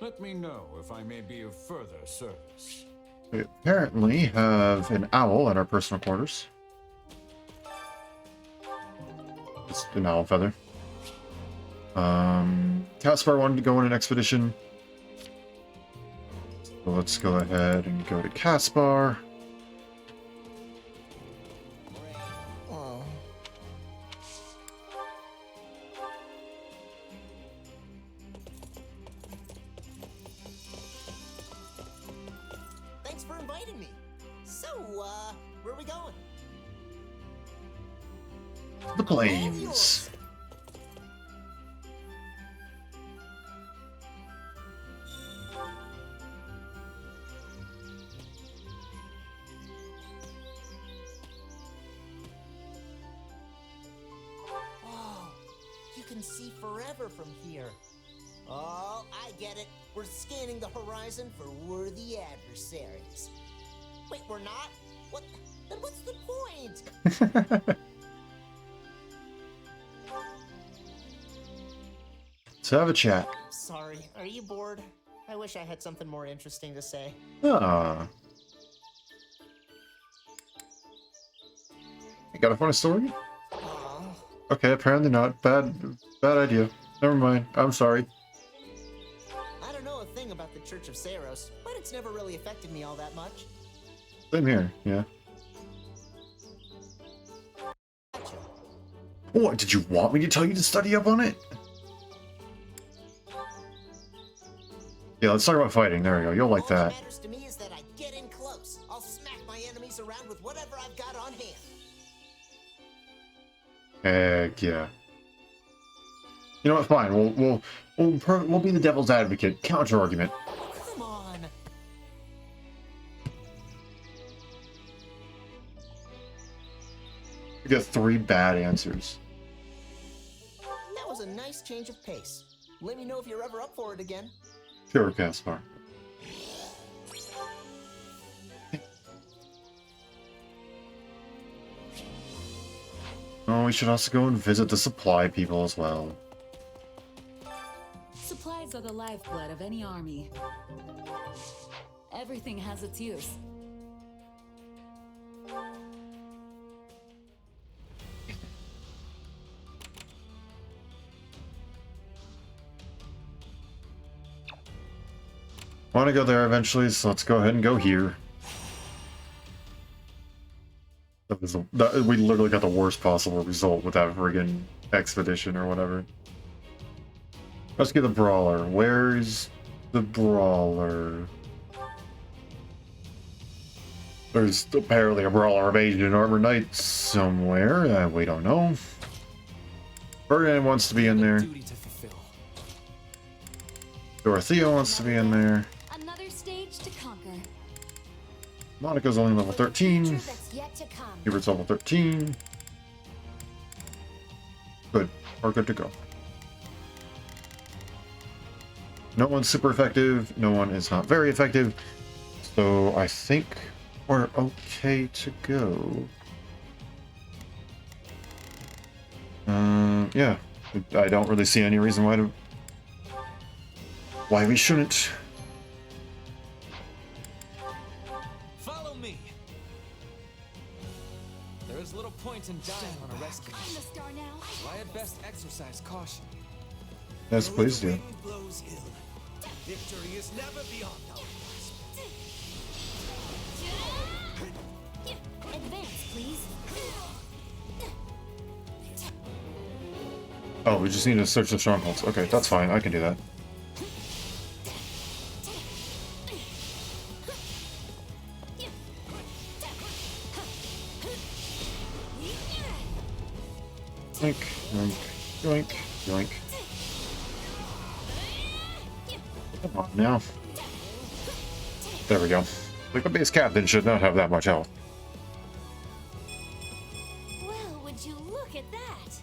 Let me know if I may be of further service. We apparently have an owl at our personal quarters. It's an owl feather. Caspar wanted to go on an expedition. So let's go ahead and go to Caspar. Oh. Thanks for inviting me. So, where are we going? The plains. Whoa, you can see forever from here. Oh, I get it. We're scanning the horizon for worthy adversaries. Wait, we're not? What? Then what's the point? Let's have a chat. Sorry, are you bored? I wish I had something more interesting to say. Ah. You got a funny story? Okay, apparently not. Bad idea. Never mind. I'm sorry. I don't know a thing about the Church of Saros, but it's never really affected me all that much. Same here, yeah. What, did you want me to tell you to study up on it? Yeah, let's talk about fighting. There we go. You'll like that. All that matters to me is that I get in close. I'll smack my enemies around with whatever I've got on hand. Heck yeah. You know what? Fine. We'll be the devil's advocate. Counter argument. Come on. We got 3 bad answers. That was a nice change of pace. Let me know if you're ever up for it again. Sure, Caspar. Oh, we should also go and visit the supply people as well. Supplies are the lifeblood of any army. Everything has its use. Want to go there eventually, so let's go ahead and go here. We literally got the worst possible result with that friggin' expedition or whatever. Rescue the brawler. Where's the brawler? There's apparently a brawler of Agent Armor Knight somewhere. We don't know. Ferdinand wants to be in there. Dorothea wants to be in there. Another stage to conquer. Monica's only level 13. Hubert's level 13. Good. We're good to go. No one's super effective. No one is not very effective. So I think we're okay to go. Yeah. I don't really see any reason why we shouldn't. Follow me. There is little point in dying on a rescue. I'm the star now. So I had best exercise caution. Yes, please do. Blows ill. Victory is never beyond our grasp. Advance, please. Oh, we just need to search the strongholds. Okay, that's fine. I can do that. Yoink, yoink, yoink, yoink. Come on now. There we go. Like the base captain should not have that much health. Well, would you look at that?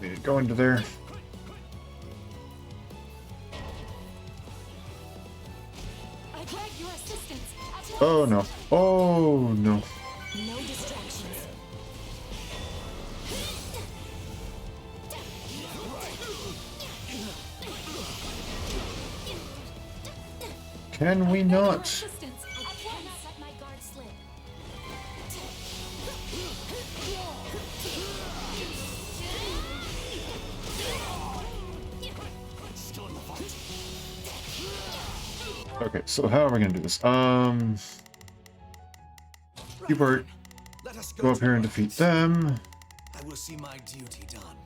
Need to go into there. I beg your assistance. Oh no. Oh no. No distractions. Can we not? Assistance. I cannot let my guard slip. Still in the fight. Okay, so how are we gonna do this? Hubert, go up here and defeat them. I will see my duty done.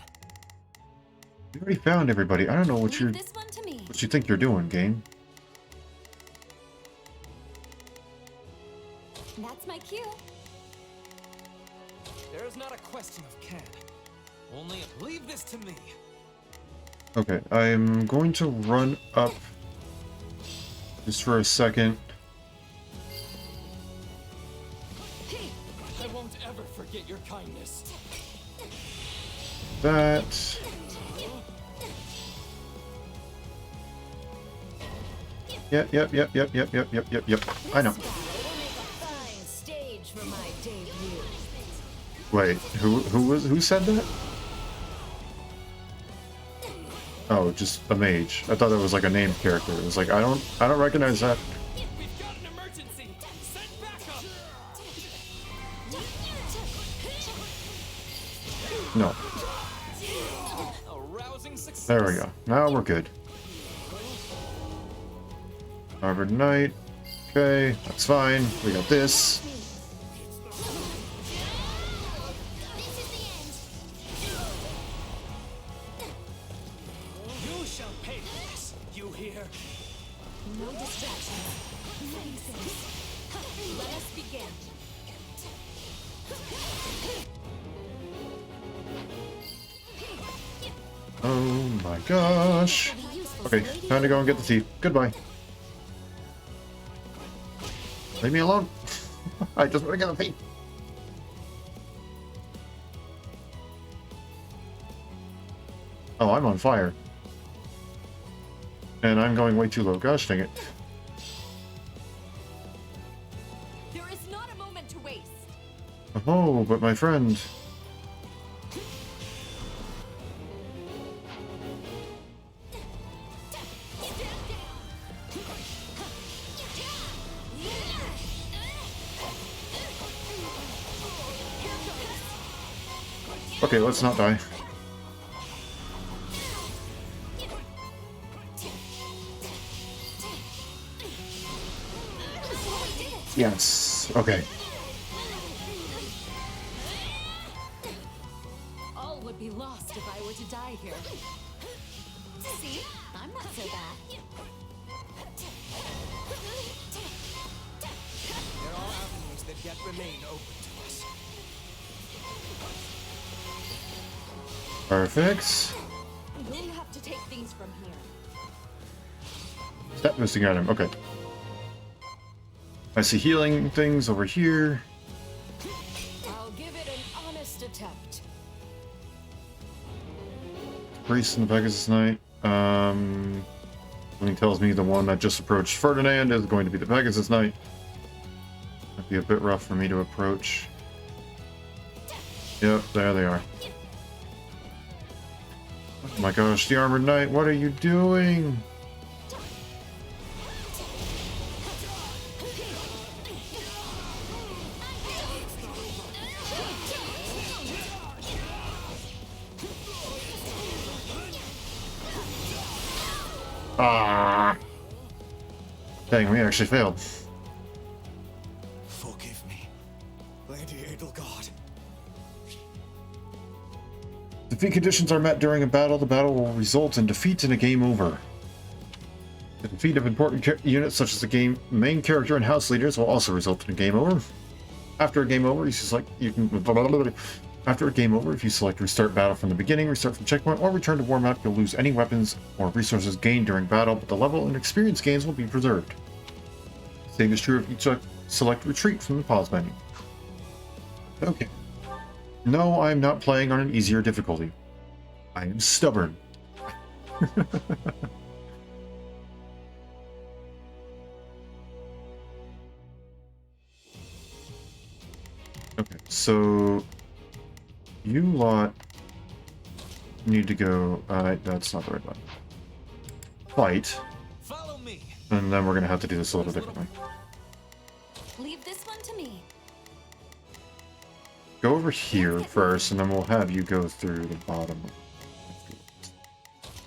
We already found everybody. I don't know what Leave this one to me. you think you're doing, game. That's my cue. There is not a question of can. Only leave this to me. Okay, I'm going to run up just for a second. I won't ever forget your kindness. That. Yep. I know. Fine stage for my debut. Wait, who said that? Oh, just a mage. I thought that was like a named character. It was like I don't recognize that. We've got an emergency. Send backup. No. A rousing success. There we go. Now we're good. Harvard Knight. Okay, that's fine. We got this. You shall pay for this. You hear? No distractions. Let us begin. Oh my gosh. Okay, time to go and get the tea. Goodbye. Leave me alone. I just want to get the tea. Oh, I'm on fire. And I'm going way too low. Gosh dang it. There is not a moment to waste. Oh, but my friend. Okay, let's not die. Yes. Okay. All would be lost if I were to die here. See? I'm not so bad. There are avenues that yet remain open to us. Perfect. We'll have to take things from here. Step missing item. Okay. I see healing things over here. I'll give it an honest attempt. Priest in the Pegasus Knight. Something tells me the one that just approached Ferdinand is going to be the Pegasus Knight. Might be a bit rough for me to approach. Yep, there they are. Oh my gosh, the Armored Knight, what are you doing? Ah! Dang, we actually failed. Forgive me, Lady Edelgard. Defeat conditions are met during a battle. The battle will result in defeat and a game over. The defeat of important units such as the main character and house leaders will also result in a game over. After a game over, After a game over, if you select restart battle from the beginning, restart from checkpoint, or return to warm up, you'll lose any weapons or resources gained during battle, but the level and experience gains will be preserved. Same is true if you select retreat from the pause menu. Okay. No, I am not playing on an easier difficulty. I am stubborn. Okay, so you lot need to go. That's not the right button. Fight. Follow me. And then we're gonna have to do this a little differently. Leave this one to me. Go over here first, and then we'll have you go through the bottom.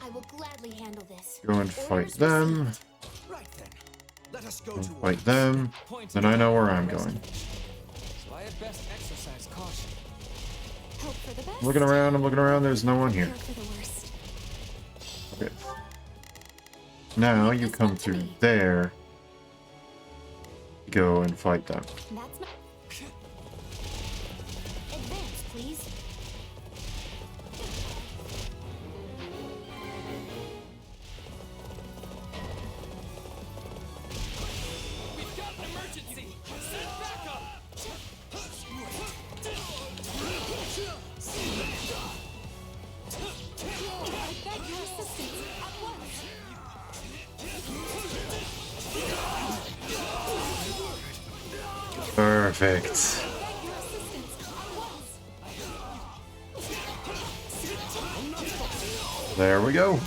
I will gladly handle this. Go and fight them. Right then. Let us go And to fight them. Then I know where I'm going. So I had best exercise caution. Hope for the best. I'm looking around. I'm looking around. There's no one here. Care for the worst. Okay. Now you come through there. Go and fight them. That's my... Advance, please. We've got an emergency! Send backup! I beg your assistance at once. Perfect. There we go.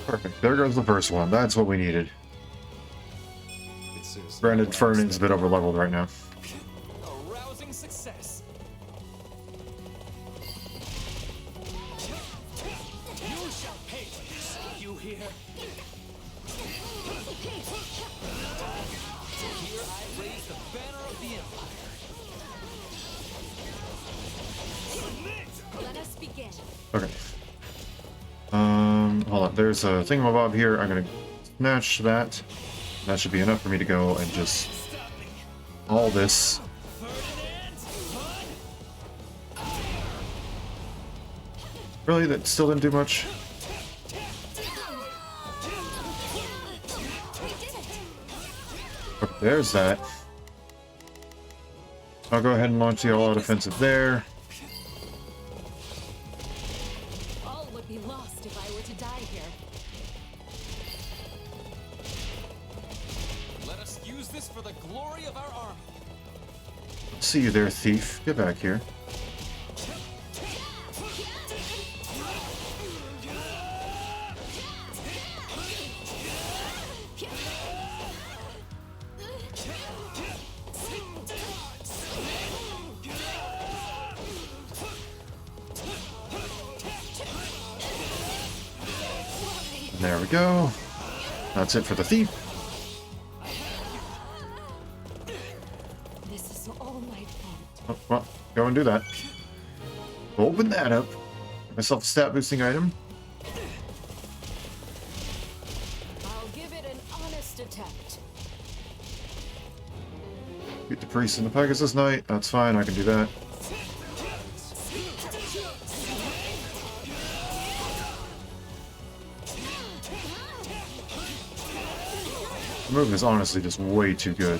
Perfect. There goes the first one. That's what we needed. Granted, Fernand's a bit overleveled right now. A rousing success. You shall pay for this. You hear? Here I raise the banner of the Empire. Let us begin. Okay. Hold on. There's a thingamabob here. I'm gonna snatch that. That should be enough for me to go and just all this. Really? That still didn't do much? Okay, there's that. I'll go ahead and launch the all-out offensive there. All would be lost if I were to die here. Let us use this for the glory of our army. See you there, thief. Get back here. There we go. That's it for the thief. This is all my fault. Oh, well, go and do that. Open that up. Get myself a stat boosting item. I'll give it an honest attempt. Beat the priest in the Pegasus Knight. That's fine, I can do that. The move is honestly just way too good.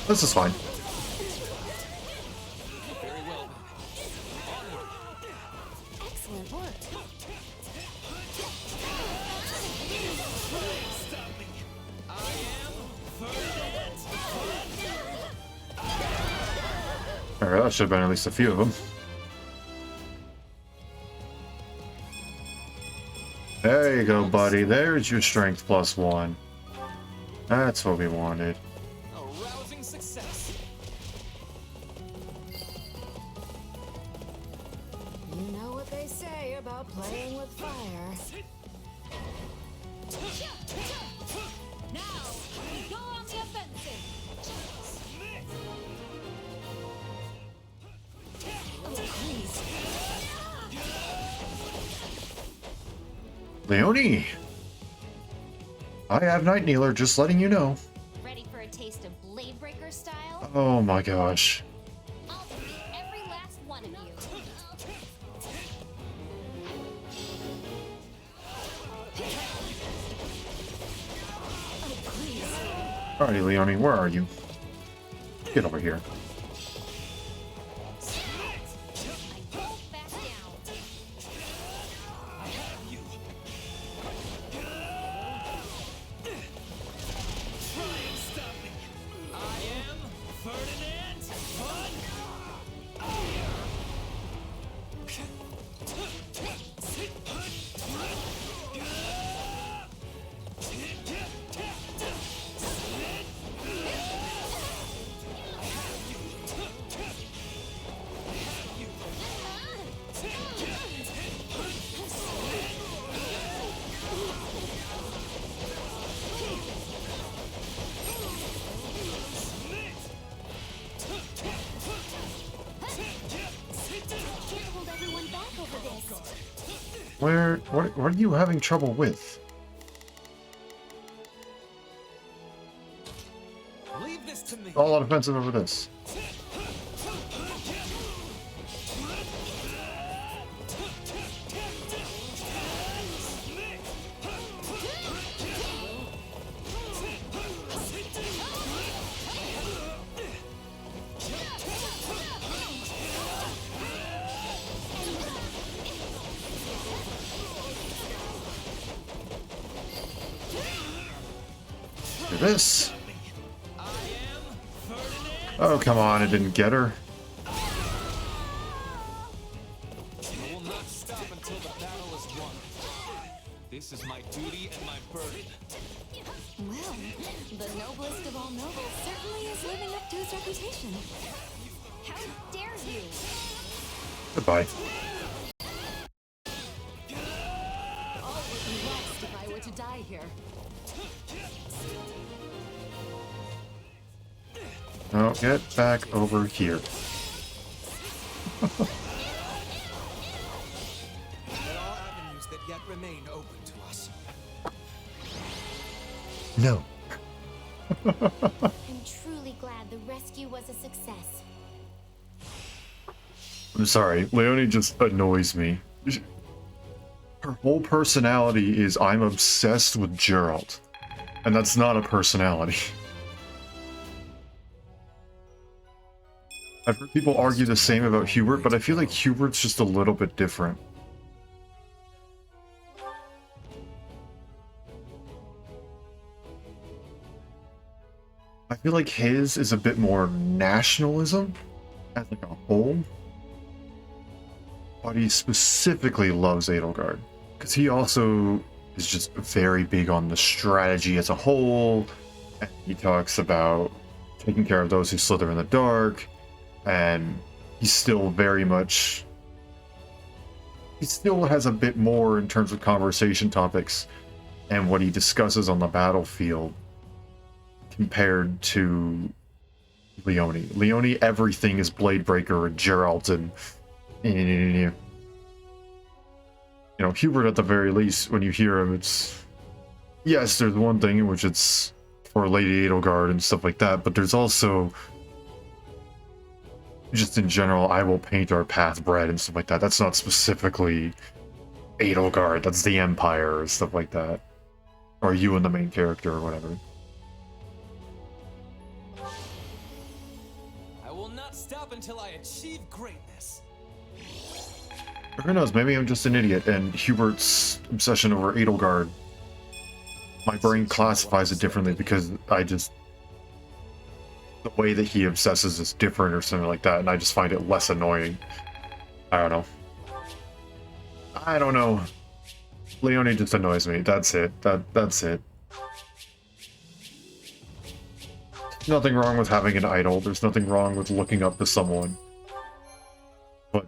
This is fine. Very well. Excellent work. Alright, that should have been at least a few of them. There you go, buddy. There's your strength +1. That's what we wanted. A rousing success. You know what they say about playing with fire. Now, go on the offensive. Oh, please. Leonie! I have Night Kneeler, just letting you know. Ready for a taste of Blade Breaker style? Oh my gosh. I'll defeat every last one of you. Alrighty, Leonie, where are you? Get over here. What are you having trouble with? Leave this to me. All out offensive over this. Do this. Oh, come on, it didn't get her. I will not stop until the battle is won. This is my duty and my burden. Well, the noblest of all nobles certainly is living up to his reputation. How dare you? Goodbye. All would be lost if I were to die here. Oh, get back over here. Let all avenues that yet remain open to us. No. I'm truly glad the rescue was a success. I'm sorry, Leonie just annoys me. Her whole personality is I'm obsessed with Geralt. And that's not a personality. I've heard people argue the same about Hubert, but I feel like Hubert's just a little bit different. I feel like his is a bit more nationalism as like a whole. But he specifically loves Edelgard. Because he also is just very big on the strategy as a whole. And he talks about taking care of those who slither in the dark. And he's still very much he still has a bit more in terms of conversation topics and what he discusses on the battlefield compared to Leone. Leone, everything is Bladebreaker and Geralt and you know, Hubert at the very least, when you hear him, it's yes, there's one thing in which it's for Lady Edelgard and stuff like that, but there's also just in general, I will paint our path red and stuff like that. That's not specifically Edelgard, that's the Empire or stuff like that. Or you and the main character or whatever. I will not stop until I achieve greatness. Or who knows, maybe I'm just an idiot and Hubert's obsession over Edelgard, my brain classifies it differently because I just... the way that he obsesses is different or something like that, and I just find it less annoying. I don't know. I don't know. Leone just annoys me. That's it. That's it. There's nothing wrong with having an idol. There's nothing wrong with looking up to someone. But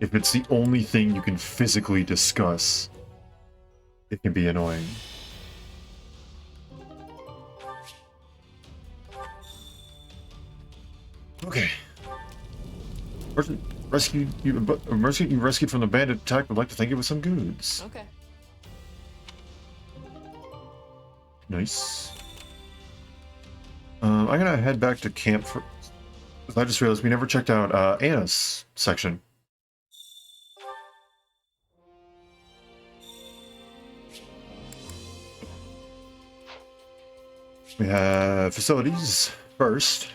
if it's the only thing you can physically discuss, it can be annoying. Okay. Person rescued you rescued from the bandit attack. Would like to thank you with some goods. Okay. Nice. I'm gonna head back to camp for... I just realized we never checked out Anna's section. We have facilities first.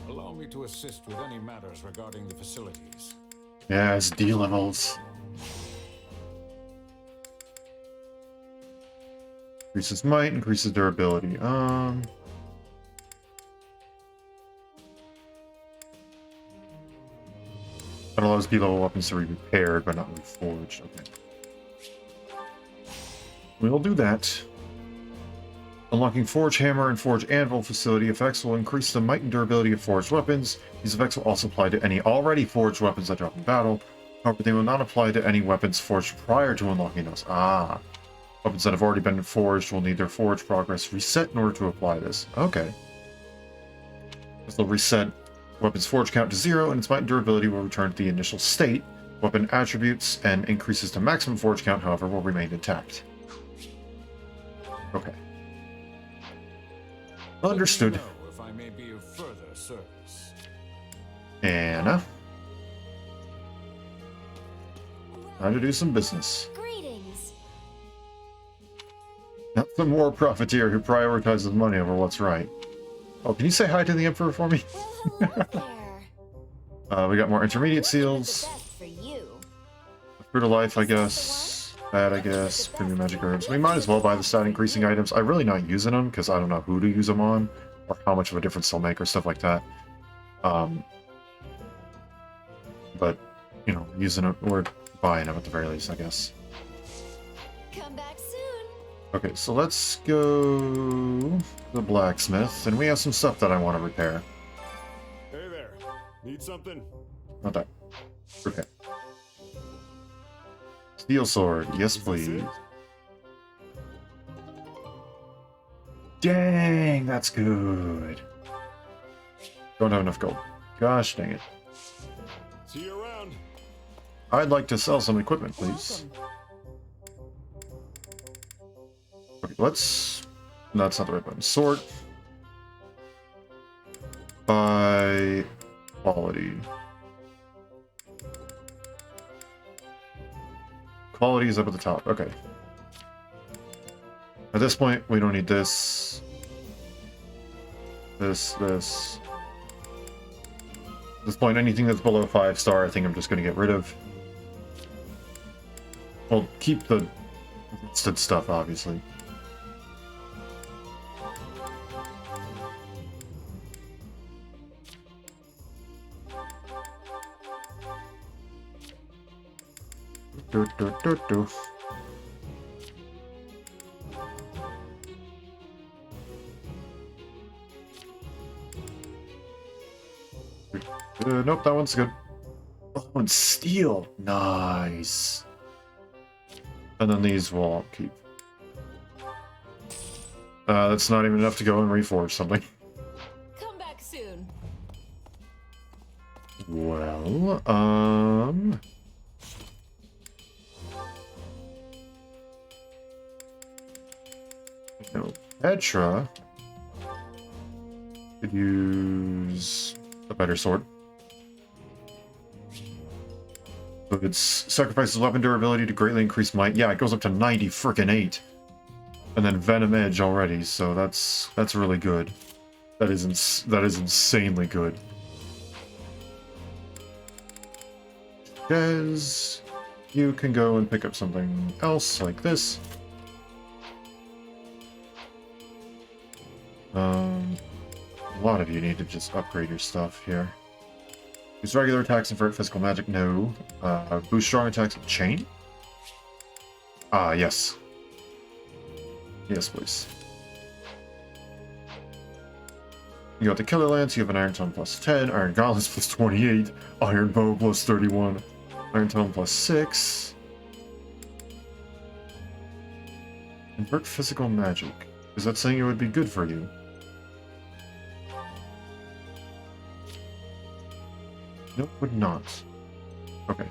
Allow me to assist with any matters regarding the facilities. Yes, D levels. Increases might, increases durability. That allows B-level weapons to be repaired, but not reforged. Okay. We'll do that. Unlocking Forge Hammer and Forge Anvil facility effects will increase the might and durability of forged weapons. These effects will also apply to any already forged weapons that drop in battle. However, they will not apply to any weapons forged prior to unlocking those. Ah. Weapons that have already been forged will need their forge progress reset in order to apply this. Okay. This will reset weapons forge count to 0, and its might and durability will return to the initial state. Weapon attributes and increases to maximum forge count, however, will remain intact. Okay. Understood. If I may be of further service. Anna. Time to do some business. Greetings. Not some war profiteer who prioritizes money over what's right. Oh, can you say hi to the Emperor for me? We got more intermediate seals. Fruit of life, I guess. That, I guess. Premium magic herbs. We might as well buy the stat increasing items. I'm really not using them because I don't know who to use them on or how much of a difference they'll make or stuff like that. But, you know, using it or buying them at the very least, I guess. Come back soon. Okay, so let's go to the blacksmith, and we have some stuff that I want to repair. Hey there. Need something? Not that. Okay. Steel sword, yes please. Dang, that's good. Don't have enough gold. Gosh dang it. See you around. I'd like to sell some equipment, please. Okay, let's... No, that's not the right button. Sword. By quality. Quality is up at the top. Okay. At this point, we don't need this. This. At this point, anything that's below 5-star, I think I'm just going to get rid of. Well, keep the listed stuff, obviously. Nope, that one's good. Oh, and steel. Nice. And then these will keep. That's not even enough to go and reforge something. Come back soon. Well, no, Petra could use a better sword. So it sacrifices weapon durability to greatly increase might. Yeah, it goes up to 90 frickin' 8. And then Venom Edge already, so that's really good. That is insanely good. Guys, you can go and pick up something else like this. A lot of you need to just upgrade your stuff here. Use regular attacks and invert physical magic. No. Boost strong attacks with chain. Ah, yes. Yes, please. You got the Killer Lance, you have an Iron Tome plus 10, Iron Gauntlets plus 28, Iron Bow plus 31, Iron Tome plus 6. Invert physical magic. Is that saying it would be good for you? No, it would not. Okay.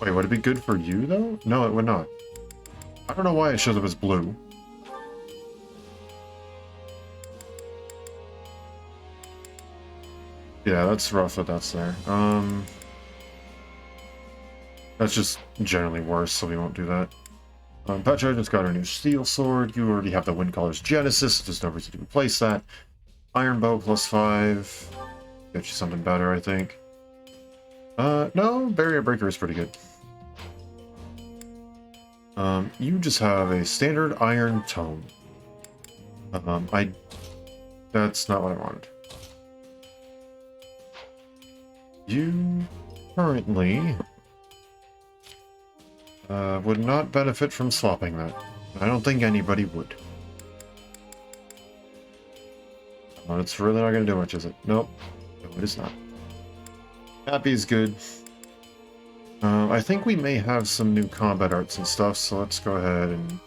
Wait, would it be good for you, though? No, it would not. I don't know why it shows up as blue. Yeah, that's rough that that's there. That's just generally worse, so we won't do that. Petra just got her new steel sword. You already have the Windcaller's Genesis, so there's no reason to replace that. Iron Bow plus 5. Get you something better, I think. No, Barrier Breaker is pretty good. You just have a standard Iron Tome. That's not what I wanted. You currently would not benefit from swapping that. I don't think anybody would. Well, it's really not going to do much, is it? Nope. No, it is not. Happy is good. I think we may have some new combat arts and stuff, so let's go ahead and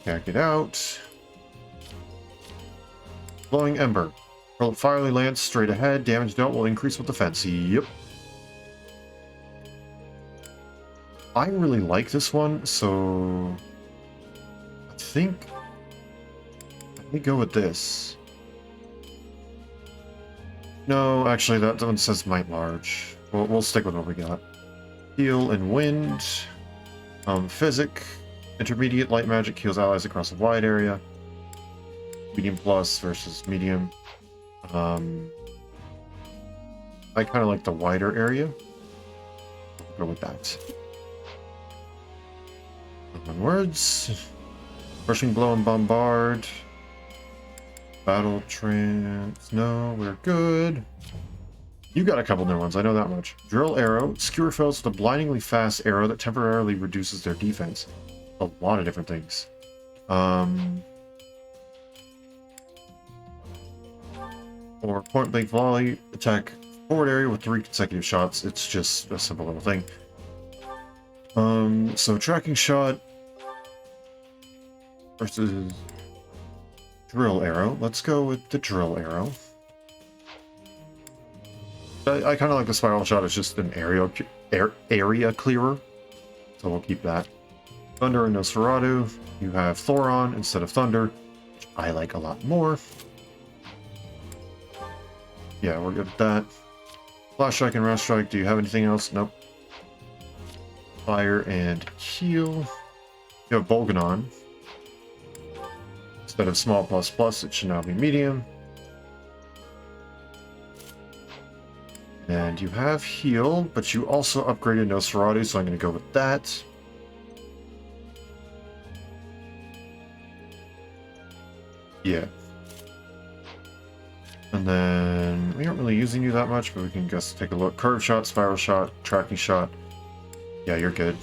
check it out. Glowing Ember. Roll a Fiery Lance straight ahead. Damage dealt will increase with defense. Yep. I really like this one, so I think let me go with this. No, actually, that one says Might Large. We'll stick with what we got. Heal and Wind. Physic. Intermediate Light Magic heals allies across a wide area. Medium Plus versus Medium. I kind of like the wider area. I'll go with that. Onwards. Rushing Blow and Bombard. Battle Trance. No, we're good. You got a couple new ones, I know that much. Drill Arrow. Skewer foes with a blindingly fast arrow that temporarily reduces their defense. A lot of different things. Or Point Blank Volley. Attack forward area with 3 consecutive shots. It's just a simple little thing. So Tracking Shot versus Drill Arrow. Let's go with the Drill Arrow. I kind of like the Spiral Shot. It's just an area clearer, so we'll keep that. Thunder and Nosferatu. You have Thoron instead of Thunder, which I like a lot more. Yeah, we're good at that. Flash Strike and Rest Strike. Do you have anything else? Nope. Fire and Heal. You have Bolganon. Instead of Small Plus Plus, it should now be Medium. And you have Heal, but you also upgraded Nosferatu, so I'm going to go with that. Yeah. And then we aren't really using you that much, but we can just take a look. Curve Shot, Spiral Shot, Tracking Shot. Yeah, you're good.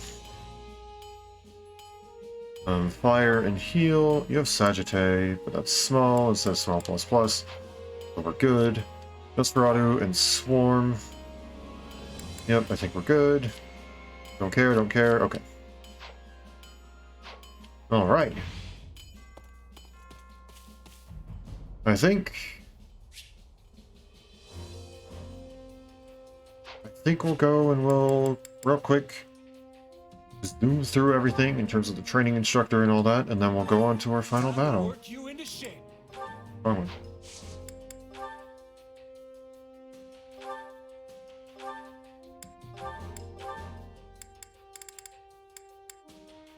Fire and Heal. You have Sagittae, but that's small instead of Small Plus Plus. So we're good. Nosferatu and Swarm. Yep, I think we're good. Don't care, don't care. Okay. Alright. I think we'll go and we'll, real quick, just zoom through everything in terms of the training instructor and all that, and then we'll go on to our final battle. Work you into shape. Wrong one.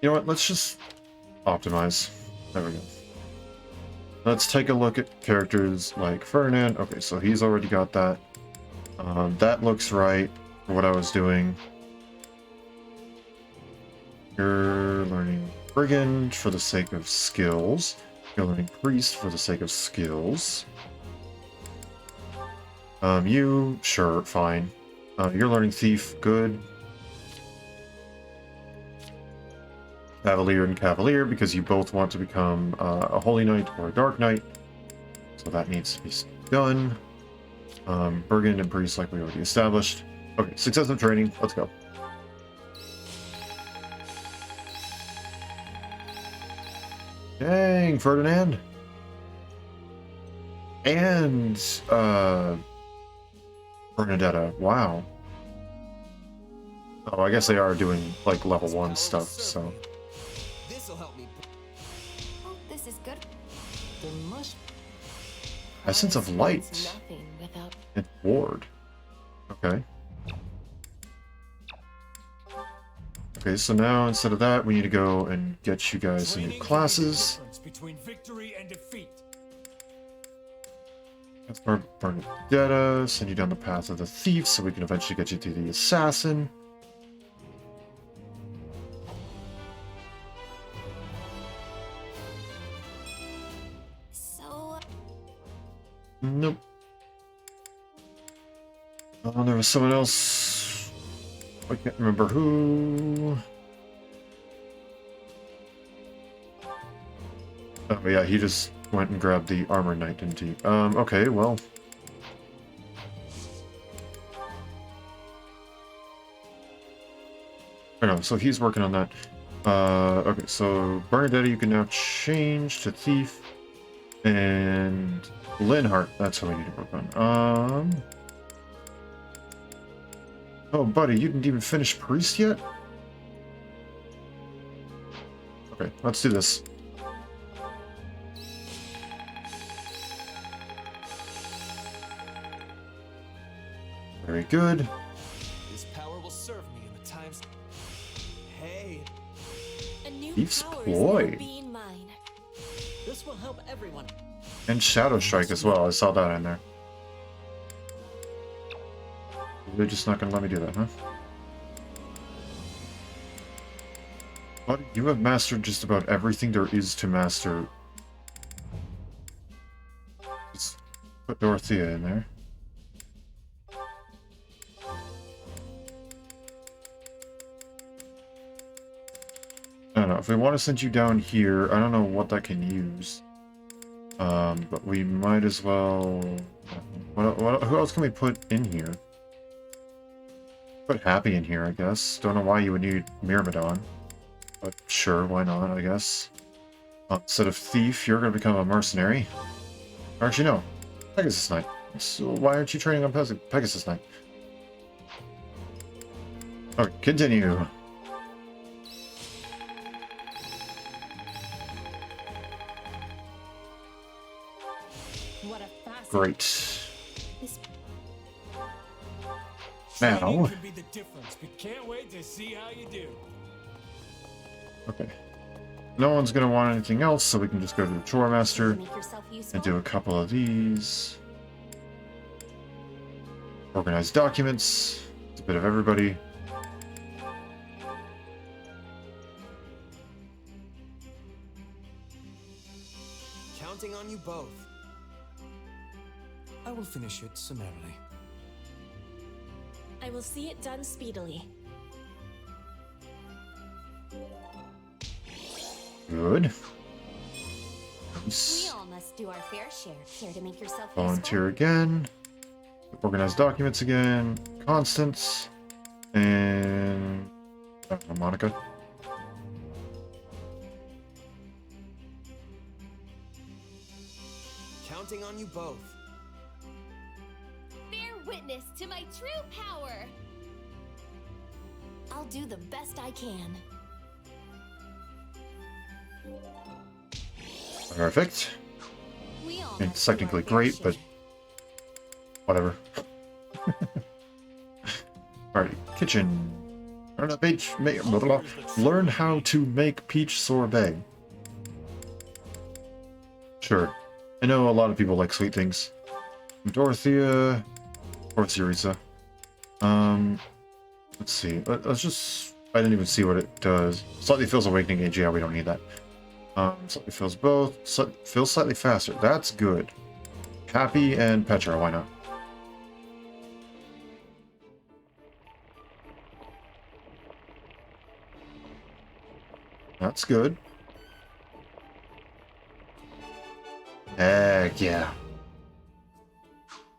You know what, let's just optimize. There we go. Let's take a look at characters like Ferdinand. Okay, so he's already got that. That looks right for what I was doing. You're learning Brigand for the sake of skills. You're learning Priest for the sake of skills. You, sure, fine. You're learning Thief, good. Cavalier and Cavalier, because you both want to become a Holy Knight or a Dark Knight. So that needs to be done. Brigand and Priest, like we already established. Okay, successive training, let's go. Dang, Ferdinand. And Bernadetta, wow. Oh, I guess they are doing like level 1 stuff, so. This'll help me. Oh, this is good. There must Essence of Light. Nothing without And Ward. Okay. Okay, so now instead of that, we need to go and get you guys some new classes. Between victory and defeat. That's Bernadetta, send you down the path of the thief so we can eventually get you to the assassin. So, Nope. Oh, there was someone else. I can't remember who. Oh yeah, he just went and grabbed the armor knight, didn't he? Okay, well. I know, so he's working on that. Okay, so Bernadetta you can now change to Thief. And Linhart, that's who we need to work on. Oh, buddy, you didn't even finish Priest yet? Okay, let's do this. Very good. This power will serve me in the times. Hey. a new Thief's power Ploy. is now being mine. This will help everyone. And Shadow Strike as well, I saw that in there. They're just not gonna let me do that, huh? What? You have mastered just about everything there is to master. Let's put Dorothea in there. I don't know, if we want to send you down here, I don't know what that can use. But we might as well... who else can we put in here? Put Happy in here, I guess. Don't know why you would need Myrmidon. But sure, why not, I guess. Instead of Thief, you're going to become a mercenary. Or actually, no. Pegasus Knight. So why aren't you training on Pegasus Knight? Okay, continue. What a fascinating. Great. This Now... Could be the difference. We can't wait to see how you do. Okay. No one's going to want anything else, so we can just go to the Chore Master make yourself useful. and do a couple of these. Organize documents. It's a bit of everybody. Counting on you both. I will finish it summarily. I will see it done speedily. Good. We Nice. all must do our fair share. Care to make yourself Volunteer again. Organize documents again. Constance. And Monica. Counting on you both. Bear witness to my true power. I'll do the best I can. Perfect. We all It's technically great, but whatever. Alright, kitchen. Learn how to make peach sorbet. Sure. I know a lot of people like sweet things. Dorothea or Syriza. Let's see. Let's just. I didn't even see what it does. Slightly fills awakening age. Yeah, we don't need that. Slightly fills both. Fills slightly faster. That's good. Happy and Petra. Why not? That's good. Heck yeah.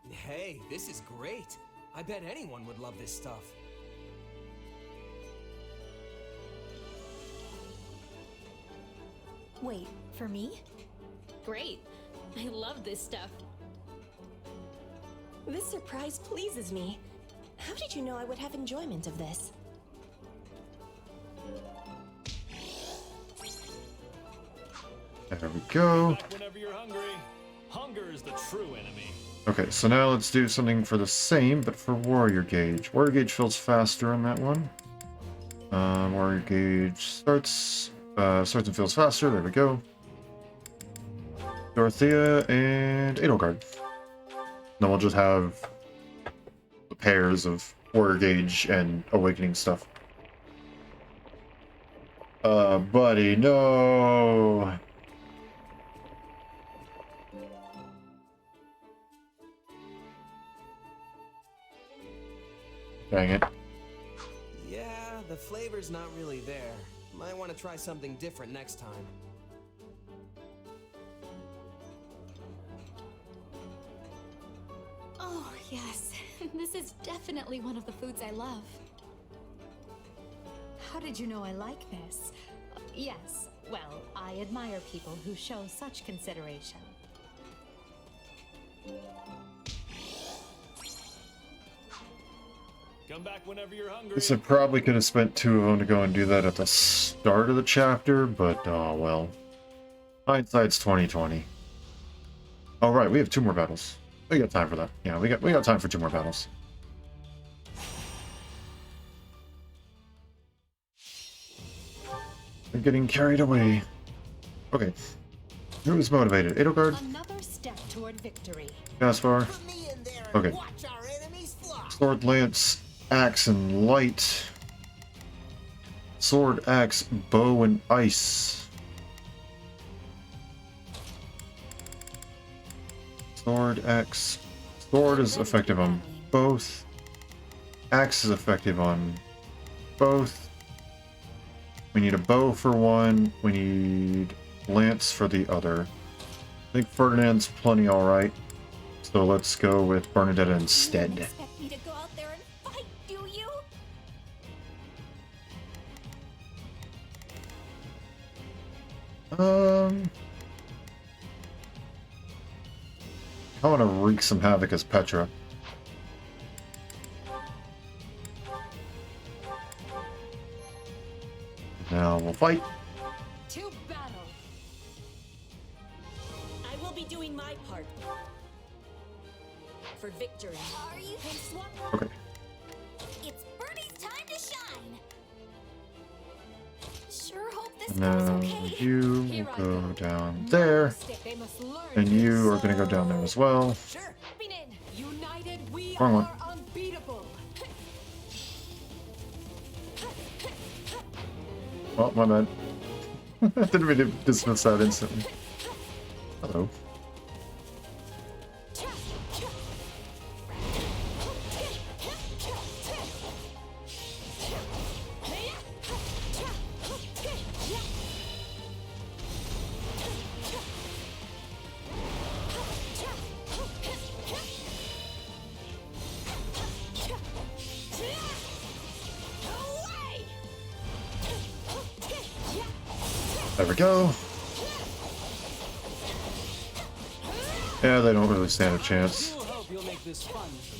Hey, this is great. I bet anyone would love this stuff. Wait, for me? Great. I love this stuff. This surprise pleases me. How did you know I would have enjoyment of this? There we go. Whenever you're hungry. Hunger is the true enemy. Okay, so now let's do something for the same, but for warrior gauge. Warrior gauge fills faster on that one. Warrior gauge starts and fills faster. There we go. Dorothea and Edelgard. Then we'll just have the pairs of warrior gauge and awakening stuff. Buddy, no. Dang it. Yeah, the flavor's not really there. Might want to try something different next time. Oh, yes. This is definitely one of the foods I love. How did you know I like this? Yes, well, I admire people who show such consideration. Come back whenever you're hungry. Guess I probably could have spent 2 of them to go and do that at the start of the chapter, but oh well. Hindsight's 2020. All right, we have 2 more battles. We got time for that. Yeah, we got time for 2 more battles. We're getting carried away. Okay. Who is motivated? Edelgard? Another step toward victory. Gaspar? Okay. Sword, lance, axe, and light. Sword, axe, bow, and ice. Sword, axe. Sword is effective on both. Axe is effective on both. We need a bow for one. We need lance for the other. I think Ferdinand's plenty alright. So let's go with Bernadette instead. You expect me to go out there and fight, do you? I want to wreak some havoc as Petra. Now we'll fight. To battle. I will be doing my part. For victory. Are you Okay. It's Bernie's time to shine. Sure hope this Now goes okay. you will go down there. They must learn. And you are going to go down there as well. Sure. United, we Wrong one. are unbeatable. Oh, my bad. Didn't mean to dismiss that instantly. Hello. There we go. Yeah, they don't really stand a chance. I hope you'll make this fun for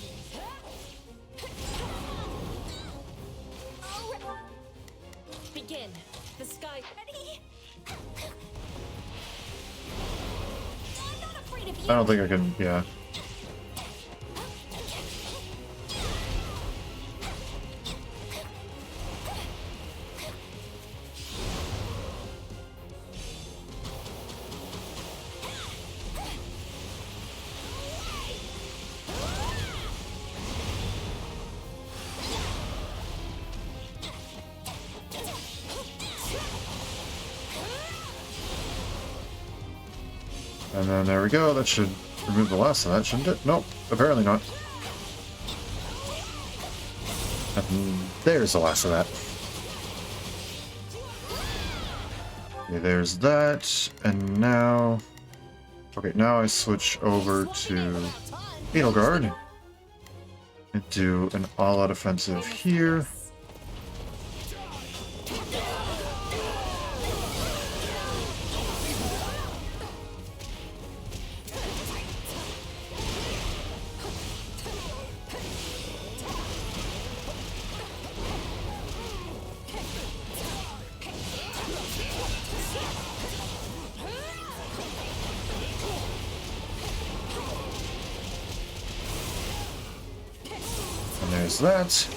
me. Begin. The sky. Ready? I'm not afraid of you. I don't think I can, yeah. And then there we go. That should remove the last of that, shouldn't it? Nope, apparently not. And there's the last of that. Okay, there's that. And now... Okay, now I switch over to Beetle Guard. And do an all-out offensive here. And there's that.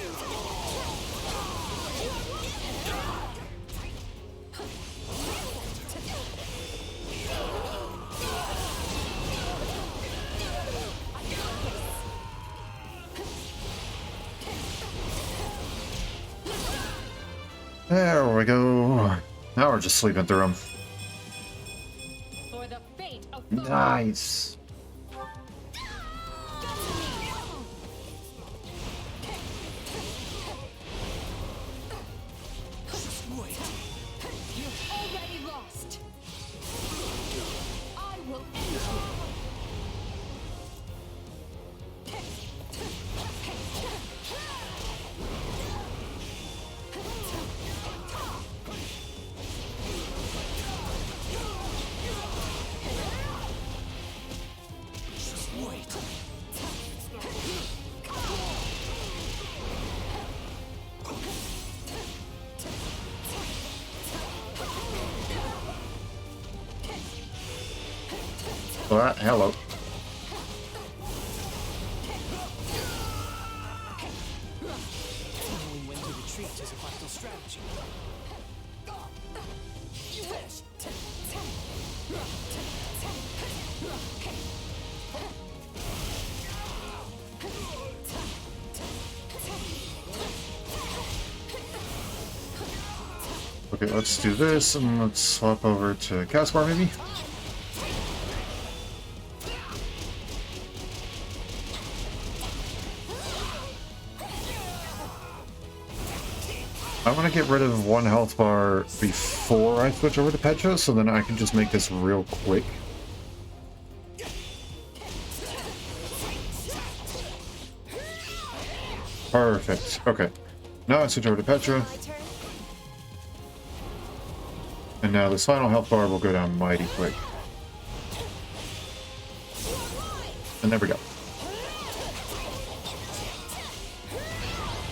There we go. Now we're just sleeping through them. For the fate of Nice. You've already lost. I will end you. Hello. Knowing when to retreat is a vital strategy. Okay, let's do this, and let's swap over to Caspar, maybe? I want to get rid of one health bar before I switch over to Petra, so then I can just make this real quick. Perfect. Okay. Now I switch over to Petra. And now this final health bar will go down mighty quick. And there we go.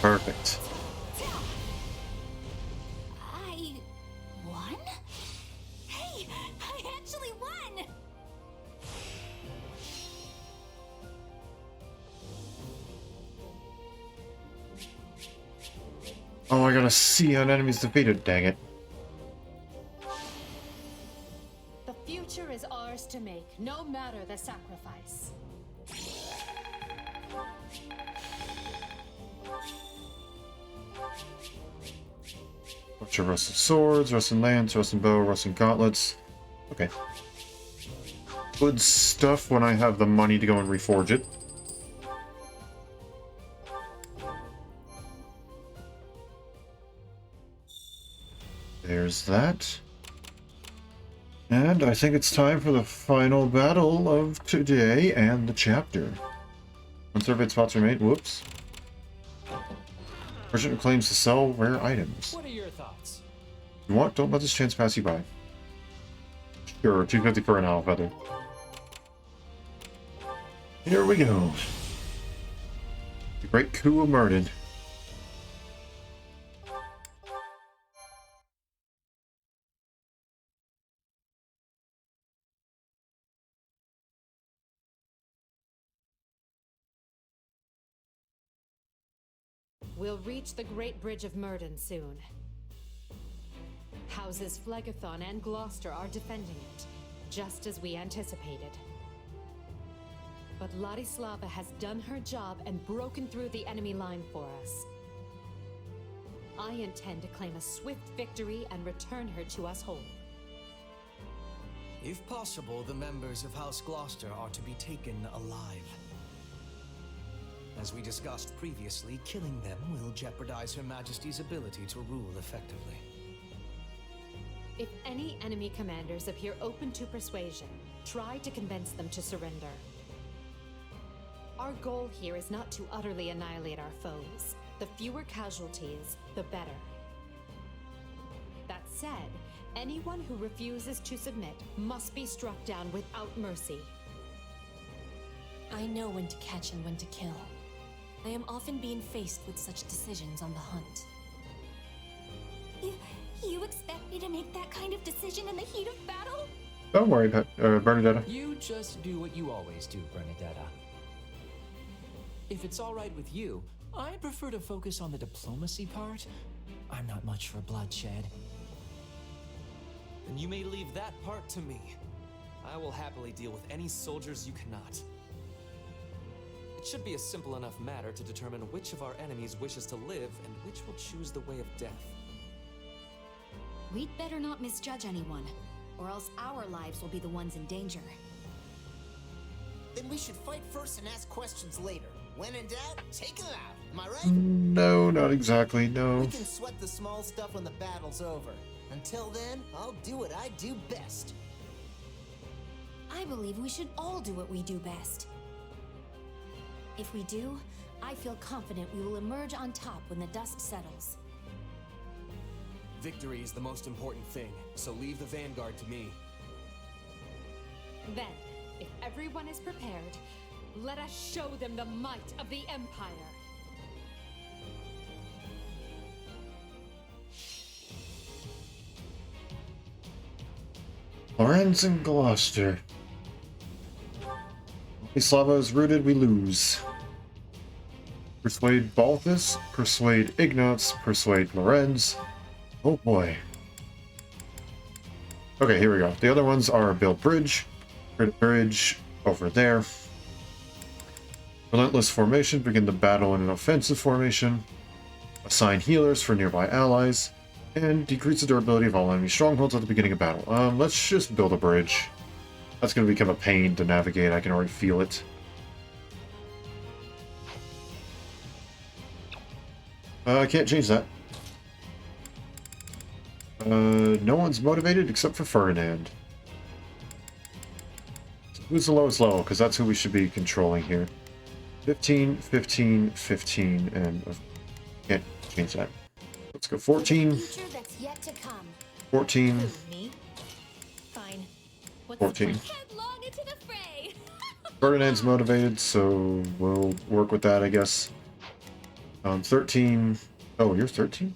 Perfect. I won? Hey, I actually won! Oh, I gotta see an enemy's defeated, dang it. The future is ours to make, no matter the sacrifice. Bunch of rusted swords, rusted lance, rusted bow, rusted gauntlets. Okay. Good stuff when I have the money to go and reforge it. There's that. And I think it's time for the final battle of today and the chapter. Unsurveyed spots are made. Whoops. Merchant claims to sell rare items. What are your thoughts? You want? Don't let this chance pass you by. Sure, 250 for an owl feather. Here we go. The Great Coup of Murden. We'll reach the Great Bridge of Murden soon. Houses Phlegethon and Gloucester are defending it, just as we anticipated. But Ladislava has done her job and broken through the enemy line for us. I intend to claim a swift victory and return her to us whole. If possible, the members of House Gloucester are to be taken alive. As we discussed previously, killing them will jeopardize Her Majesty's ability to rule effectively. If any enemy commanders appear open to persuasion, try to convince them to surrender. Our goal here is not to utterly annihilate our foes. The fewer casualties, the better. That said, anyone who refuses to submit must be struck down without mercy. I know when to catch and when to kill. I am often being faced with such decisions on the hunt. You expect me to make that kind of decision in the heat of battle? Don't worry, Bernadetta. You just do what you always do, Bernadetta. If it's all right with you, I prefer to focus on the diplomacy part. I'm not much for bloodshed. Then you may leave that part to me. I will happily deal with any soldiers you cannot. It should be a simple enough matter to determine which of our enemies wishes to live and which will choose the way of death. We'd better not misjudge anyone, or else our lives will be the ones in danger. Then we should fight first and ask questions later. When in doubt, take it out. Am I right? No, not exactly, no. We can sweat the small stuff when the battle's over. Until then, I'll do what I do best. I believe we should all do what we do best. If we do, I feel confident we will emerge on top when the dust settles. Victory is the most important thing, so leave the vanguard to me. Then, if everyone is prepared, let us show them the might of the Empire. Lorenz and Gloucester. Slava is rooted, we lose. Persuade Balthus, persuade Ignatz, persuade Lorenz. Oh boy. Okay, here we go. The other ones are build bridge, bridge over there. Relentless formation, begin the battle in an offensive formation. Assign healers for nearby allies. And decrease the durability of all enemy strongholds at the beginning of battle. Let's just build a bridge. That's going to become a pain to navigate, I can already feel it. I can't change that. No one's motivated except for Ferdinand. So who's the lowest level? Because that's who we should be controlling here. 15, 15, 15, and can't change that. Let's go 14. 14. Me? Fine. 14. Headlong into the fray. Ferdinand's motivated, so we'll work with that, I guess. 13. Oh, you're 13?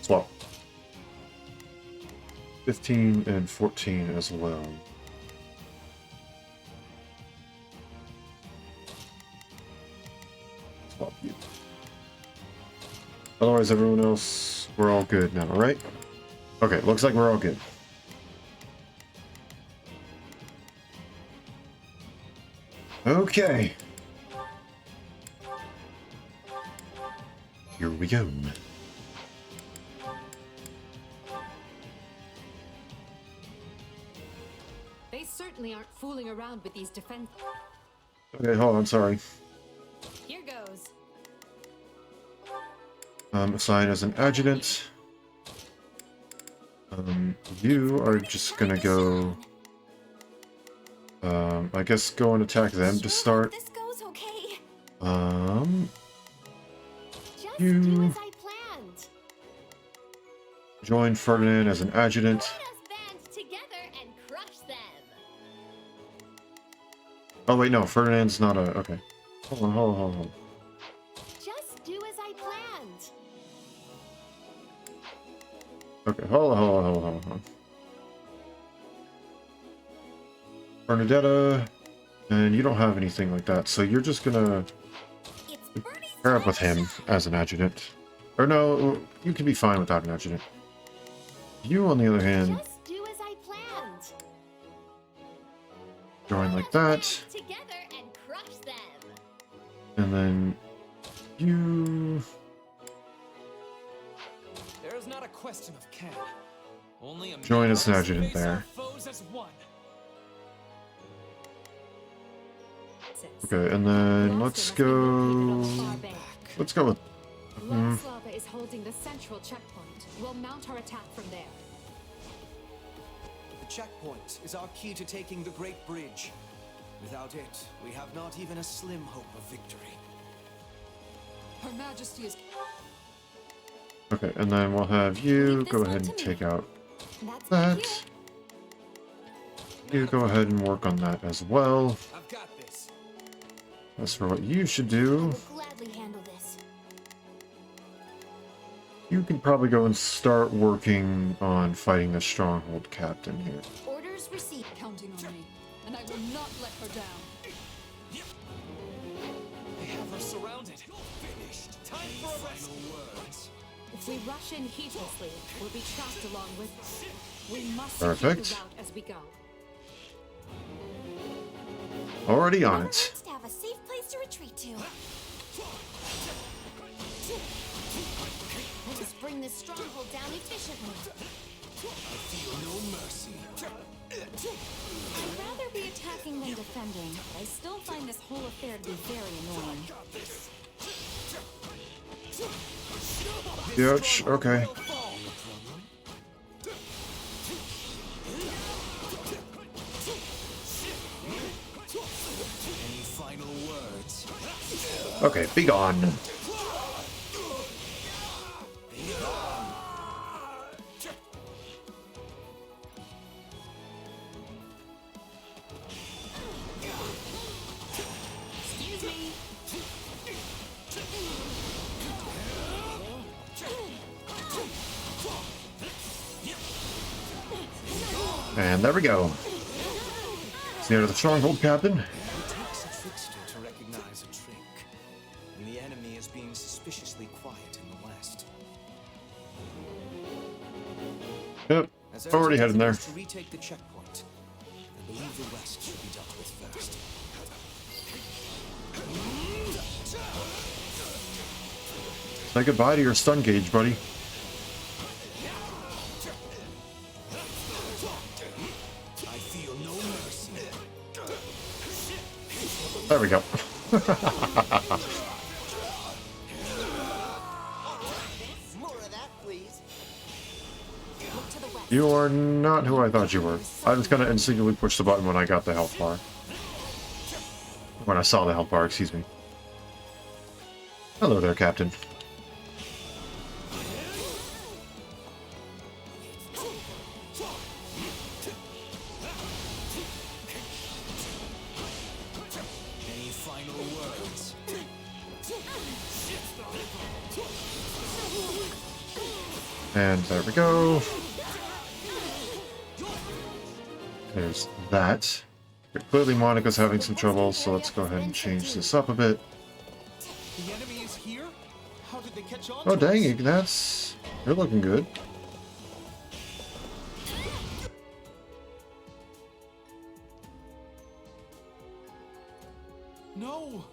Swap. 15 and 14 as well. Swap you. Otherwise, everyone else, we're all good now, right? Okay, looks like we're all good. Okay. Here we go. They certainly aren't fooling around with these defense. Okay, hold on, sorry. Here goes. Assign as an adjutant. You are just gonna go I guess go and attack them to start. This goes okay. Just do You as I planned. join Ferdinand as an adjutant. Let us band together and crush them. Oh wait, no, Ferdinand's not a... Okay. Hold on, hold on, hold on. Just do as I planned. Okay, hold on. Bernadetta, and you don't have anything like that, so you're just gonna pair up with him as an adjutant. Or no, you can be fine without an adjutant. You, on the other hand, Just do as I planned. join like that, Together and crush them. and then you... There is not a question of can. Only a Join as an man adjutant face our there. foes as one. Okay, and then let's go... Let's go with... Lost Lava is holding the central checkpoint. We'll mount our attack from there. The checkpoint is our key to taking the Great Bridge. Without it, we have not even a slim hope of victory. Her Majesty is... Okay, and then we'll have you go ahead and take out that. You go ahead and work on that as well. I've got this. As for what you should do, Gladly handle this. you can probably go and start working on fighting the stronghold captain here. Orders received. Counting on me, and I will not let her down. They have her surrounded. Finished. Time for a rest. If we rush in heedlessly, we'll be trapped along with them. We must Perfect. secure the route as we go. Already on it. Needs to have a safe place to retreat to. We'll just bring this stronghold down efficiently. I feel no mercy. I'd rather be attacking than defending, but I still find this whole affair to be very annoying. Ouch, okay. Any final words? Okay, be gone. Excuse me. And there we go. It's near the stronghold captain. It takes a trickster to recognize a trick. And the enemy is being suspiciously quiet in the west. Yep, As already urgent heading there. as it is to retake the checkpoint, I believe the west should be dealt with first. Say goodbye to your stun gauge, buddy. I feel no mercy. There we go. More of that, please. Look to the west. You are not who I thought you were. I just kind of instinctively pushed the button when I got the health bar. When I saw the health bar, excuse me. Hello there, Captain. Any final words? And there we go. There's that. But clearly Monica's having some trouble, so let's go ahead and change this up a bit. The enemy is here? How did they catch on? Oh to dang, us? Ignatz. You're looking good. No!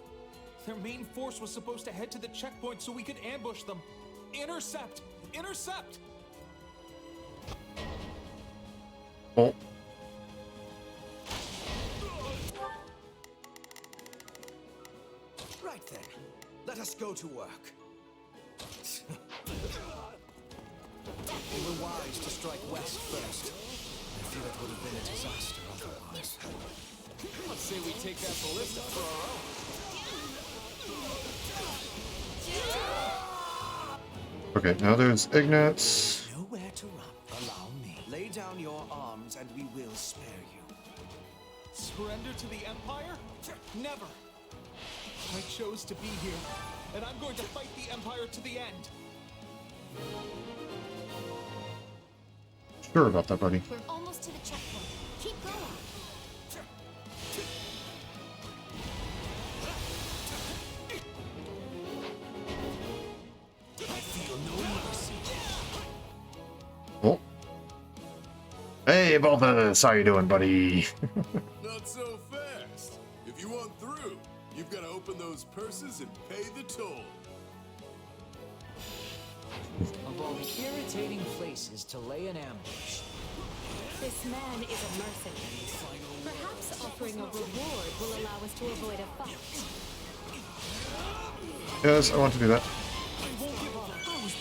Their main force was supposed to head to the checkpoint so we could ambush them. Intercept! Intercept! Oh. Right then, let us go to work. We were wise to strike west first. I fear it would have been a disaster otherwise. Let's say we take that ballista for our own. Okay, now there's Ignatz. Nowhere to run. Allow me. Lay down your arms and we will spare you. Surrender to the Empire? Never! I chose to be here, and I'm going to fight the Empire to the end. Sure about that, buddy. We're almost to the checkpoint. Keep going. I feel no mercy. Oh. Hey, Balthus, how you doing, buddy? Not so fast. If you want through, you've got to open those purses and pay the toll. Of all the irritating places to lay an ambush. This man is a mercenary. Perhaps offering a reward will allow us to avoid a fight. Yes, I want to do that. I won't give up. I was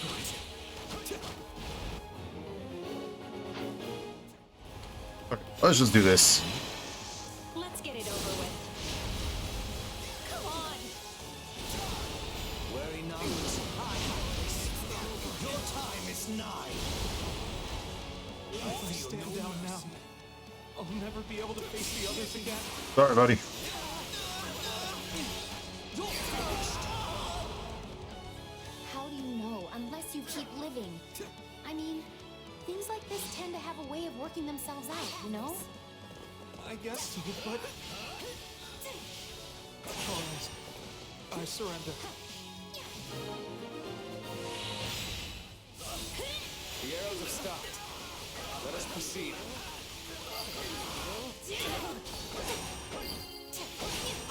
Okay, let's just do this. Let's get it over with. Come on. Worry not. Your time is nigh. If I stand down now, I'll never be able to face the others again. Sorry, buddy. How do you know unless you keep living? I mean, things like this tend to have a way of working themselves out, you know? I guess so, but... All right. I surrender. The arrows have stopped. Let us proceed.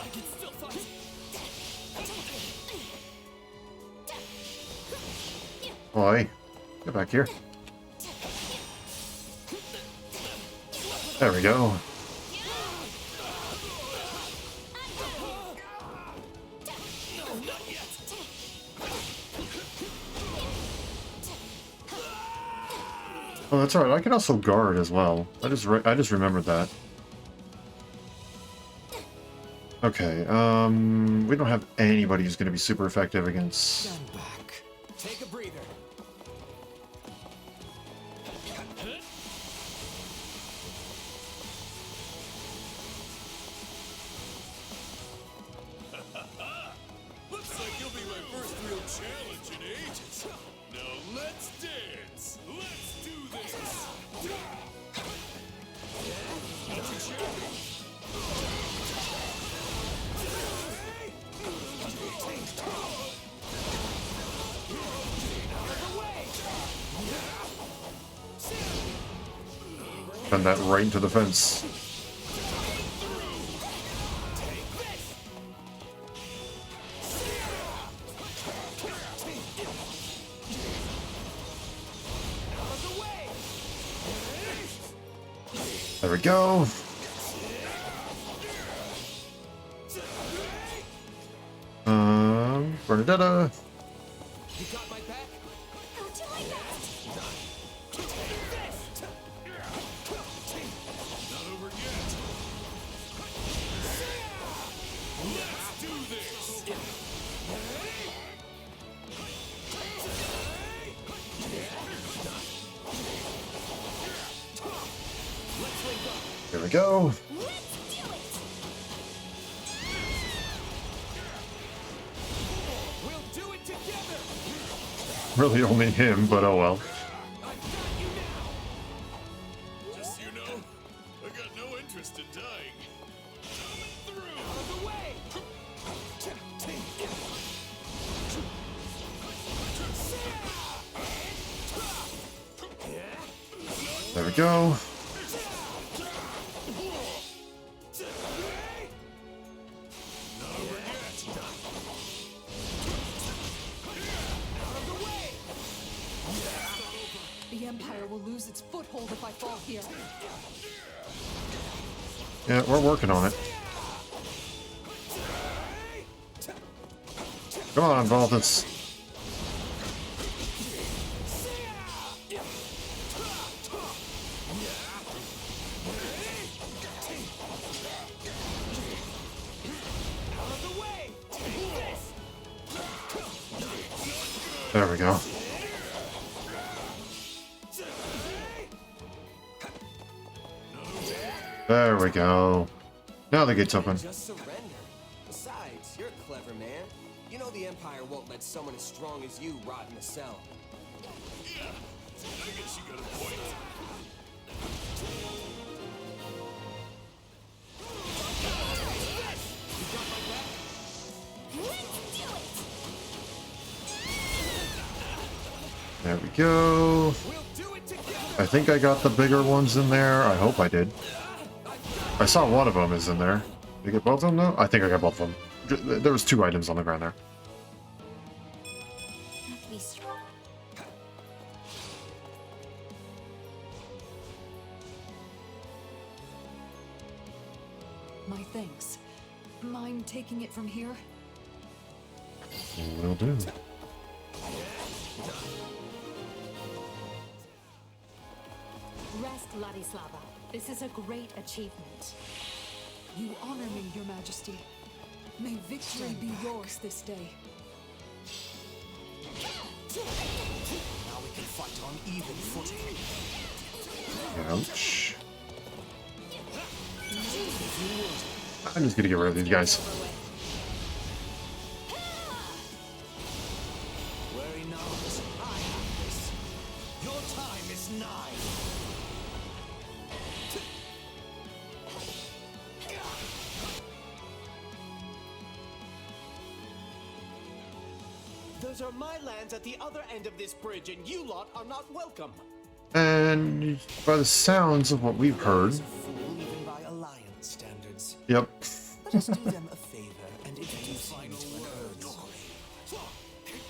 I can still fight. Oi, get back here. There we go. Oh, that's right. I can also guard as well. I just remembered that. Okay. We don't have anybody who's going to be super effective against. Stand back. Take a breather. Looks like you'll be my first real challenge in ages. Now let's dance. Let's do this. Send that right into the fence. There we go. Bernadetta. You got my back? I'll do my best. Not over yet. Let's do this. There we go. We'll do it together. Really only him, but oh well. Just so you know, I got no interest in dying. Coming through. Out of the way. There we go. The Empire will lose its foothold if I fall here. Yeah, we're working on it. Come on, Balthus. There we go. There we go. Now the gate's open. Just surrender. Besides, you're a clever man. You know the Empire won't let someone as strong as you rot in a cell. Yeah, I guess you got a point. There we go. I think I got the bigger ones in there. I hope I did. I saw one of them is in there. Did I get both of them though? I think I got both of them. There was 2 items on the ground there. My thanks. Mind taking it from here? Will do. Rest, Ladislava. This is a great achievement. You honor me, Your Majesty. May victory be yours this day. Now we can fight on even footing. Ouch. I'm just gonna get rid of these guys. Worry not, I have this. Your time is nigh. Those are my lands at the other end of this bridge, and you lot are not welcome. And by the sounds of what we've heard, Even by Alliance standards. yep. Let us do them a favor and introduce you to an Earth.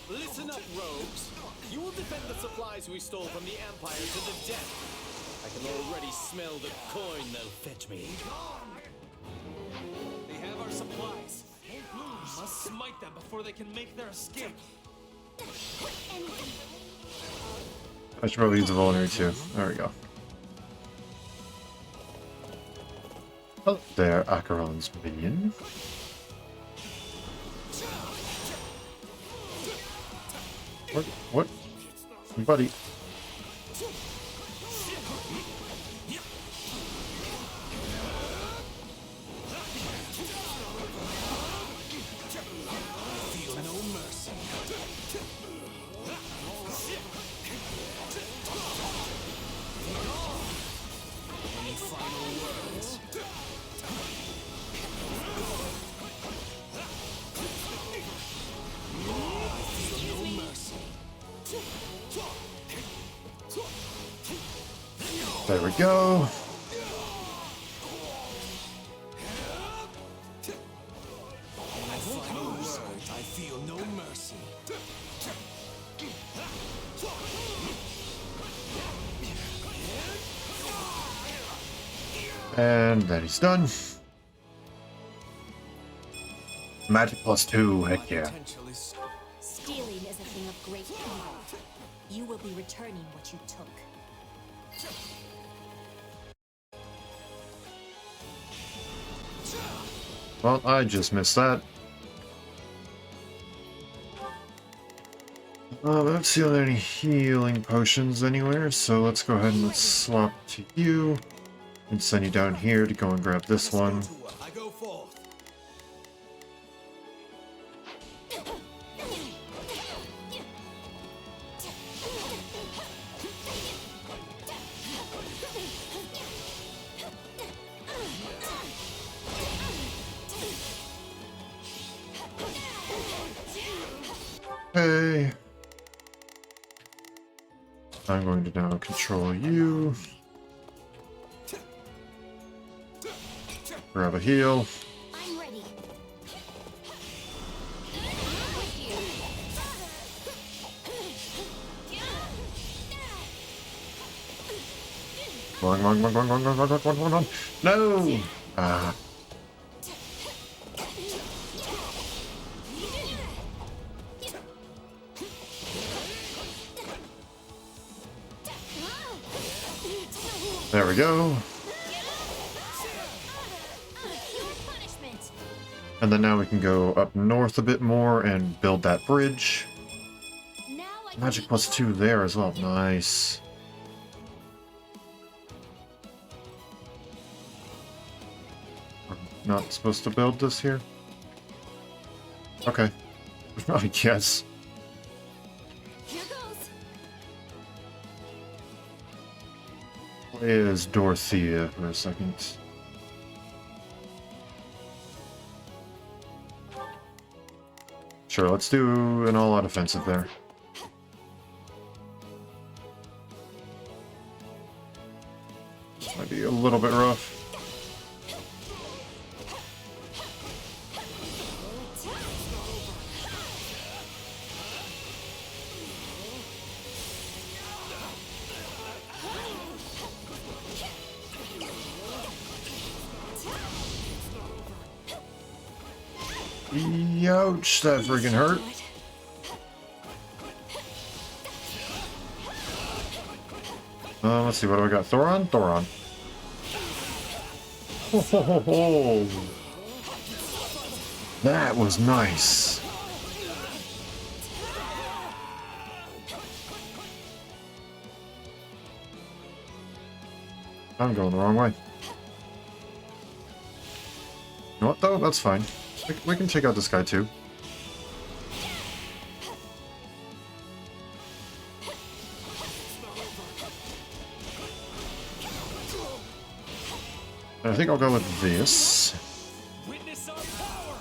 Listen up, rogues. You will defend the supplies we stole from the Empire to the death. I can already smell the coin they'll fetch me. They have our supplies. We must smite them before they can make their escape. I should probably use the vulnerary too. There we go. Oh, there, Acheron's minion. What? Buddy. Feel no mercy. Any final words? Feel no mercy. There we go. Any final words? I feel no mercy. And then he's done. Magic +2, heck yeah. Stealing is a thing of great evil. You will be returning what you took. Well, I just missed that. I don't see any healing potions anywhere, so let's go ahead and let's swap to you. And send you down here to go and grab this one. I go forth. Okay. I'm going to now control you. Grab a heal. I'm ready. Come on. No! Ah. There we go. And then now we can go up north a bit more and build that bridge. Now Magic +2 there as well. Nice. I'm not supposed to build this here? Okay. I guess. Here goes. Play as Dorothea for a second. Sure, let's do an all-out offensive there. This might be a little bit rough. Ouch, that freaking hurt. Let's see, what do I got? Thoron? Thoron. Ho, ho, ho, ho. That was nice. I'm going the wrong way. You know what, though? That's fine. We can take out this guy, too. And I think I'll go with this. Witness our power.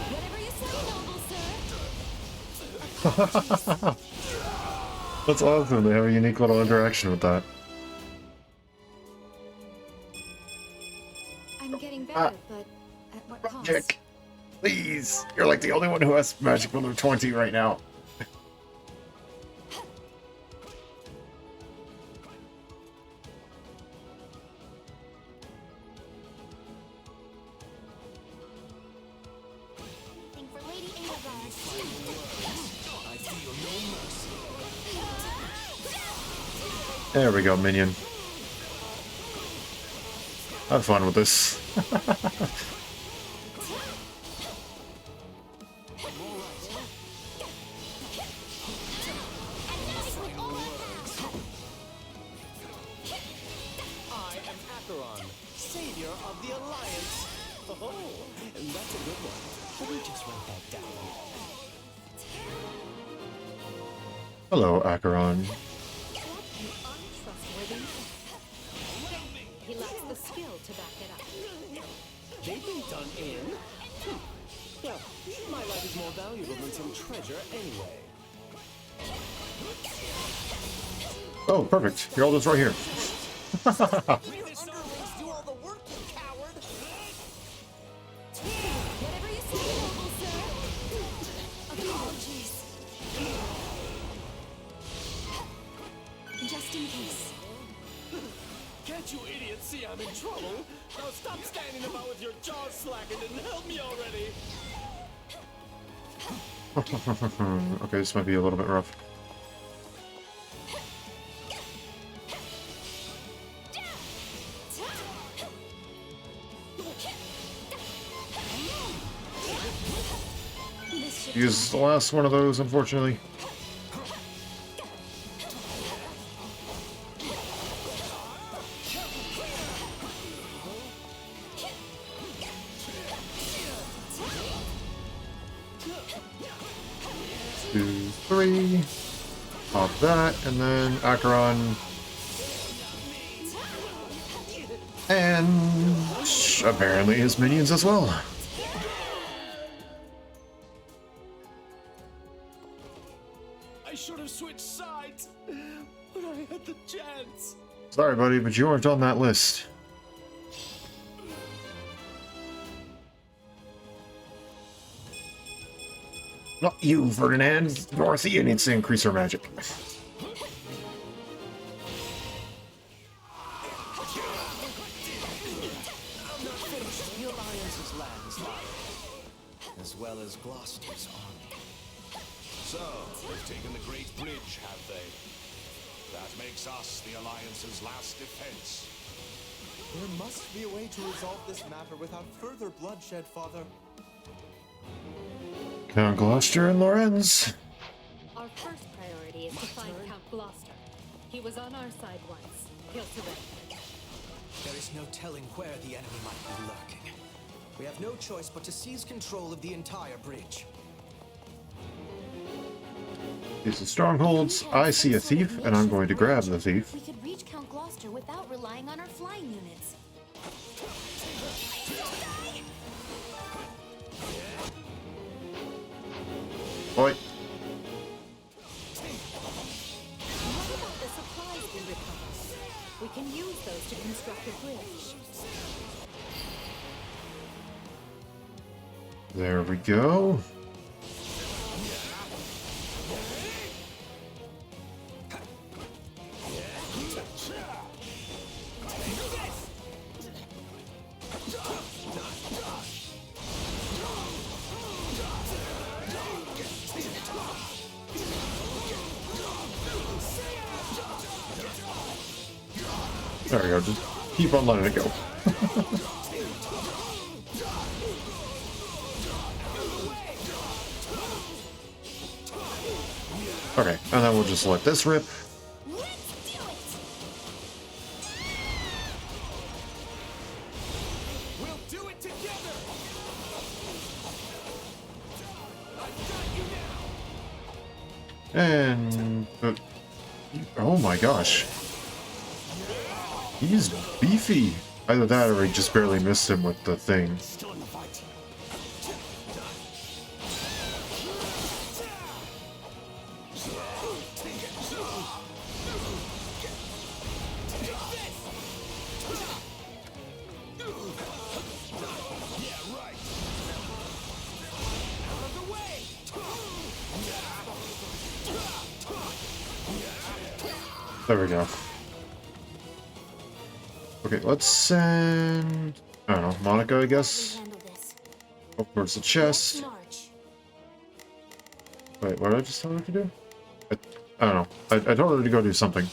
Whatever you say, noble sir. That's awesome. They have a unique little interaction with that. I'm getting better, but at what cost? Magic. Please. You're like the only one who has magic level 20 right now. There we go, minion. Have fun with this. I am Acheron, savior of the Alliance. Oh, and that's a good one. Let me just write that down. Hello, Acheron. He lacks the skill to back it up. They've been done in? Yeah, my life is more valuable than some treasure anyway. Oh, perfect. You're all just right here. Do all the work, you coward! Whatever you say, noble sir. Apologies. Just in case. Can't you idiots see I'm in trouble? Now stop standing about with your jaws slackened and help me already! Okay, this might be a little bit rough. Use the last one of those, unfortunately. Two, three. Pop that, and then Acheron. And apparently his minions as well. I should have switched sides when I had the chance. Sorry, buddy, but you weren't on that list. Not you, Ferdinand. Dorothea needs to increase her magic. The Alliance's landslide, as well as Gloucester's army. So, they've taken the Great Bridge, have they? That makes us the Alliance's last defense. There must be a way to resolve this matter without further bloodshed, Father. Count Gloucester and Lorenz. Our first priority is to find Count Gloucester. He was on our side once. He'll surrender. There is no telling where the enemy might be lurking. We have no choice but to seize control of the entire bridge. These are strongholds. I see a thief, and I'm going to grab the thief. We could reach Count Gloucester without relying on our flying units. Boy. What about the supplies we recovered? We can use those to construct a bridge. There we go. There we go, just keep on letting it go. Okay, and then we'll just let this rip. We'll do it together. And... oh my gosh. He's beefy. Either that or he just barely missed him with the thing. There we go. Okay, let's send... I don't know, Monica, I guess? Of course, the chest. Wait, what did I just tell her to do? I don't know. I told her to go do something.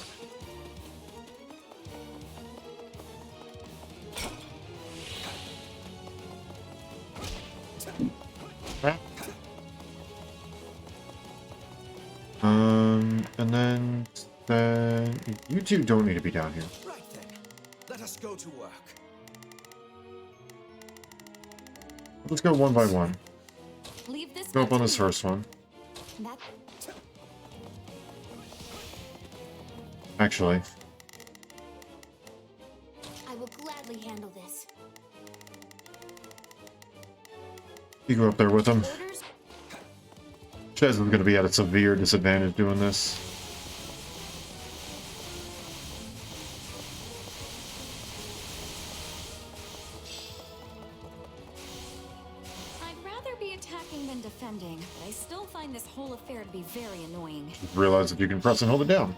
And then you two don't need to be down here. Right then, let us go to work. Let's go one by one. Leave this Go up on this first one. That... Actually, I will gladly handle this. you go up there with him. Chez is going to be at a severe disadvantage doing this. I'd rather be attacking than defending, but I still find this whole affair to be very annoying. Just realize that you can press and hold it down.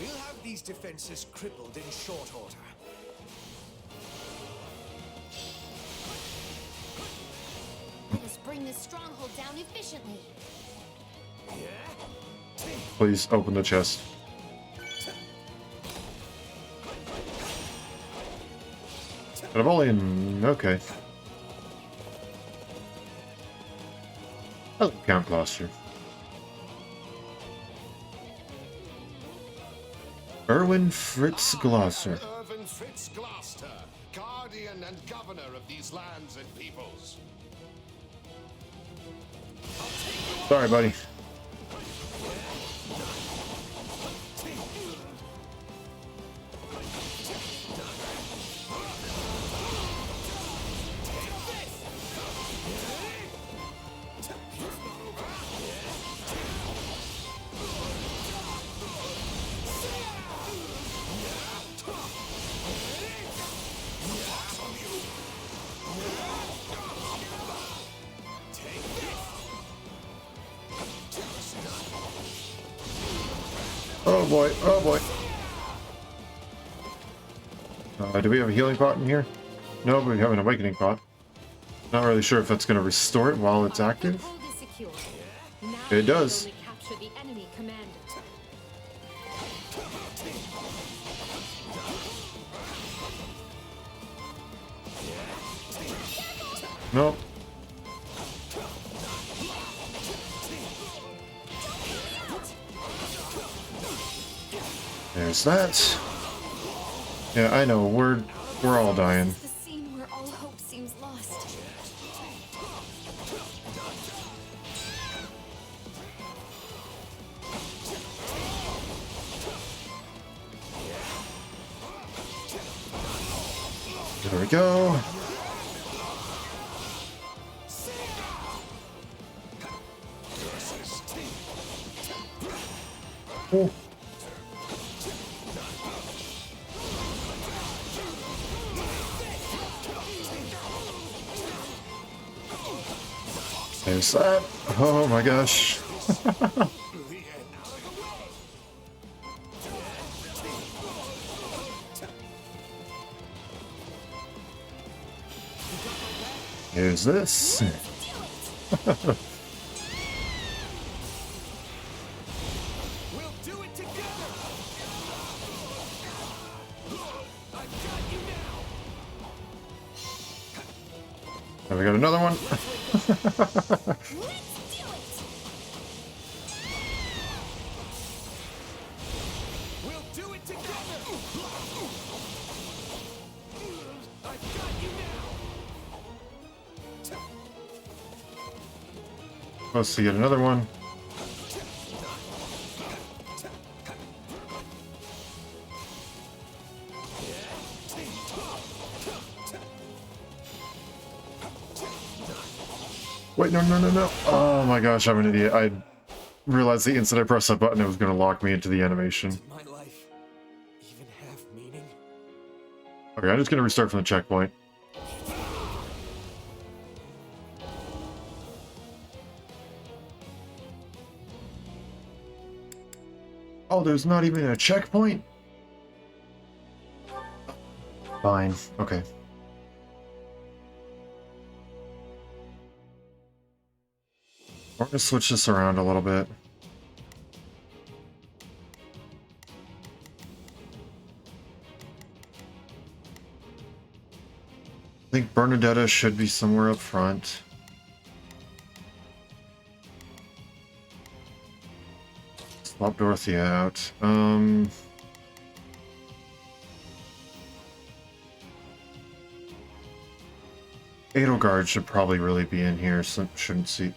We'll have these defenses crippled in short order. Let us bring this stronghold down efficiently. Please open the chest. But I've only... okay. Oh, Count Gloucester. Erwin Fritz Gloucester. Erwin Fritz Gloucester, guardian and governor of these lands and peoples. Sorry, buddy. Oh boy, oh boy. Do we have a healing pot in here? No, but we have an awakening pot. Not really sure if that's going to restore it while it's active. It does. Capture the enemy commander. Nope. There's that. Yeah, I know, we're all dying. The scene where all hope seems lost. There we go. Oh. There's that. Oh my gosh. Here's this. We'll do it together. I've got you now. And we got another one. We'll do it together. I've got you now. Let's see, get another one. Wait, no. Oh my gosh, I'm an idiot. I realized the instant I pressed that button, it was going to lock me into the animation. Did my life even have meaning? Okay, I'm just going to restart from the checkpoint. Oh, there's not even a checkpoint? Fine. Okay. We're going to switch this around a little bit. I think Bernadetta should be somewhere up front. Swap Dorothy out. Edelgard should probably really be in here, so shouldn't she?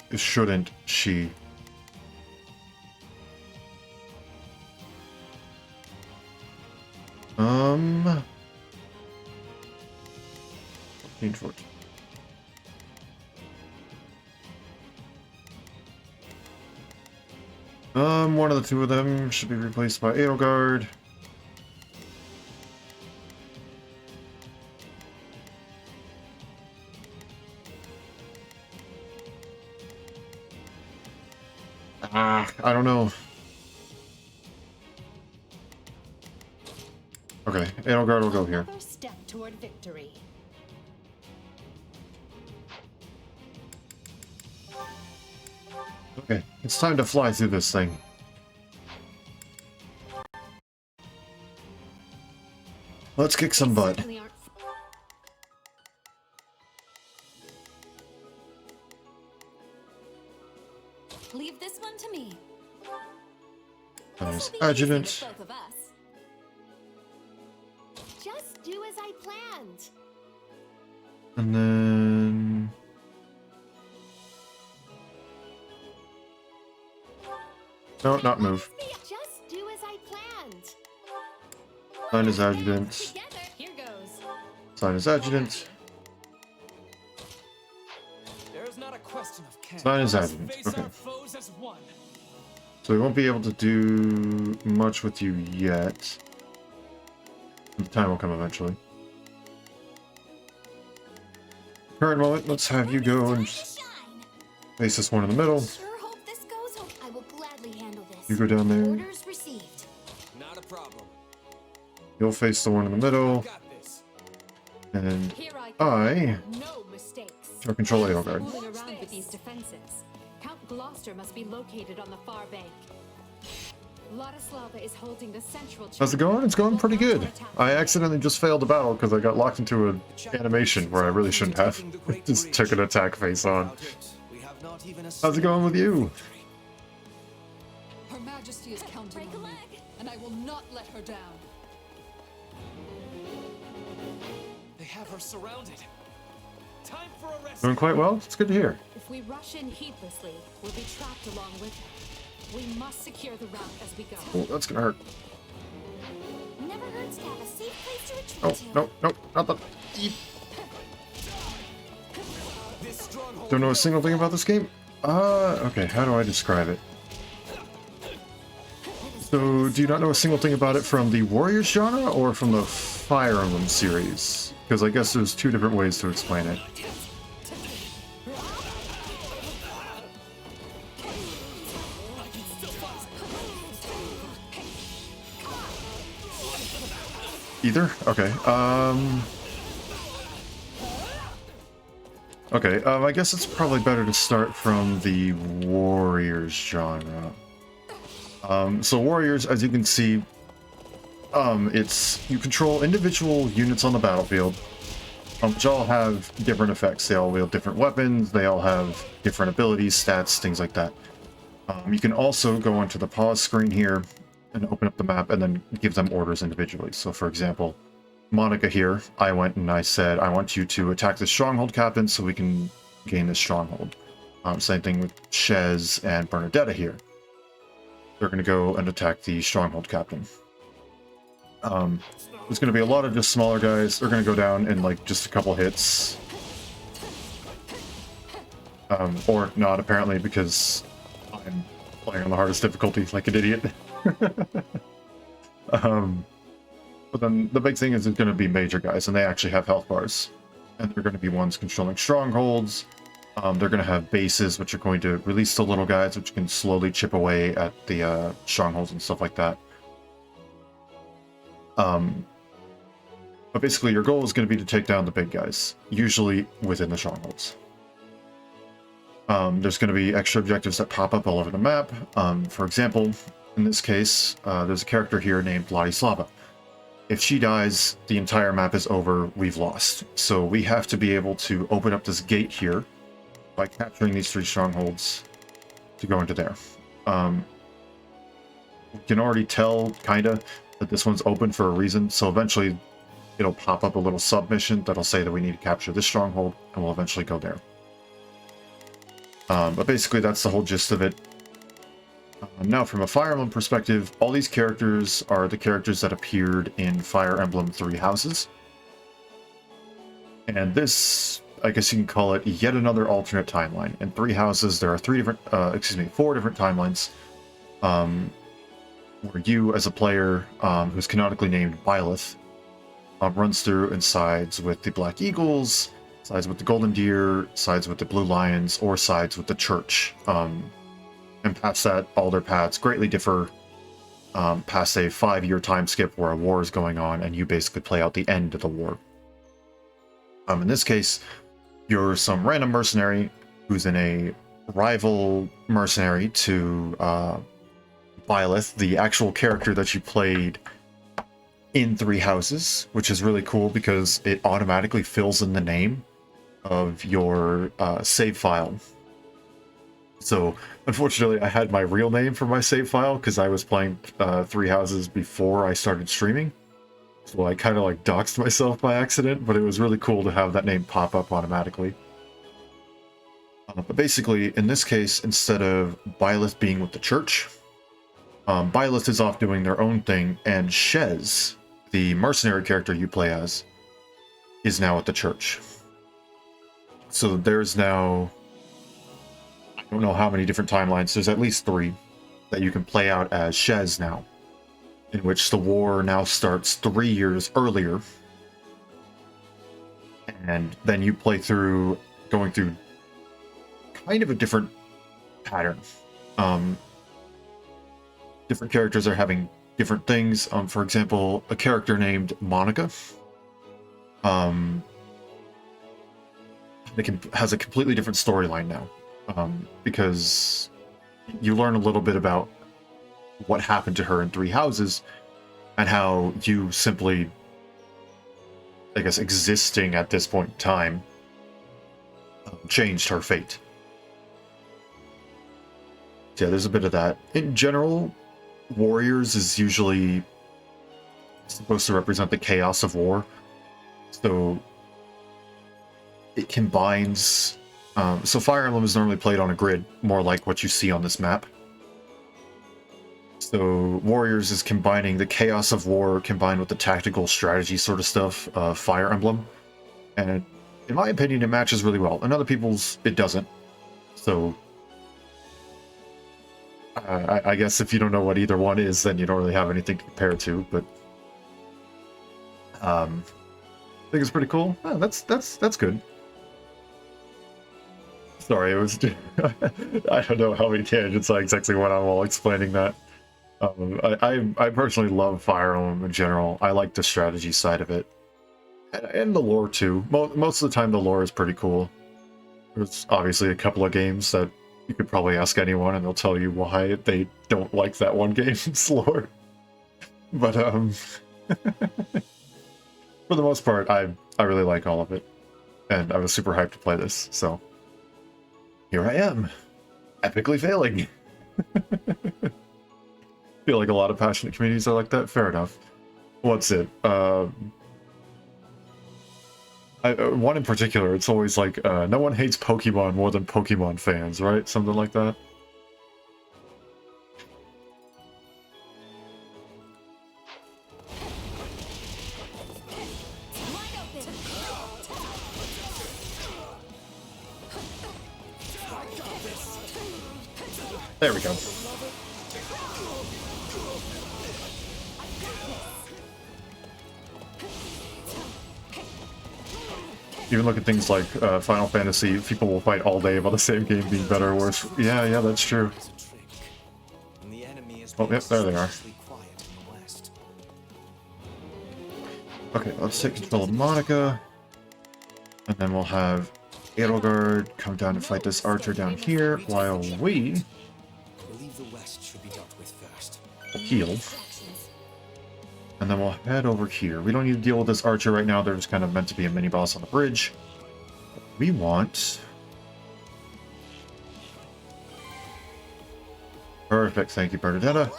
One of the two of them should be replaced by Edelgard. I don't know. Okay, Edelgard will go here. Another step toward victory. Okay, it's time to fly through this thing. Let's kick some butt. Leave this one to me. There's Adjutant. Both of us. Just do as I planned. And then... No, not move. Just do as I planned. Sign as Adjutant. Here goes. Sign as Adjutant. There's not a question of can. Sign as Let's Adjutant. face Okay. our foes as one. So we won't be able to do much with you yet. The time will come eventually. Current moment, let's have you go and just face this one in the middle. Sure hope this goes home. I will gladly handle this. You go down there. Orders received. Not a problem. You'll face the one in the middle. Got this. And Here I no mistakes. shall control Edelgard. Fooling around with these defenses. Count Gloucester must be located on the far bank. Vladislava is holding the central. How's it going? It's going pretty good. I accidentally just failed a battle because I got locked into an animation where I really shouldn't have. Just took an attack face on. How's it going with you? Her Majesty She is counting on me, and I will not let her down. They have her surrounded. Time for a rest. Doing quite well. It's good to hear. If we rush in heedlessly, we'll be trapped along with her. We must secure the route as we go. Oh, that's gonna hurt. Never hurts to have a safe place to retreat Oh, to. no, no, not the... Don't know a single thing about this game? Okay, how do I describe it? So, do you not know a single thing about it from the Warriors genre or from the Fire Emblem series? Because I guess there's two different ways to explain it. Either? Okay. Okay, I guess it's probably better to start from the Warriors genre. So Warriors, as you can see, you control individual units on the battlefield, which all have different effects. They all wield different weapons, they all have different abilities, stats, things like that. You can also go into the pause screen here and open up the map and then give them orders individually. So for example, Monica here, I went and I said, I want you to attack the stronghold captain so we can gain this stronghold. Same thing with Shez and Bernadetta here. They're going to go and attack the stronghold captain. There's going to be a lot of just smaller guys. They're going to go down in like just a couple hits. Or not apparently, because I'm playing on the hardest difficulty like an idiot. But then the big thing is it's going to be major guys, and they actually have health bars. And they're going to be ones controlling strongholds. They're going to have bases, which are going to release the little guys, which can slowly chip away at the strongholds and stuff like that. But basically, your goal is going to be to take down the big guys, usually within the strongholds. There's going to be extra objectives that pop up all over the map. For example, in this case, there's a character here named Vladislava. If she dies, the entire map is over, we've lost. So we have to be able to open up this gate here by capturing these 3 strongholds to go into there. We can already tell, kinda, that this one's open for a reason, so eventually it'll pop up a little submission that'll say that we need to capture this stronghold, and we'll eventually go there. But basically that's the whole gist of it. Now, from a Fire Emblem perspective, all these characters are the characters that appeared in Fire Emblem 3 Houses. And this, I guess you can call it yet another alternate timeline. In 3 Houses, there are 4 different timelines. Where you, as a player, who's canonically named Byleth, runs through and sides with the Black Eagles, sides with the Golden Deer, sides with the Blue Lions, or sides with the Church. And past that, all their paths greatly differ past a 5-year time skip where a war is going on, and you basically play out the end of the war. In this case, you're some random mercenary who's in a rival mercenary to Byleth, the actual character that you played in 3 Houses, which is really cool because it automatically fills in the name of your save file. So, unfortunately, I had my real name for my save file because I was playing 3 Houses before I started streaming. So I kind of like doxed myself by accident, but it was really cool to have that name pop up automatically. But basically, in this case, instead of Byleth being with the Church, Byleth is off doing their own thing, and Shez, the mercenary character you play as, is now at the Church. So there's now... I don't know how many different timelines. There's at least 3 that you can play out as Shez now, in which the war now starts 3 years earlier, and then you play through, going through kind of a different pattern. Different characters are having different things. For example, a character named Monica has a completely different storyline now. Because you learn a little bit about what happened to her in 3 Houses and how you simply, I guess, existing at this point in time changed her fate. So yeah, there's a bit of that. In general, warriors is usually supposed to represent the chaos of war. So it combines... so Fire Emblem is normally played on a grid, more like what you see on this map. So Warriors is combining the chaos of war combined with the tactical strategy sort of stuff of Fire Emblem. And in my opinion, it matches really well. In other people's, it doesn't. So I guess if you don't know what either one is, then you don't really have anything to compare to. But I think it's pretty cool. Oh, that's good. Sorry, it was... I don't know how many tangents I exactly went on while explaining that. I personally love Fire Emblem in general. I like the strategy side of it. And the lore too. Most of the time the lore is pretty cool. There's obviously a couple of games that you could probably ask anyone and they'll tell you why they don't like that one game's lore. But for the most part, I really like all of it. And I was super hyped to play this, so here I am, epically failing. Feel like a lot of passionate communities are like that. Fair enough. What's it? One in particular, it's always like, no one hates Pokemon more than Pokemon fans, right? Something like that. There we go. Even look at things like Final Fantasy, people will fight all day about the same game being better or worse. Yeah, that's true. Oh, yep, there they are. Okay, let's take control of Monica. And then we'll have Edelgard come down and fight this archer down here, while we heal. And then we'll head over here. We don't need to deal with this archer right now. They're just kind of meant to be a mini-boss on the bridge. We want... Perfect, thank you, Bernadetta.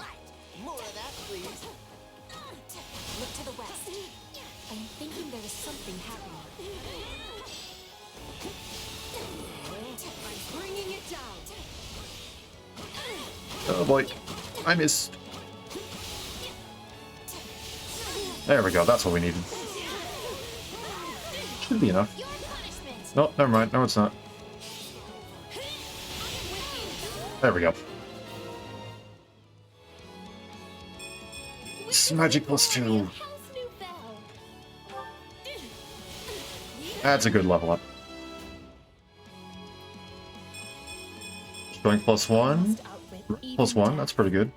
More of that, please. Look to the west. I'm thinking there is something happening. I'm bringing it down. Oh boy, I missed. There we go, that's what we needed. Should be enough. No, never mind, no it's not. There we go. This is magic +2. That's a good level up. Strength +1. +1, that's pretty good.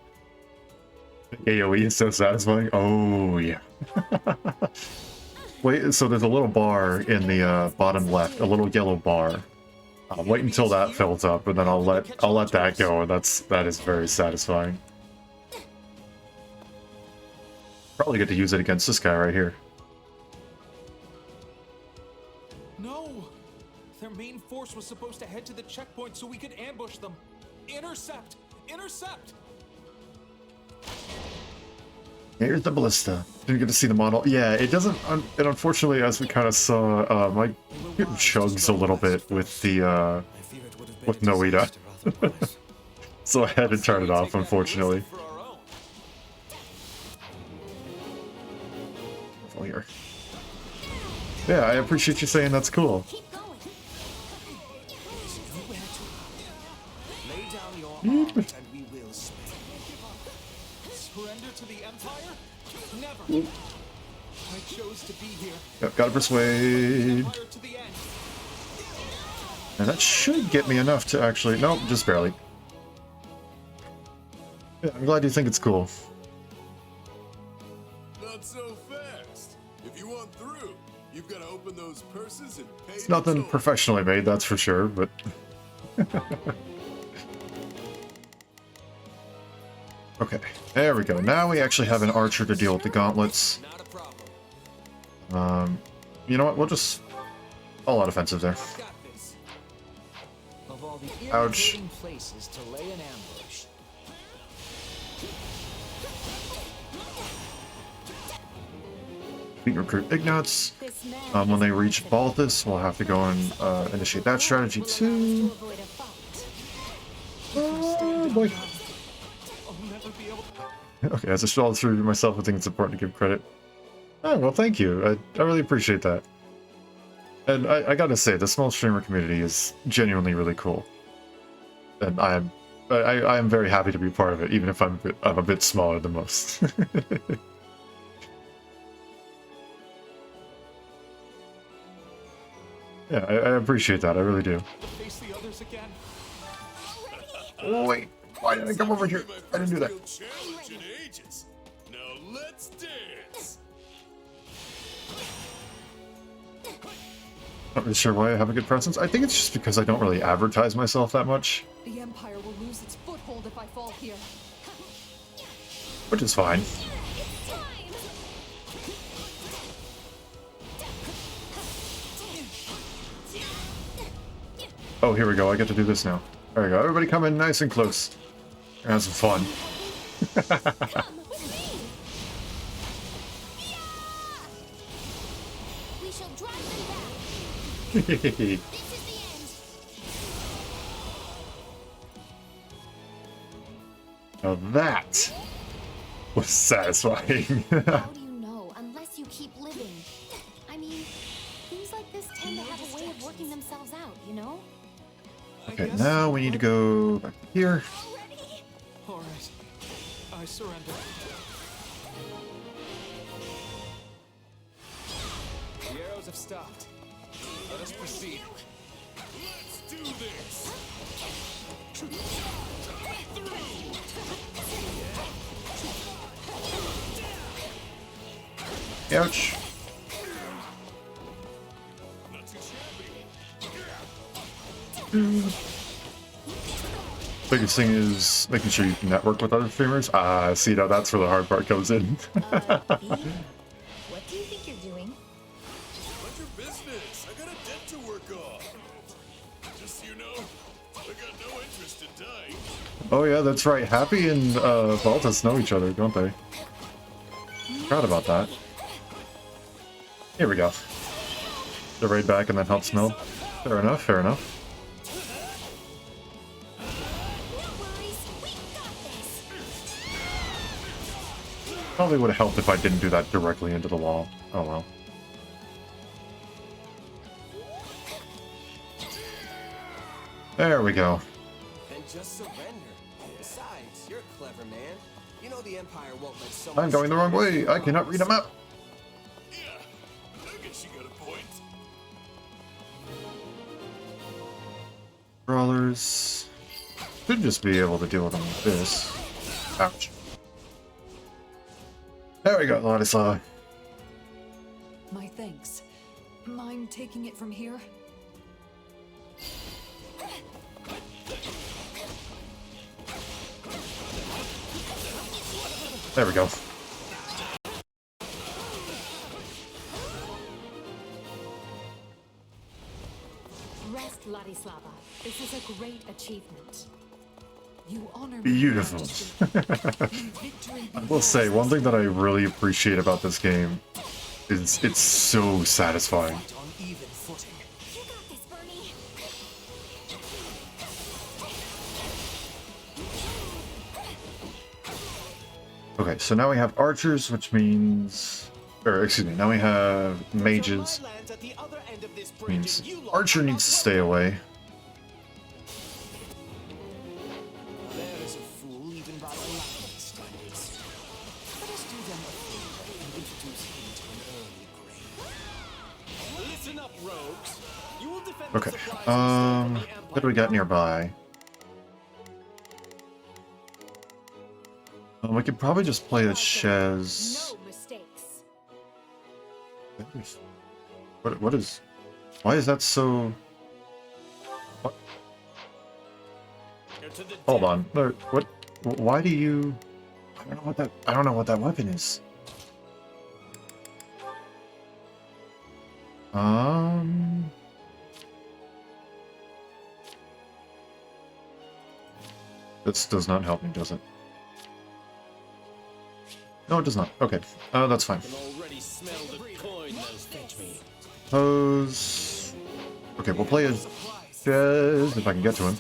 AoE is so satisfying. Oh, yeah. Wait, so there's a little bar in the bottom left, a little yellow bar. Wait until that fills up, and then I'll let that go, and that is very satisfying. Probably get to use it against this guy right here. No! Their main force was supposed to head to the checkpoint so we could ambush them. Intercept! Intercept! Here's the ballista. Didn't get to see the model. Yeah, it doesn't. And unfortunately, as we kind of saw, my computer chugs a little bit with the with Noita, so I had to turn it off. Unfortunately. Here. Yeah, I appreciate you saying that's cool. Surrender to the Empire? Never. I chose to be here. Yep, gotta persuade. And that should get me enough to actually... Nope, just barely. Yeah, I'm glad you think it's cool. Not so fast. If you want through, you've got to open those purses and pay. It's nothing professionally made, that's for sure, but... Okay, there we go. Now we actually have an archer to deal with the gauntlets. You know what? We'll just all out offensive there. Of all the Ouch. irritating places to lay an ambush. recruit Ignats. When they reach Balthus, we'll have to go and initiate that strategy too. Oh boy. Okay, as I scroll through myself, I think it's important to give credit. Oh, well, thank you. I really appreciate that. And I gotta say, the small streamer community is genuinely really cool. And I am very happy to be part of it, even if I'm a bit smaller than most. Yeah, I appreciate that. I really do. Face the others again. Oh, wait. Why did I come over here? I didn't do that. Challenge in ages. Now let's dance. Not really sure why I have a good presence. I think it's just because I don't really advertise myself that much, The Empire will lose its foothold if I fall here. which is fine. Oh, here we go. I get to do this now. There we go. Everybody come in nice and close. Have some fun. We shall drive them back. This is the end. Now that was satisfying. How do you know unless you keep living? I mean, things like this tend to have a way of working themselves out, you know? Okay, now we need to go back here. All right, I surrender. The arrows have stopped. Let us proceed. Let's do this. Ouch. Not too Biggest thing is making sure you can network with other streamers. See, now that's where the hard part comes in. What do you think you're doing? Mind your business. I got a debt to work off. Just so you know, I got no interest in dying. Oh yeah, that's right. Happy and Baltus know each other, don't they? Forgot about that. Here we go. The raid back and then help smell. Fair enough, fair enough. Probably would have helped if I didn't do that directly into the wall. Oh well. There we go. And just surrender. Besides, you're a clever man. You know the Empire won't let so I'm going the wrong way. I cannot read a map. Yeah, I guess you got a point. Brawlers. Should just be able to deal with them with this. Ouch. There we go, Ladislav. My thanks. Mind taking it from here? There we go. Rest, Ladislava. This is a great achievement. You honor me, Beautiful. Victory I will say, one thing that I really appreciate about this game is it's so satisfying. on even footing. You got this, Bernie. Okay, so now we have archers, which means... Or, excuse me, now we have mages. Means archer needs to stay away. There is a fool even by the Latin standards. Let us do them a favor and introduce him to an early grave. Listen up, rogues. You will defend Okay, the supplies we stole from the what do we got nearby? We could probably just play the Shez. No mistakes. What is... Why is that so... What? Hold on. No, what? Why do you... I don't know what that weapon is. This does not help me, does it? No, it does not. Okay, that's fine. I can already smell the Pose. Okay, we'll play as Jez, if I can get to him.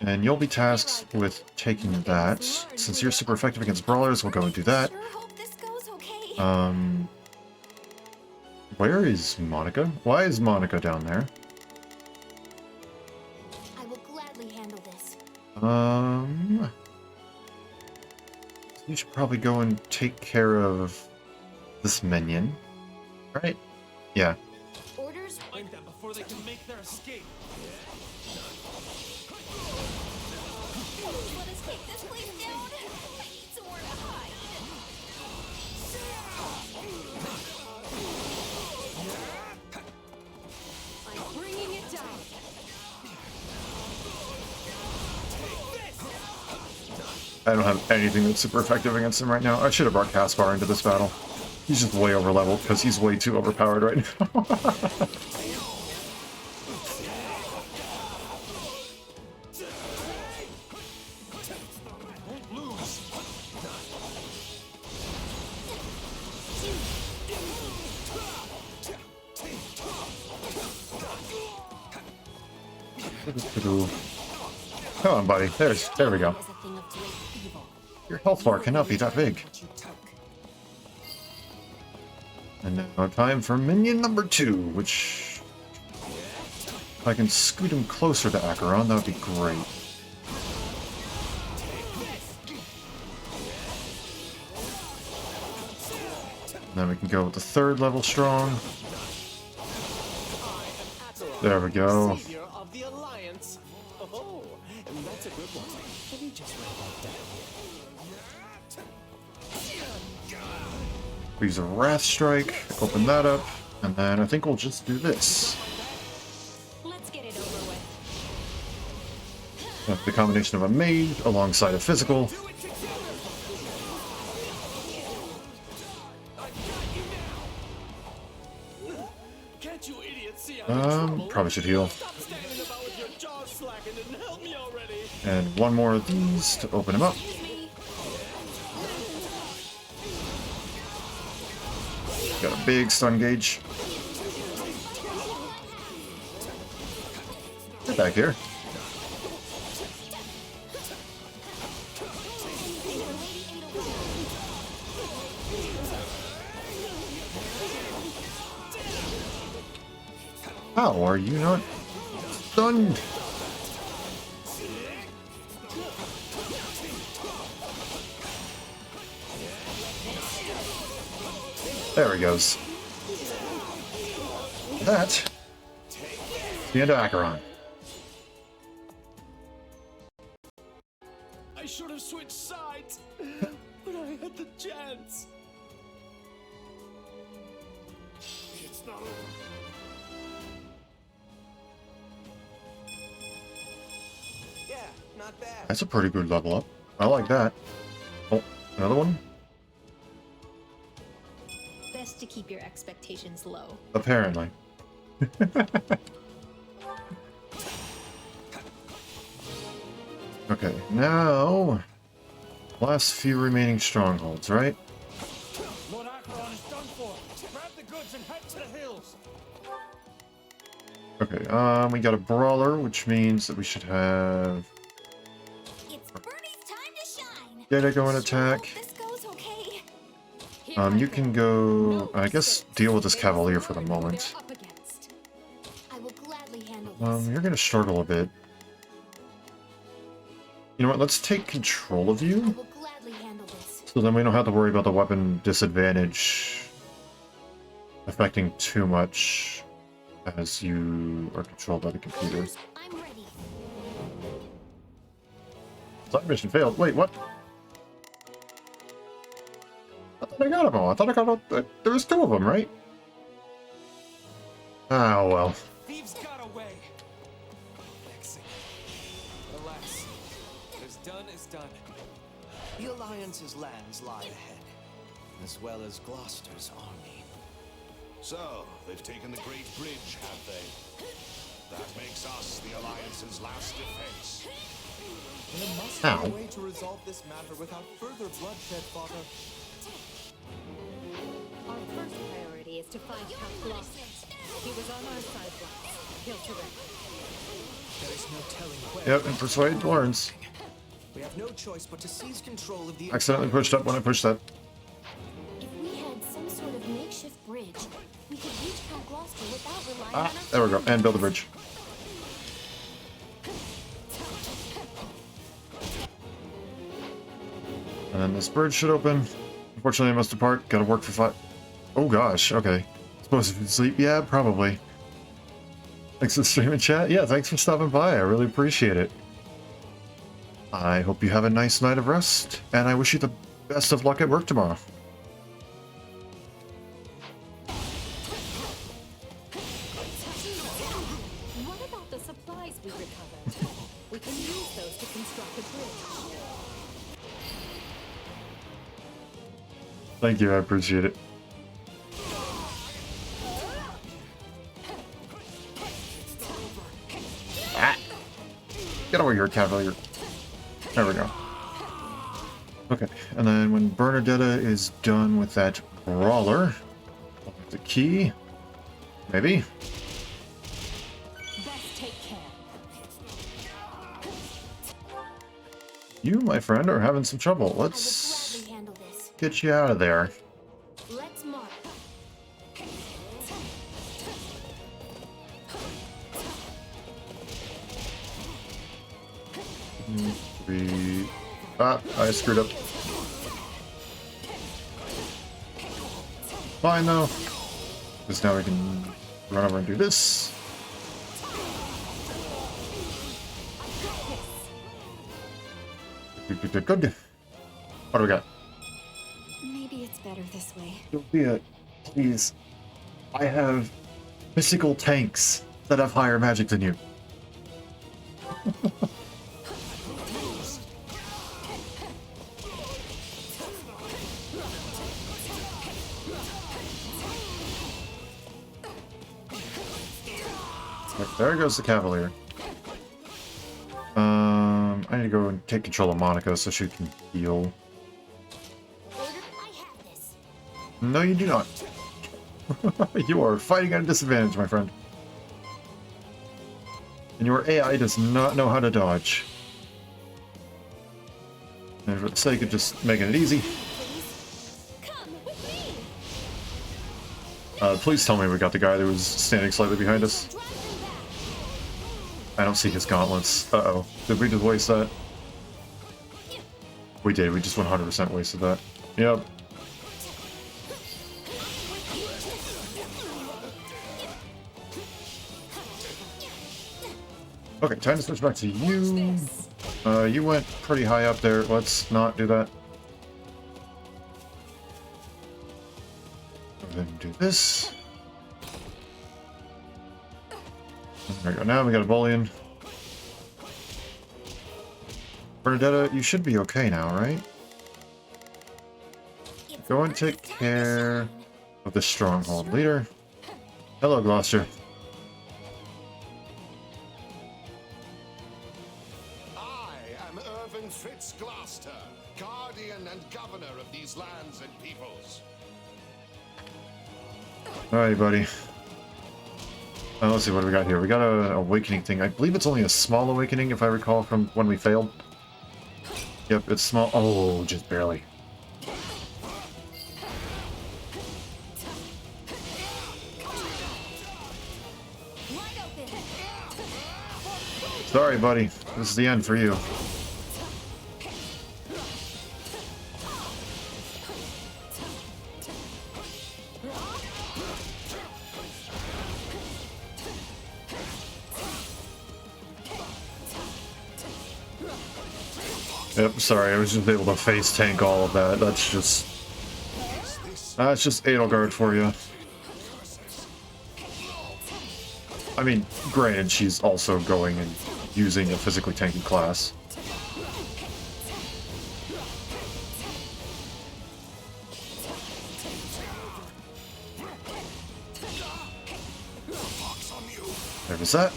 And you'll be tasked with taking that. Since you're super effective against brawlers, we'll go and do that. Where is Monica? Why is Monica down there? I will gladly handle this. You should probably go and take care of this minion. Right? Yeah. Orders? Find them before they can make their escape. Let us take this place down. I need somewhere to hide. I'm bringing it down. I don't have anything that's super effective against him right now. I should have brought Caspar into this battle. He's just way over leveled because he's way too overpowered right now. Come on, buddy. There we go. Your health bar cannot be that big. And now time for minion number 2, which... if I can scoot him closer to Acheron, that would be great. And then we can go with the 3rd level strong. There we go. Savior of the Alliance. Oh, and that's a good one. Let me just write that down. We use a Wrath Strike, open that up, and then I think we'll just do this. Let's get it over with. The combination of a mage alongside a physical. Can't you idiots see I'm in trouble? Probably should heal. Stop standing about with your jaws slackened and help me already. And one more of these to open him up. Got a big stun gauge. Get back here. How are you not stunned? There he goes. That. The end of Acheron. I should have switched sides, but I had the chance. It's not over. Yeah, not bad. That's a pretty good level up. I like that. Oh, another one? Best to keep your expectations low. Apparently. Okay, now... last few remaining strongholds, right? Lord Acheron is done for. Grab the goods and head to the hills. Okay, we got a brawler, which means that we should have... It's Bernie's time to shine. Data go and attack. This goes okay. You can go... I guess deal with this Cavalier for the moment. I will gladly handle this. You're gonna struggle a bit. You know what, let's take control of I you, will gladly handle this. so then we don't have to worry about the weapon disadvantage affecting too much as you are controlled by the computer. I'm ready. Side mission failed. Wait, what? I thought I got them all. I thought I got all... there was 2 of them, right? Ah, well. Thieves got away. Vexing. Alas, what is done is done. The Alliance's lands lie ahead, as well as Gloucester's army. So, they've taken the Great Bridge, have they? That makes us the Alliance's last defense. There must Ow. be a way to resolve this matter without further bloodshed, Father. Our first priority is to find Count Gloucester. He was on our side once. He'll surrender. There is no telling where. Yep, and persuade Lawrence. We have no choice but to seize control of the. Accidentally pushed up when I pushed that. If we had some sort of makeshift bridge, we could reach Count Gloucester without relying on our There we go, and build a bridge. And then this bridge should open. Unfortunately, I must depart. Gotta work for 5. Oh gosh, okay. Supposed to sleep? Yeah, probably. Thanks for streaming chat. Yeah, thanks for stopping by. I really appreciate it. I hope you have a nice night of rest, and I wish you the best of luck at work tomorrow. What about the supplies we recovered? We can use those to construct a bridge. Thank you, I appreciate it. Get over here, Cavalier. There we go. Okay, and then when Bernadetta is done with that brawler, the key, maybe? Best take care. You, my friend, are having some trouble. Let's get you out of there. Let's mark. I screwed up. Fine though, because now we can run over and do this. Good. What do we got? Maybe it's better this way. Sophia, please. I have mystical tanks that have higher magic than you. There goes the Cavalier. I need to go and take control of Monica so she can heal. No, you do not. You are fighting at a disadvantage, my friend. And your AI does not know how to dodge. And for the sake of just making it easy. Please tell me we got the guy that was standing slightly behind us. I don't see his gauntlets. Uh-oh. Did we just waste that? We did. We just 100% wasted that. Yep. Okay, time to switch back to you. You went pretty high up there. Let's not do that. And then do this. There we go. Now we got a bullion. Bernadetta, you should be okay now, right? Go and take care of the stronghold leader. Hello, Gloucester. I am Irvin Fitz Gloucester, guardian and governor of these lands and peoples. Alright, buddy. Let's see what we got here. We got an awakening thing. I believe it's only a small awakening, if I recall from when we failed. Yep, it's small. Oh, just barely. Sorry, buddy. This is the end for you. Yep, sorry, I was just able to face tank all of that. That's just Edelgard for you. I mean, granted, she's also going and using a physically tanky class. There was that.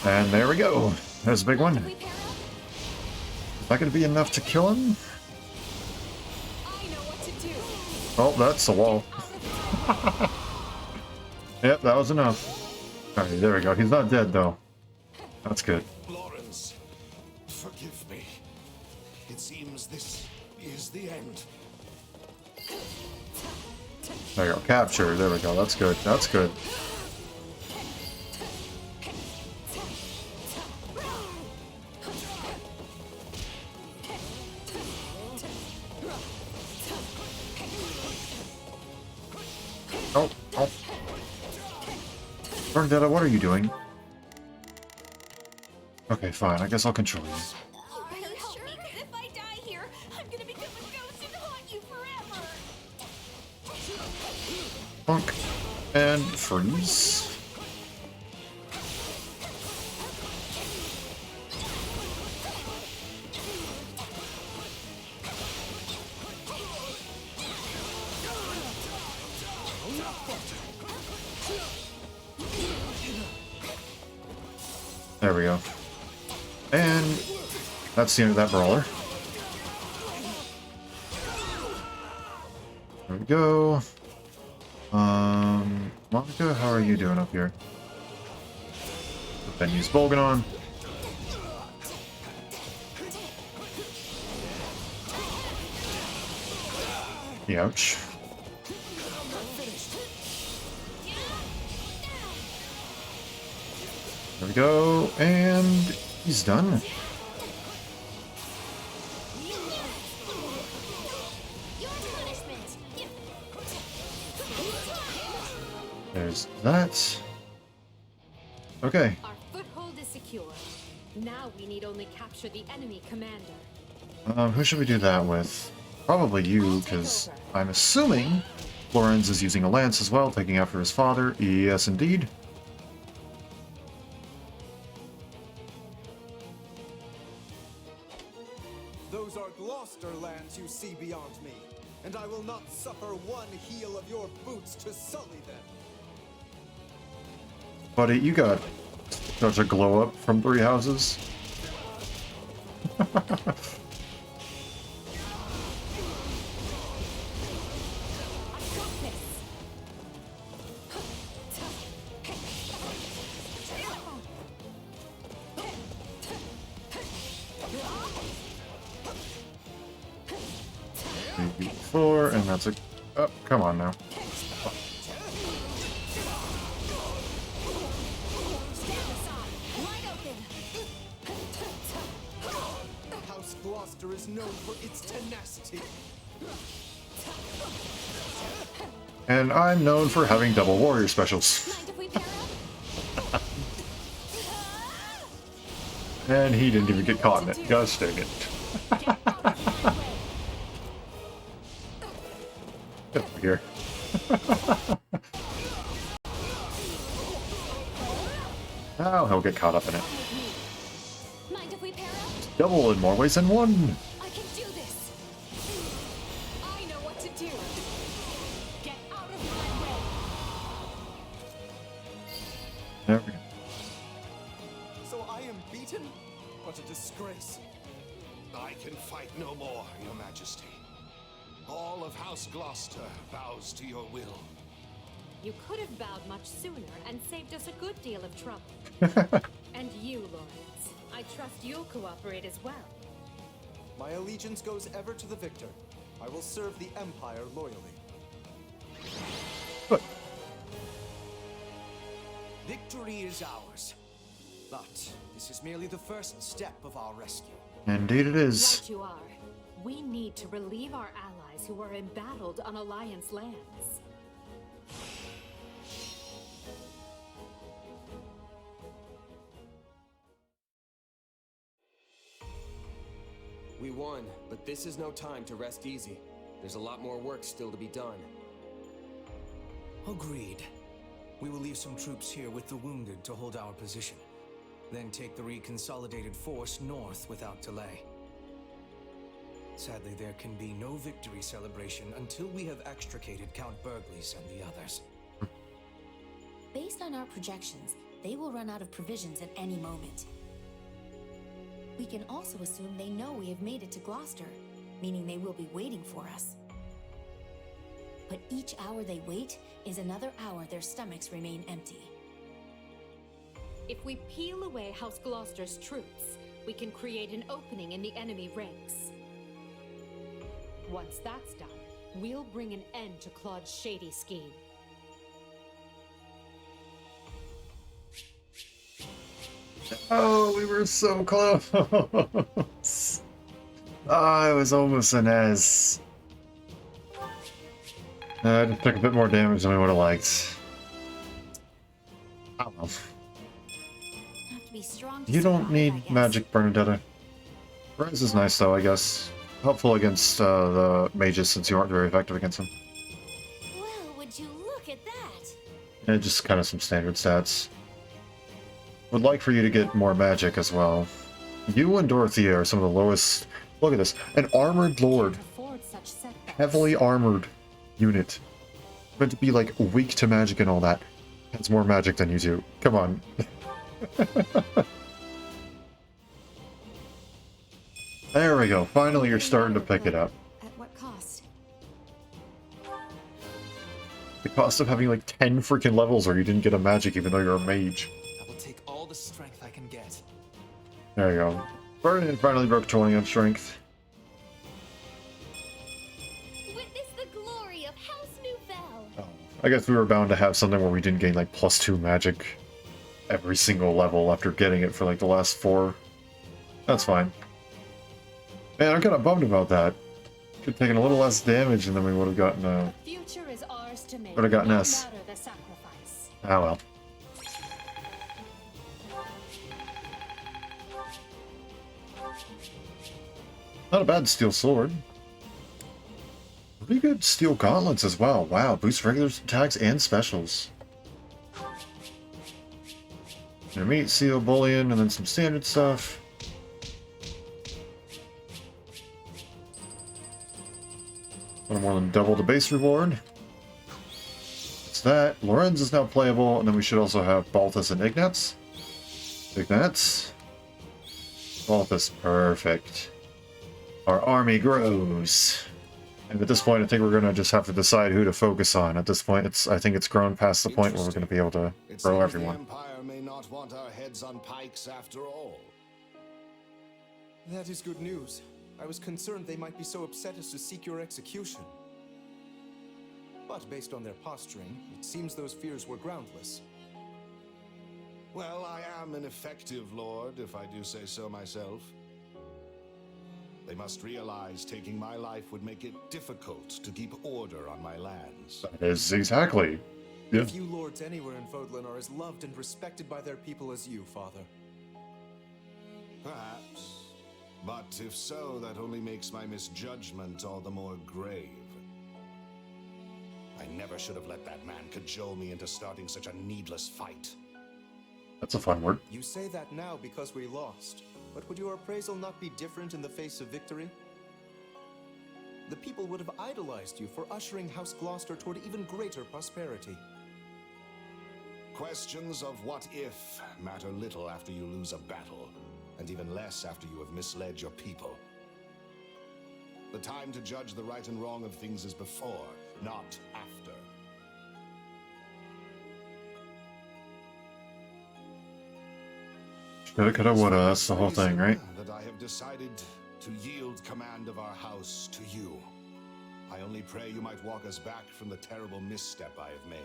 And there we go. There's a big one. Is that going to be enough to kill him? Oh, that's the wall. Yep, that was enough. Alright, there we go. He's not dead, though. That's good. Lawrence, forgive me. It seems this is the end. There you go. Capture. There we go. That's good. That's good. Oh, oh. Bernadetta, what are you doing? Okay, fine. I guess I'll control you. Really help me, 'cause if I die here, I'm gonna become a ghost and haunt you forever. Punk. And freeze. There we go. And that's the end of that brawler. There we go. Monica, how are you doing up here? Then use Bolgan on. Ouch. There we go, and he's done. There's that. Okay. Our foothold is secure. Now we need only capture the enemy commander. Who should we do that with? Probably you, because I'm assuming Lorenz is using a lance as well, taking after his father. Yes, indeed. Those are Gloucester lands you see beyond me, and I will not suffer one heel of your boots to sully them. Buddy, you got such a glow up from 3 houses. Four, and that's a... Oh, come on now. House Gloucester is known for its tenacity. And I'm known for having double warrior specials. And he didn't even get caught in it. Gosh dang it. Get over here. Now he'll get caught up in it. Mind if we pair up? Double in more ways than one. I can do this. I know what to do. Get out of my way. There we go. So I am beaten? What a disgrace. I can fight no more, Your Majesty. All of House Gloucester bows to your will. You could have bowed much sooner and saved us a good deal of trouble. And you, Lawrence, I trust you'll cooperate as well. My allegiance goes ever to the victor. I will serve the Empire loyally. Victory is ours. But this is merely the first step of our rescue. Indeed it is. Right you are. We need to relieve our allies who are embattled on Alliance lands. We won, but this is no time to rest easy. There's a lot more work still to be done. Agreed. We will leave some troops here with the wounded to hold our position. Then take the reconsolidated force north without delay. Sadly, there can be no victory celebration until we have extricated Count Burgleys and the others. Based on our projections, They will run out of provisions at any moment. We can also assume they know we have made it to Gloucester, meaning they will be waiting for us. But each hour they wait is another hour their stomachs remain empty. If we peel away House Gloucester's troops, we can create an opening in the enemy ranks. Once that's done, we'll bring an end to Claude's shady scheme. Oh, we were so close. Oh, it was almost an S. I just took a bit more damage than we would have liked. I don't know. Have to be strong to You don't survive, I need guess. magic, Bernadetta. Res is nice though, I guess. Helpful against the mages since you aren't very effective against them. Well, would you look at that? Yeah, just kind of some standard stats. Would like for you to get more magic as well. You and Dorothea are some of the lowest. Look at this. An armored lord. Afford such setbacks. Heavily armored unit. Meant to be like weak to magic and all that. Has more magic than you do. Come on. There we go. Finally you're starting to pick it up. At what cost? The cost of having like 10 freaking levels or you didn't get a magic even though you're a mage. I will take all the strength I can get. There you go. Vernon finally broke 20 on strength. Witness the glory of House Nouvelle. I guess we were bound to have something where we didn't gain like +2 magic every single level after getting it for like the last 4. That's fine. Man, I'm kind of bummed about that. Could have taken a little less damage and then we would have gotten a... Future is ours to make. Would have gotten no S. matter the sacrifice. Ah well. Not a bad steel sword. Pretty good steel gauntlets as well. Wow, boosts regular attacks and specials. Intermediate steel bullion and then some standard stuff. A little more than double the base reward. It's that. Lorenz is now playable, and then we should also have Balthus and Ignatz. Ignatz. Balthus, perfect. Our army grows. And at this point, I think we're going to just have to decide who to focus on. At this point, I think it's grown past the point where we're going to be able to grow everyone. The Empire may not want our heads on pikes after all. That is good news. I was concerned they might be so upset as to seek your execution. But based on their posturing, it seems those fears were groundless. Well, I am an effective lord, if I do say so myself. They must realize taking my life would make it difficult to keep order on my lands. That is exactly. Yeah. Few lords anywhere in Vodlan are as loved and respected by their people as you, Father. Perhaps. But if so, that only makes my misjudgment all the more grave. I never should have let that man cajole me into starting such a needless fight. That's a fun word. You say that now because we lost, but would your appraisal not be different in the face of victory? The people would have idolized you for ushering House Gloucester toward even greater prosperity. Questions of what if matter little after you lose a battle, and even less after you have misled your people. The time to judge the right and wrong of things is before, not after. Coulda, coulda, woulda. That's the whole thing, right? That I have decided to yield command of our house to you. I only pray you might walk us back from the terrible misstep I have made.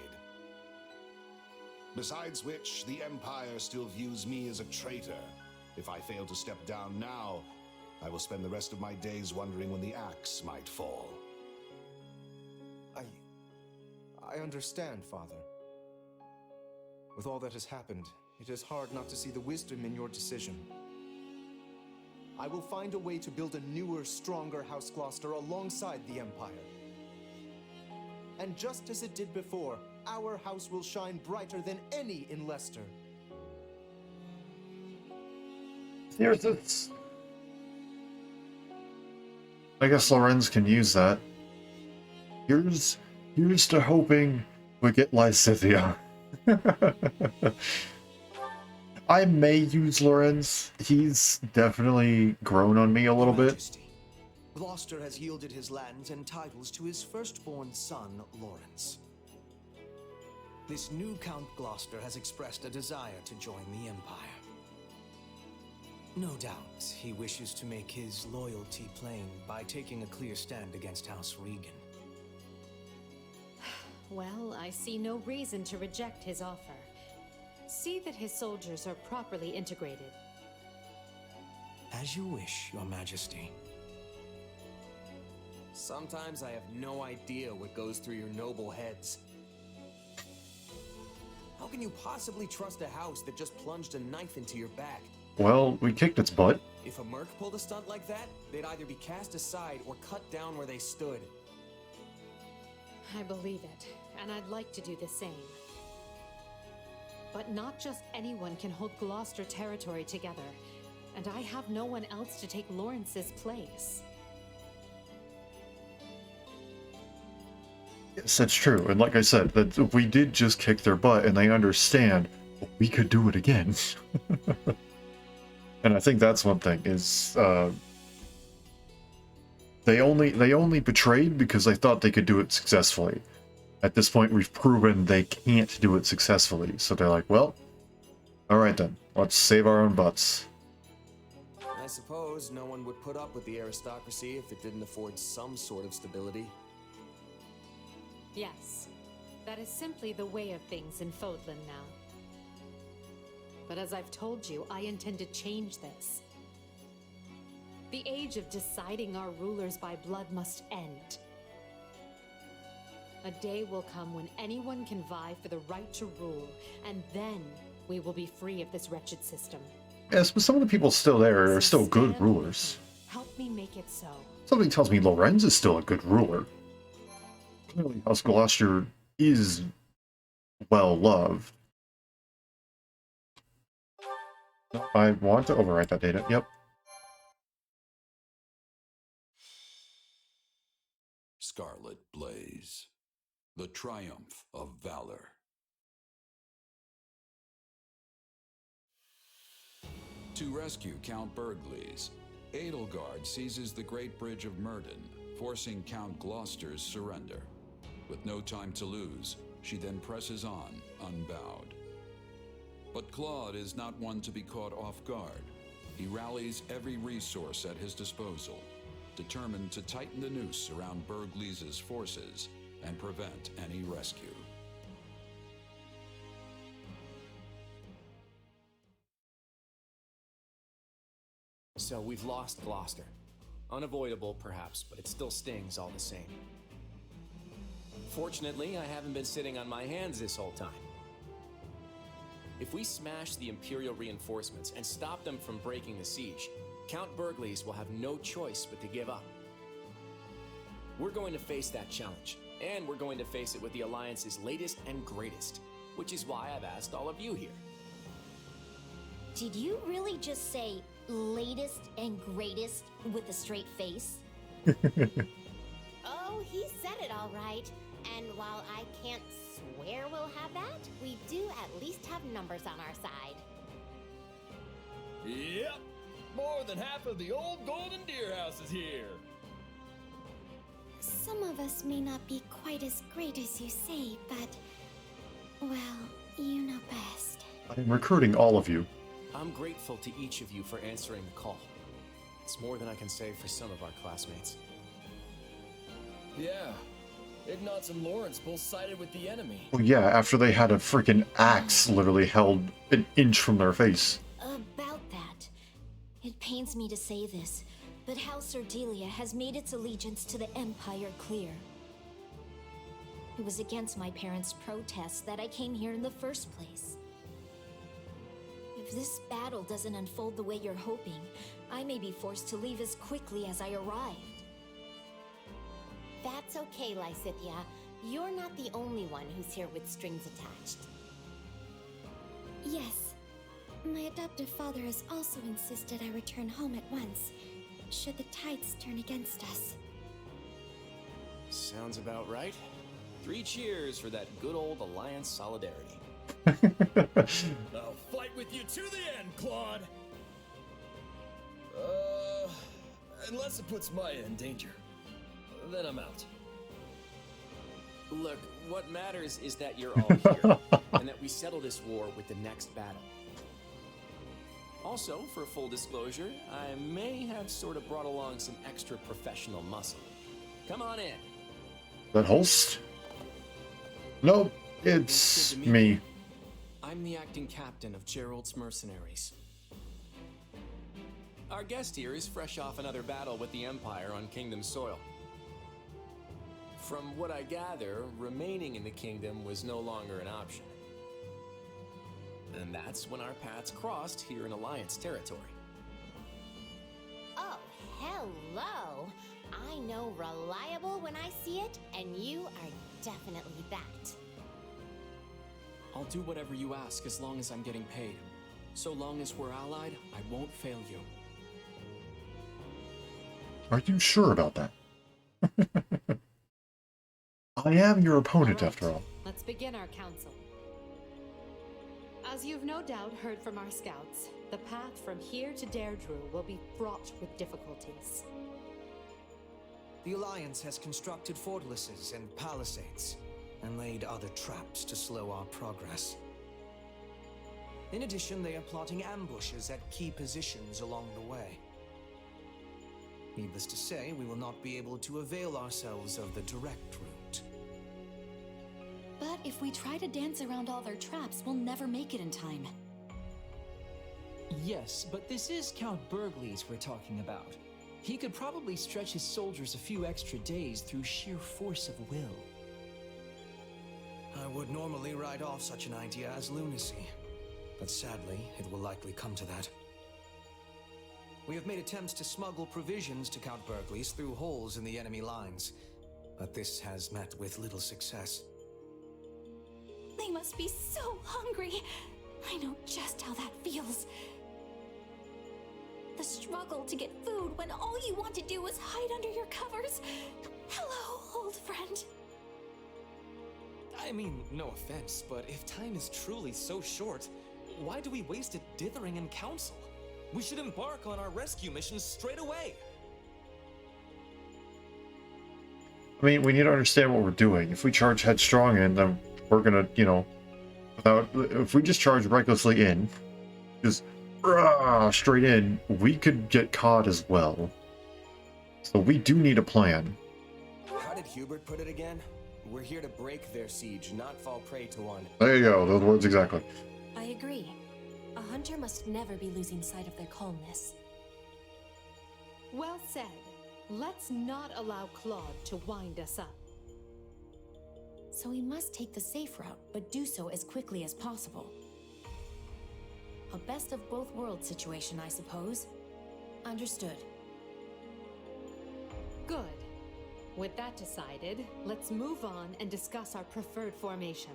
Besides which, the Empire still views me as a traitor. If I fail to step down now, I will spend the rest of my days wondering when the axe might fall. I understand, Father. With all that has happened, it is hard not to see the wisdom in your decision. I will find a way to build a newer, stronger House Gloucester alongside the Empire. And just as it did before, our house will shine brighter than any in Leicester. Here's this. I guess Lorenz can use that. Here's to hoping we get Lysithia. I may use Lorenz. He's definitely grown on me a little bit. Gloucester has yielded his lands and titles to his firstborn son, Lawrence. This new Count Gloucester has expressed a desire to join the Empire. No doubt, he wishes to make his loyalty plain by taking a clear stand against House Regan. Well, I see no reason to reject his offer. See that his soldiers are properly integrated. As you wish, Your Majesty. Sometimes I have no idea what goes through your noble heads. How can you possibly trust a house that just plunged a knife into your back? Well, we kicked its butt. If a merc pulled a stunt like that, they'd either be cast aside or cut down where they stood. I believe it, and I'd like to do the same. But not just anyone can hold Gloucester territory together, and I have no one else to take Lawrence's place. Yes, that's true. And like I said, that we did just kick their butt, and they understand we could do it again. And I think that's one thing is they only betrayed because they thought they could do it successfully. At this point, we've proven they can't do it successfully, so they're like, well, all right then, let's save our own butts. I suppose no one would put up with the aristocracy if it didn't afford some sort of stability. Yes, that is simply the way of things in Fodlan now. But as I've told you, I intend to change this. The age of deciding our rulers by blood must end. A day will come when anyone can vie for the right to rule, and then we will be free of this wretched system. Yes, but some of the people still there are still good rulers. Help me make it so. Something tells me Lorenz is still a good ruler. Clearly, House Gloucester is well loved. I want to overwrite that data. Yep. Scarlet Blaze. The triumph of valor. To rescue Count Burgleys, Edelgard seizes the Great Bridge of Myrden, forcing Count Gloucester's surrender. With no time to lose, she then presses on, unbowed. But Claude is not one to be caught off guard. He rallies every resource at his disposal, determined to tighten the noose around Burgleys' forces and prevent any rescue. So we've lost Gloucester. Unavoidable, perhaps, but it still stings all the same. Fortunately, I haven't been sitting on my hands this whole time. If we smash the Imperial reinforcements and stop them from breaking the siege, Count Burgleys will have no choice but to give up. We're going to face that challenge, and we're going to face it with the Alliance's latest and greatest, which is why I've asked all of you here. Did you really just say latest and greatest with a straight face? Oh, he said it all right. And while I can't swear we'll have that, we do at least have numbers on our side. Yep, more than half of the old Golden Deer House is here. Some of us may not be quite as great as you say, but, well, you know best. I'm recruiting all of you. I'm grateful to each of you for answering the call. It's more than I can say for some of our classmates. Yeah, Ignatz and Lawrence both sided with the enemy. Well, yeah, after they had a freaking axe literally held an inch from their face. About that, it pains me to say this, but House Ardelia has made its allegiance to the Empire clear. It was against my parents' protests that I came here in the first place. If this battle doesn't unfold the way you're hoping, I may be forced to leave as quickly as I arrived. That's okay, Lysithia. You're not the only one who's here with strings attached. Yes. My adoptive father has also insisted I return home at once, should the tides turn against us. Sounds about right. 3 cheers for that good old Alliance solidarity. I'll fight with you to the end, Claude. Unless it puts Maya in danger. Then I'm out. Look, what matters is that you're all here, and that we settle this war with the next battle. Also, for full disclosure, I may have sort of brought along some extra professional muscle. Come on in. That Holst? Nope, it's me. I'm the acting captain of Gerald's mercenaries. Our guest here is fresh off another battle with the Empire on Kingdom soil. From what I gather, remaining in the Kingdom was no longer an option. And that's when our paths crossed here in Alliance territory. Oh, hello! I know reliable when I see it, and you are definitely that. I'll do whatever you ask as long as I'm getting paid. So long as we're allied, I won't fail you. Are you sure about that? I am your opponent, after all. Let's begin our council. As you've no doubt heard from our scouts, the path from here to Deirdre will be fraught with difficulties. The Alliance has constructed fortresses and palisades, and laid other traps to slow our progress. In addition, they are plotting ambushes at key positions along the way. Needless to say, we will not be able to avail ourselves of the direct route. But if we try to dance around all their traps, we'll never make it in time. Yes, but this is Count Burgley's we're talking about. He could probably stretch his soldiers a few extra days through sheer force of will. I would normally write off such an idea as lunacy, but sadly, it will likely come to that. We have made attempts to smuggle provisions to Count Burgley's through holes in the enemy lines, but this has met with little success. They must be so hungry. I know just how that feels. The struggle to get food when all you want to do is hide under your covers. Hello, old friend. I mean, no offense, but if time is truly so short, why do we waste it dithering in council? We should embark on our rescue mission straight away. I mean, we need to understand what we're doing. If we charge headstrong in, then we're gonna, you know, if we just charge recklessly in, just straight in, we could get caught as well. So we do need a plan. How did Hubert put it again? We're here to break their siege, not fall prey to one. There you go, those words exactly. I agree. A hunter must never be losing sight of their calmness. Well said. Let's not allow Claude to wind us up. So we must take the safe route, but do so as quickly as possible. A best of both worlds situation, I suppose. Understood. Good. With that decided, let's move on and discuss our preferred formation.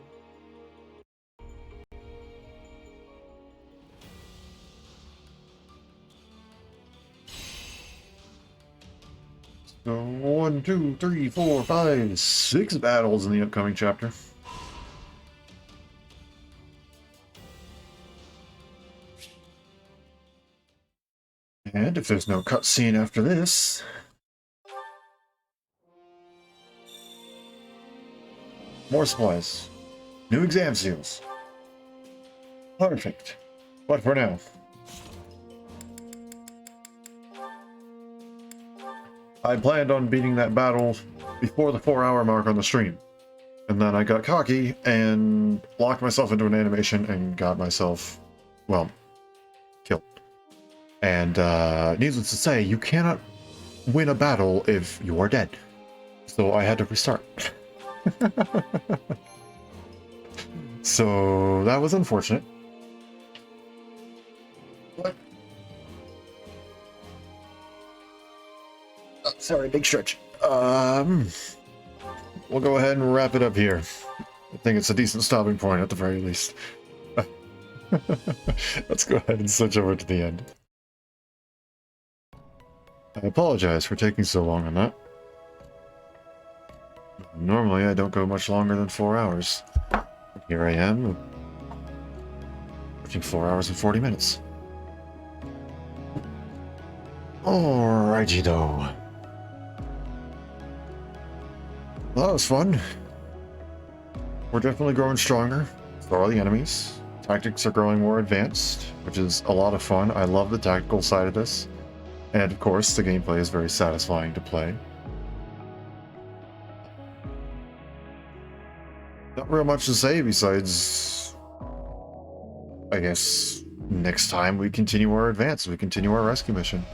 So 1, 2, 3, 4, 5, 6 battles in the upcoming chapter. And if there's no cutscene after this... More supplies. New exam seals. Perfect. But for now... I planned on beating that battle before the 4-hour mark on the stream. And then I got cocky and locked myself into an animation and got myself, well, killed. And needless to say, you cannot win a battle if you are dead. So I had to restart. So that was unfortunate. But sorry, big stretch. We'll go ahead and wrap it up here. I think it's a decent stopping point at the very least. Let's go ahead and switch over to the end. I apologize for taking so long on that. Normally I don't go much longer than 4 hours. Here I am, approaching 4 hours and 40 minutes. Alrighty though. Well, that was fun. We're definitely growing stronger. So are the enemies. Tactics are growing more advanced, which is a lot of fun. I love the tactical side of this. And of course, the gameplay is very satisfying to play. Not real much to say besides, I guess, next time we continue our advance, we continue our rescue mission.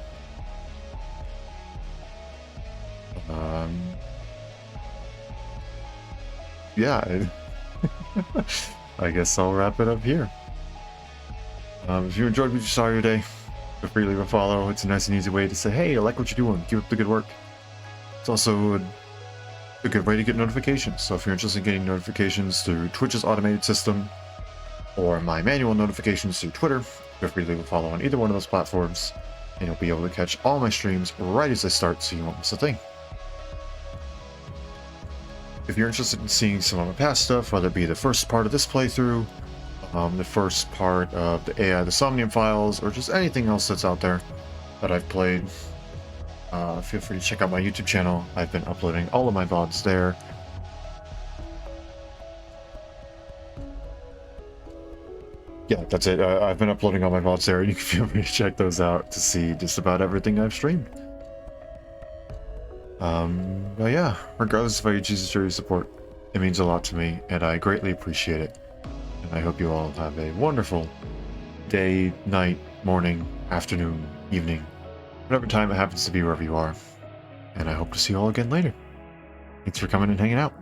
Yeah, I guess I'll wrap it up here. If you enjoyed what you saw today, feel free to leave a follow. It's a nice and easy way to say, hey, I like what you're doing. Keep up the good work. It's also a good way to get notifications. So if you're interested in getting notifications through Twitch's automated system or my manual notifications through Twitter, feel free to leave a follow on either one of those platforms, and you'll be able to catch all my streams right as they start so you won't miss a thing. If you're interested in seeing some of my past stuff, whether it be the first part of this playthrough, the first part of the AI, the Somnium files, or just anything else that's out there that I've played, feel free to check out my YouTube channel. I've been uploading all of my VODs there. Yeah, that's it. I've been uploading all my VODs there, and you can feel free to check those out to see just about everything I've streamed. But yeah, regardless of how you choose to show your support, it means a lot to me, and I greatly appreciate it. And I hope you all have a wonderful day, night, morning, afternoon, evening, whatever time it happens to be wherever you are. And I hope to see you all again later. Thanks for coming and hanging out.